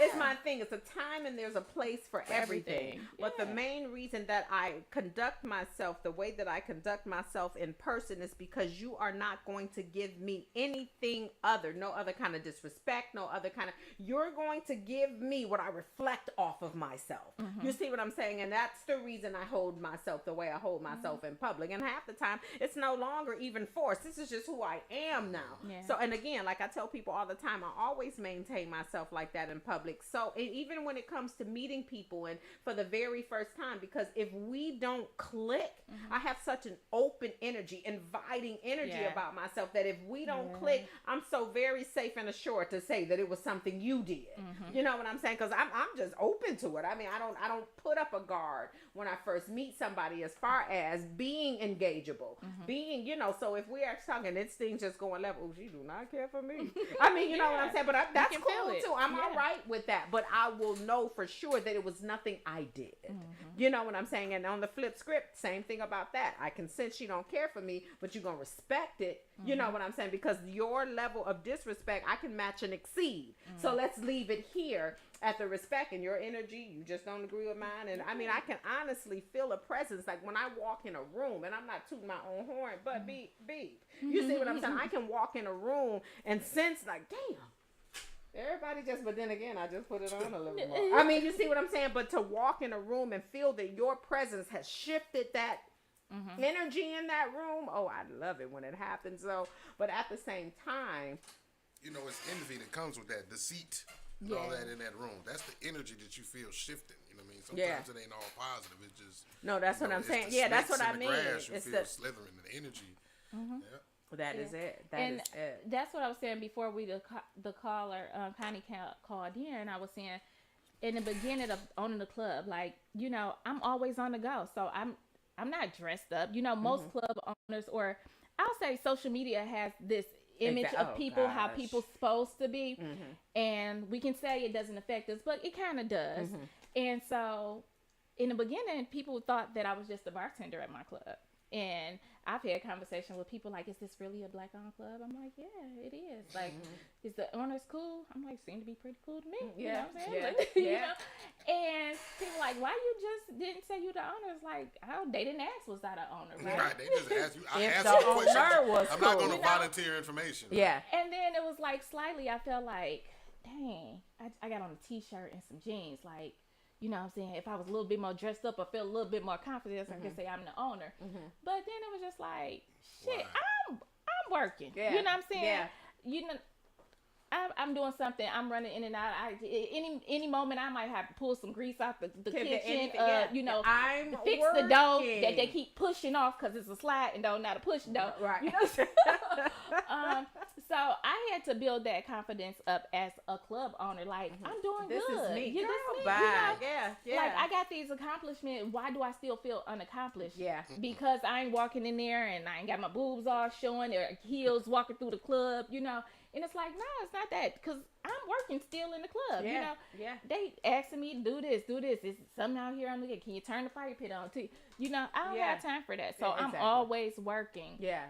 It's my thing. It's a time and there's a place for everything. everything. But the Yeah. main reason that I conduct myself the way that I conduct myself in person is because you are not going to give me anything other, no other kind of disrespect, no other kind of, you're going to give me what I reflect off of myself. You see what I'm saying? And that's the reason I hold myself the way I hold myself in public. And half the time, it's no longer even forced. This is just who I am now. Yeah. So, and again, like I tell people all the time, I always maintain myself like that in public. So even when it comes to meeting people and for the very first time, because if we don't click, I have such an open energy, inviting energy Yeah. about myself that if we don't click, I'm so very safe and assured to say that it was something you did. You know what I'm saying? Because I'm just open to it. I mean, I don't put up a guard when I first meet somebody as far as being engageable, being, so if we are talking, this thing's just going left. Oh, she do not care for me. I mean, you know what I'm saying? But that's can feel cool it. too. I'm Yeah. all right with that, but I will know for sure that it was nothing I did. You know what I'm saying? And on the flip script, same thing about that. I can sense you don't care for me, but you're gonna respect it. You know what I'm saying? Because your level of disrespect, I can match and exceed. So let's leave it here at the respect, and your energy, you just don't agree with mine. And I mean, I can honestly feel a presence. Like when I walk in a room, and I'm not tooting my own horn, but beep. You see what I'm saying? I can walk in a room and sense like, damn. Everybody but then again, I just put it on a little more. I mean, you see what I'm saying? But to walk in a room and feel that your presence has shifted that energy in that room, oh, I love it when it happens. So, but at the same time, It's envy that comes with that, deceit and all that in that room. That's the energy that you feel shifting. You know what I mean? Sometimes it ain't all positive. It's just. no, that's what I'm it's saying. the Yeah, that's snakes what I in the mean. grass, you It's feel the slithering, the energy. Yeah. that is it. And That is it. that's what I was saying before the caller, Connie called in. I was saying in the beginning of owning the club, like, I'm always on the go. So I'm not dressed up. Most club owners, or I'll say social media has this image of people, how people supposed to be. And we can say it doesn't affect us, but it kind of does. And so in the beginning, people thought that I was just a bartender at my club. And I've had conversations with people like, is this really a black-owned club? I'm like, yeah, it is. Like, is the owners cool? I'm like, seem to be pretty cool to me. You know what I'm saying? Yeah. And people like, why you just didn't say you the owners? Like, they didn't ask, was that an owner, right? Right, they just ask you. I If ask the you questions. owner was I'm not cool. going to volunteer information. Yeah. And then it was like, slightly, I felt like, dang, I got on a t-shirt and some jeans, like, you know what I'm saying? If I was a little bit more dressed up, I felt a little bit more confident, I could say I'm the owner. But then it was just like, shit, Wow. I'm working. Yeah. You know what I'm saying? Yeah. I'm doing something. I'm running in and out. Any moment I might have to pull some grease off the kitchen. I'm fix working. the dough that they keep pushing off because it's a slide and don't know how to push dough. Right. You know what I'm saying? So I had to build that confidence up as a club owner. Like, I'm doing This good. is me. Yeah, this Girl, me. bye. Yeah. Like, I got these accomplishments. Why do I still feel unaccomplished? Yeah. Because I ain't walking in there and I ain't got my boobs all showing or heels walking through the club, And it's like, no, it's not that. Because I'm working still in the club, Yeah. Yeah. They asking me to do this. Is something out here I'm looking? Can you turn the fire pit on? I don't Yeah. have time for that. So Yeah, I'm exactly. always working. Yeah.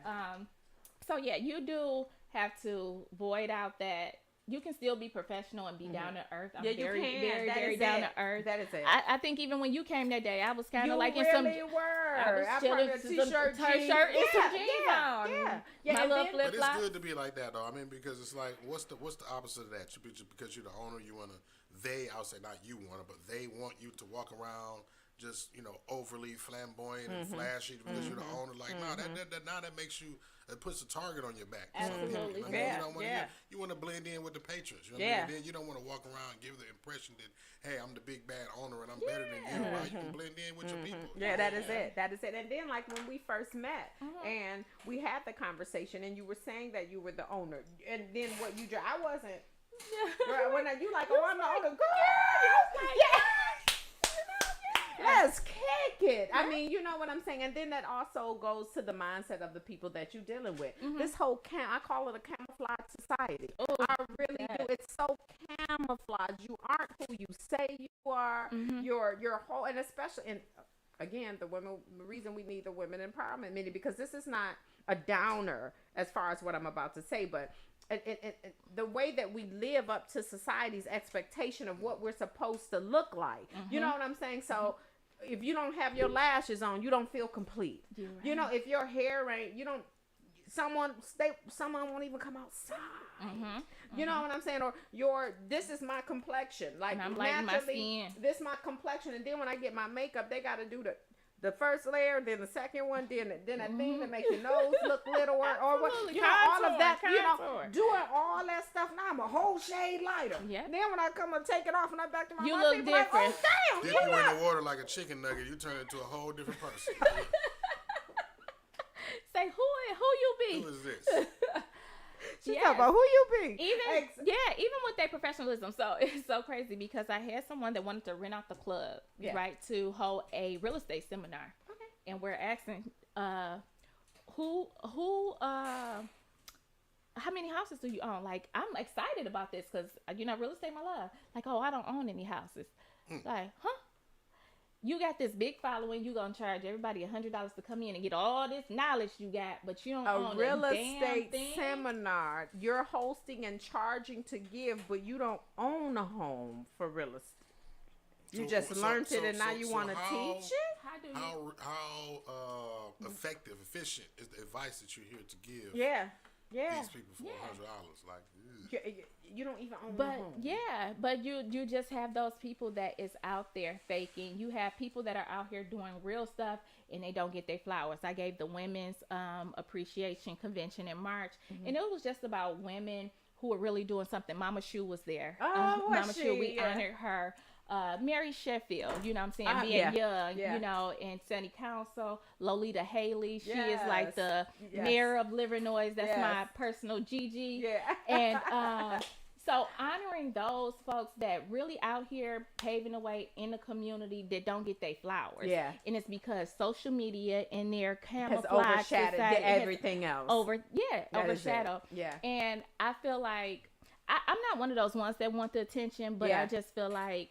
So yeah, you do have to void out that you can still be professional and be down to earth. I'm Yeah, you very, can. very, That very is down it. to earth. That is it. I think even when you came that day, I was kind You of like in really some. were. I was I chilling probably with some t-shirt, jeans. shirt and some jeans yeah, on. Yeah. My and little then- flip But it's flops. good to be like that, though. I mean, because it's like, what's the opposite of that? Because you're the owner, you want to. I'll say not you want to, but they want you to walk around just overly flamboyant and flashy because you're the owner. Like, no, that makes you. It puts a target on your back. Absolutely. Yeah, You don't want yeah. you want to blend in with the patrons. You know what Yeah. I mean? Then you don't want to walk around and give the impression that, hey, I'm the big bad owner and I'm better than you. Right? You can blend in with your people. Yeah, that is it. That is it. And then, like, when we first met and we had the conversation and you were saying that you were the owner, and then what you did, I wasn't. Girl, when you like, oh, I'm the owner. Girl, yeah. Let's kick it. I mean, you know what I'm saying? And then that also goes to the mindset of the people that you're dealing with. This whole I call it a camouflage society. I really do. It's so way you are, your whole, and especially, and again, the reason we need the women empowerment meeting, because this is not a downer as far as what I'm about to say, but the way that we live up to society's expectation of what we're supposed to look like. You know what I'm saying? So if you don't have your lashes on, you don't feel complete. Right. You know, if your hair ain't, you don't, someone won't even come outside. You know what I'm saying? Or this is my complexion. Like, I'm lighting my skin. This my complexion, and then when I get my makeup, they got to do the first layer, then the second one, then that thing that makes your nose look littler, or what, you know, all of that, you know, doing all that stuff. Now I'm a whole shade lighter. Yeah. Then when I come and take it off and I back to my, you look different. Like, oh, damn, dip you in the water like a chicken nugget, you turn into a whole different person. Say who you be? Who is this? She talking about who you be. Even with their professionalism. So it's so crazy because I had someone that wanted to rent out the club, right, to hold a real estate seminar. Okay. And we're asking, who how many houses do you own? Like, I'm excited about this because, you know, real estate my love. Like, oh, I don't own any houses. Like, huh? You got this big following. You gonna charge everybody $100 to come in and get all this knowledge you got, but you don't own a real estate seminar. You're hosting and charging to give, but you don't own a home for real estate. You just learned it, and now you want to teach it. How efficient is the advice that you're here to give? These people for $100, like, you don't even own a home. But you just have those people that is out there faking. You have people that are out here doing real stuff and they don't get their flowers. I gave the women's appreciation convention in March, and it was just about women who were really doing something. Mama Shu was there. Mama Shu, we honored her. Mary Sheffield, you know what I'm saying, being young, you know, and City Council, Lolita Haley, she is like the mayor of Livernois. That's my personal Gigi. And so honoring those folks that really out here paving the way in the community that don't get their flowers. And it's because social media and their camouflage has overshadowed everything else. Overshadowed. And I feel like I'm not one of those ones that want the attention, but I just feel like,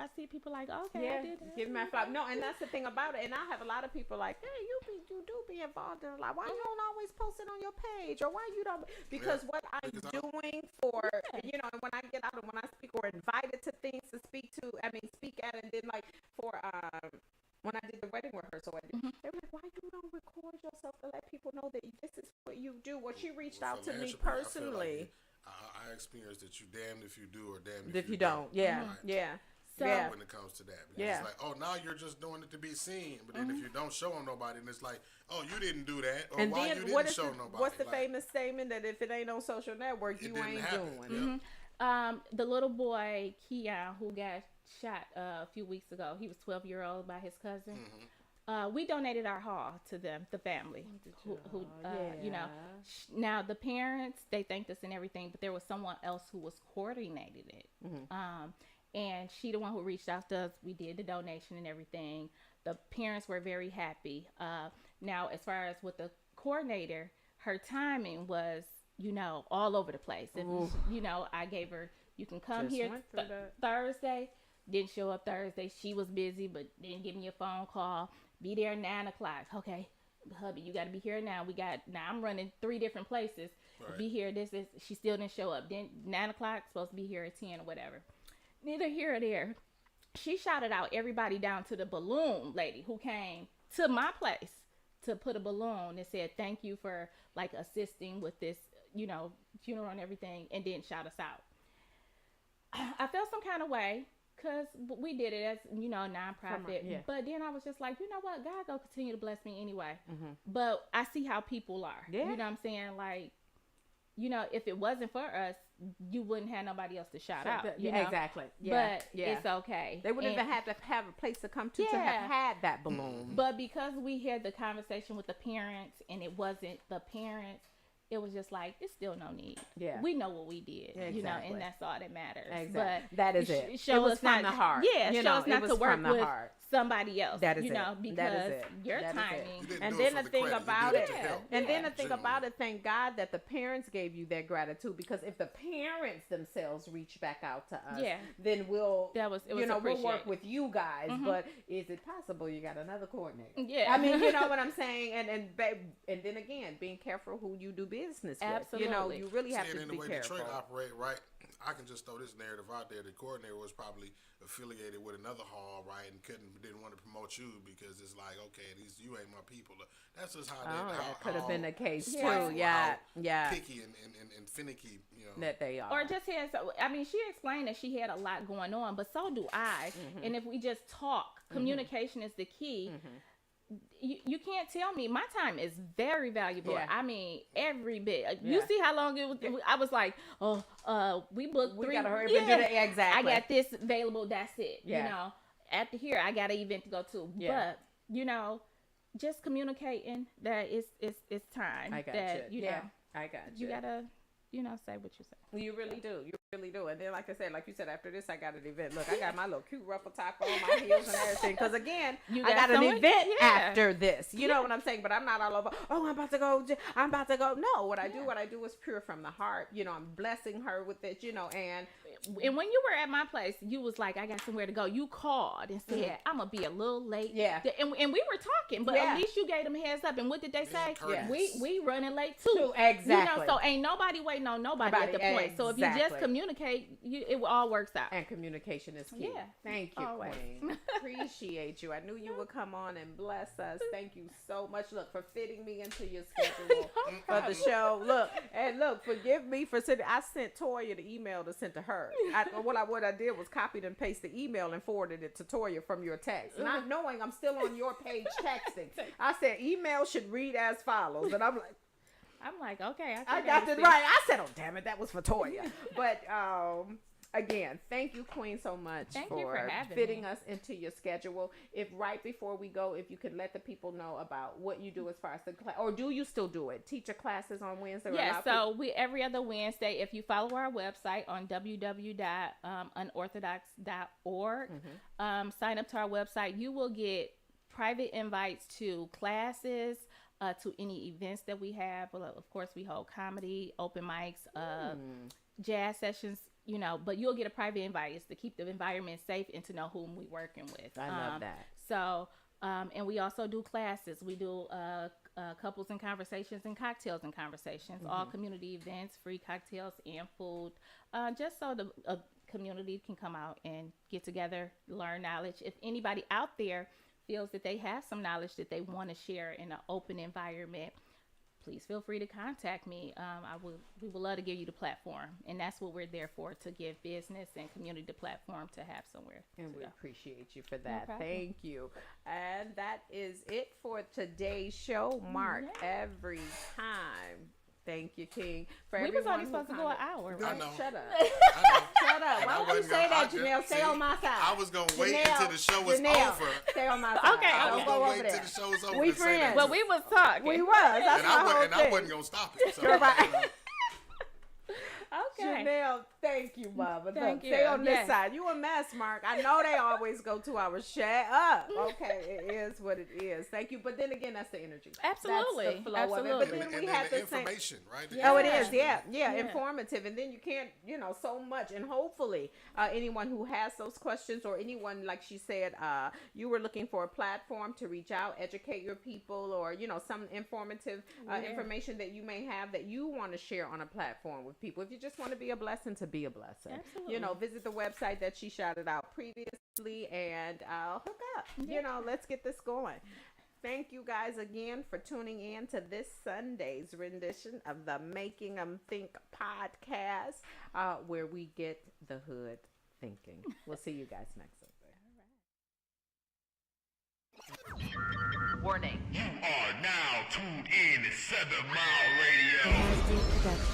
I see people like, okay, I did that. Give me my flower. No, and that's the thing about it. And I have a lot of people like, hey, you do be involved in it. Like, why you don't always post it on your page, or why you don't? Because what I'm doing for, you know, when I get out and when I speak or invited to things to speak at, and then like for when I did the wedding rehearsal, they were like, why you don't record yourself to let people know that this is what you do? Well, she reached out to me personally. I experienced that you damned if you do or damned if you don't. So when it comes to that, because it's like, oh, now you're just doing it to be seen, but then if you don't show them nobody, and it's like, oh, you didn't do that, or and why then you didn't show nobody. What's the famous statement that if it ain't on social network, you ain't doing? The little boy Keon who got shot a few weeks ago, he was 12-year-old by his cousin. We donated our hall to them, the family, who you know. Now the parents, they thanked us and everything, but there was someone else who was coordinating it. And she the one who reached out to us. We did the donation and everything. The parents were very happy. Now, as far as with the coordinator, her timing was, you know, all over the place. And, you know, I gave her, you can come here Thursday. Didn't show up Thursday. She was busy, but didn't give me a phone call. Be there 9 o'clock. Okay, hubby, you got to be here now. Now I'm running 3 different places. Right. Be here. She still didn't show up. Then 9 o'clock, supposed to be here at 10 or whatever. Neither here or there. She shouted out everybody down to the balloon lady who came to my place to put a balloon and said, thank you for like assisting with this, you know, funeral and everything, and then shout us out. I felt some kind of way because we did it as, you know, a nonprofit. But then I was just like, you know what? God gonna continue to bless me anyway. But I see how people are. You know what I'm saying? Like, you know, if it wasn't for us, you wouldn't have nobody else to shout out. You know? Exactly. But it's okay. They wouldn't even have to have a place to come to have had that balloon. But because we had the conversation with the parents and it wasn't the parents, it was just like, it's still no need. Yeah. We know what we did, you know, Exactly. and that's all that matters. Exactly. But That is it. Show It was us from not, the heart. Yeah, You show know, us it not was to work from the with heart. somebody else, That is you know, it. because That is it. your That is it. timing. You didn't And do it then for the the thing credit. You about did it, to help. and then the thing Genuinely. about it, thank God that the parents gave you that gratitude, because if the parents themselves reach back out to us, Yeah. then we'll, It was we'll work appreciated. with you guys. But is it possible you got another coordinator? Yeah. I mean, you know what I'm saying? And then again, being careful who you do business with. You know, Absolutely. you really have See, to and be in the way careful. Detroit operate, right? I can just throw this narrative out there. The coordinator was probably affiliated with another hall, right, and didn't want to promote you because it's like, okay, you ain't my people. That's just how that could have been the case, spiteful, too. Yeah, how yeah. picky and finicky, you know. That they are. Or just has, I mean, she explained that she had a lot going on, but so do I. And if we just talk, communication is the key. You can't tell me my time is very valuable. Yeah. I mean, every bit. Yeah. You see how long it was? I was like, we booked We 3. gotta hurry up and do that. Exactly. I got this available. That's it. Yeah. You know, after here, I got an event to go to. Yeah. But you know, just communicating that it's time. I got that, you. You Yeah, know, I got you gotta, say what you say. You really do. You really do. And then, like I said, like you said, after this, I got an event. Look, I got my little cute ruffle top on, my heels and everything. Because, again, You I got got an someone? event Yeah. after this. You know what I'm saying? But I'm not all over, oh, I'm about to go. No, what I do is pure from the heart. You know, I'm blessing her with it, you know, and when you were at my place, you was like, I got somewhere to go. You called and said, I'm going to be a little late. Yeah. And we were talking, but Yeah. at least you gave them a heads up. And what did they say? courteous. We running late too. Exactly. You know, so ain't nobody waiting on nobody at the point. So if you just Exactly. communicate, it all works out. And communication is key. Yeah. Thank you, Always. Queen. Appreciate you. I knew you would come on and bless us. Thank you so much. Look, for fitting me into your schedule for the show. Look, forgive me for sending. I sent Toya the email to send to her. What I did was copied and pasted the email and forwarded it to Toya from your text. Not knowing I'm still on your page texting. I said, email should read as follows. And I'm like, okay. I got it right. I said, oh, damn it, that was for Toya. But again, thank you, Queen, so much Thank you for having fitting me. us into your schedule. If right before we go, if you could let the people know about what you do as far as the class, or do you still do it? Teacher classes on Wednesday? or Yeah, allow so we every other Wednesday, if you follow our website on www.unorthodox.org, sign up to our website, you will get private invites to classes, to any events that we have. Well, of course, we hold comedy, open mics, jazz sessions, you know, but you'll get a private invite. It's to keep the environment safe and to know whom we're working with. I love that. So, and we also do classes. We do couples and conversations and cocktails and conversations, all community events, free cocktails and food, just so the community can come out and get together, learn knowledge. If anybody out there feels that they have some knowledge that they want to share in an open environment, please feel free to contact me. We would love to give you the platform, and that's what we're there for, to give business and community the platform to have somewhere. And to we go. appreciate you for that. problem. Thank you. And that is it for today's show. Mark every time. Thank you, King. For We was everyone only who supposed to go an commented- hour. I Right? know. Shut up. I know. Shut up. And Why I would you wasn't say that, gonna- Janelle? Stay on my side. I was going to wait Janelle, until the show was Janelle, over. Stay on my side. Okay, I Don't was go going to over wait there. till the show was over. We to say friends. that. But we was talking. We was. That's and my whole I thing. wasn't going to stop it. So, Right. Okay. Janelle, thank you, Mama. Thank Look, you. stay on this Yes. side. You a mess, Mark. I know they always go 2 hours. Shut up. Okay, it is what it is. Thank you. But then again, that's the energy. Absolutely. That's the flow Absolutely. of it. But and, then and we then have the the same. information, right? The Oh, it is. information. Yeah, Yeah. informative. And then you can't, so much. And hopefully, anyone who has those questions, or anyone, like she said, you were looking for a platform to reach out, educate your people, or, some informative information that you may have that you want to share on a platform with people. If you just want to be a blessing, to be a blessing. Absolutely. Visit the website that she shouted out previously, and hook up. Let's get this going. Thank you guys again for tuning in to this Sunday's rendition of the Making 'Em Think podcast, where we get the hood thinking. We'll see you guys next Sunday. Warning. You are now tuned in to 7 Mile Radio. Production.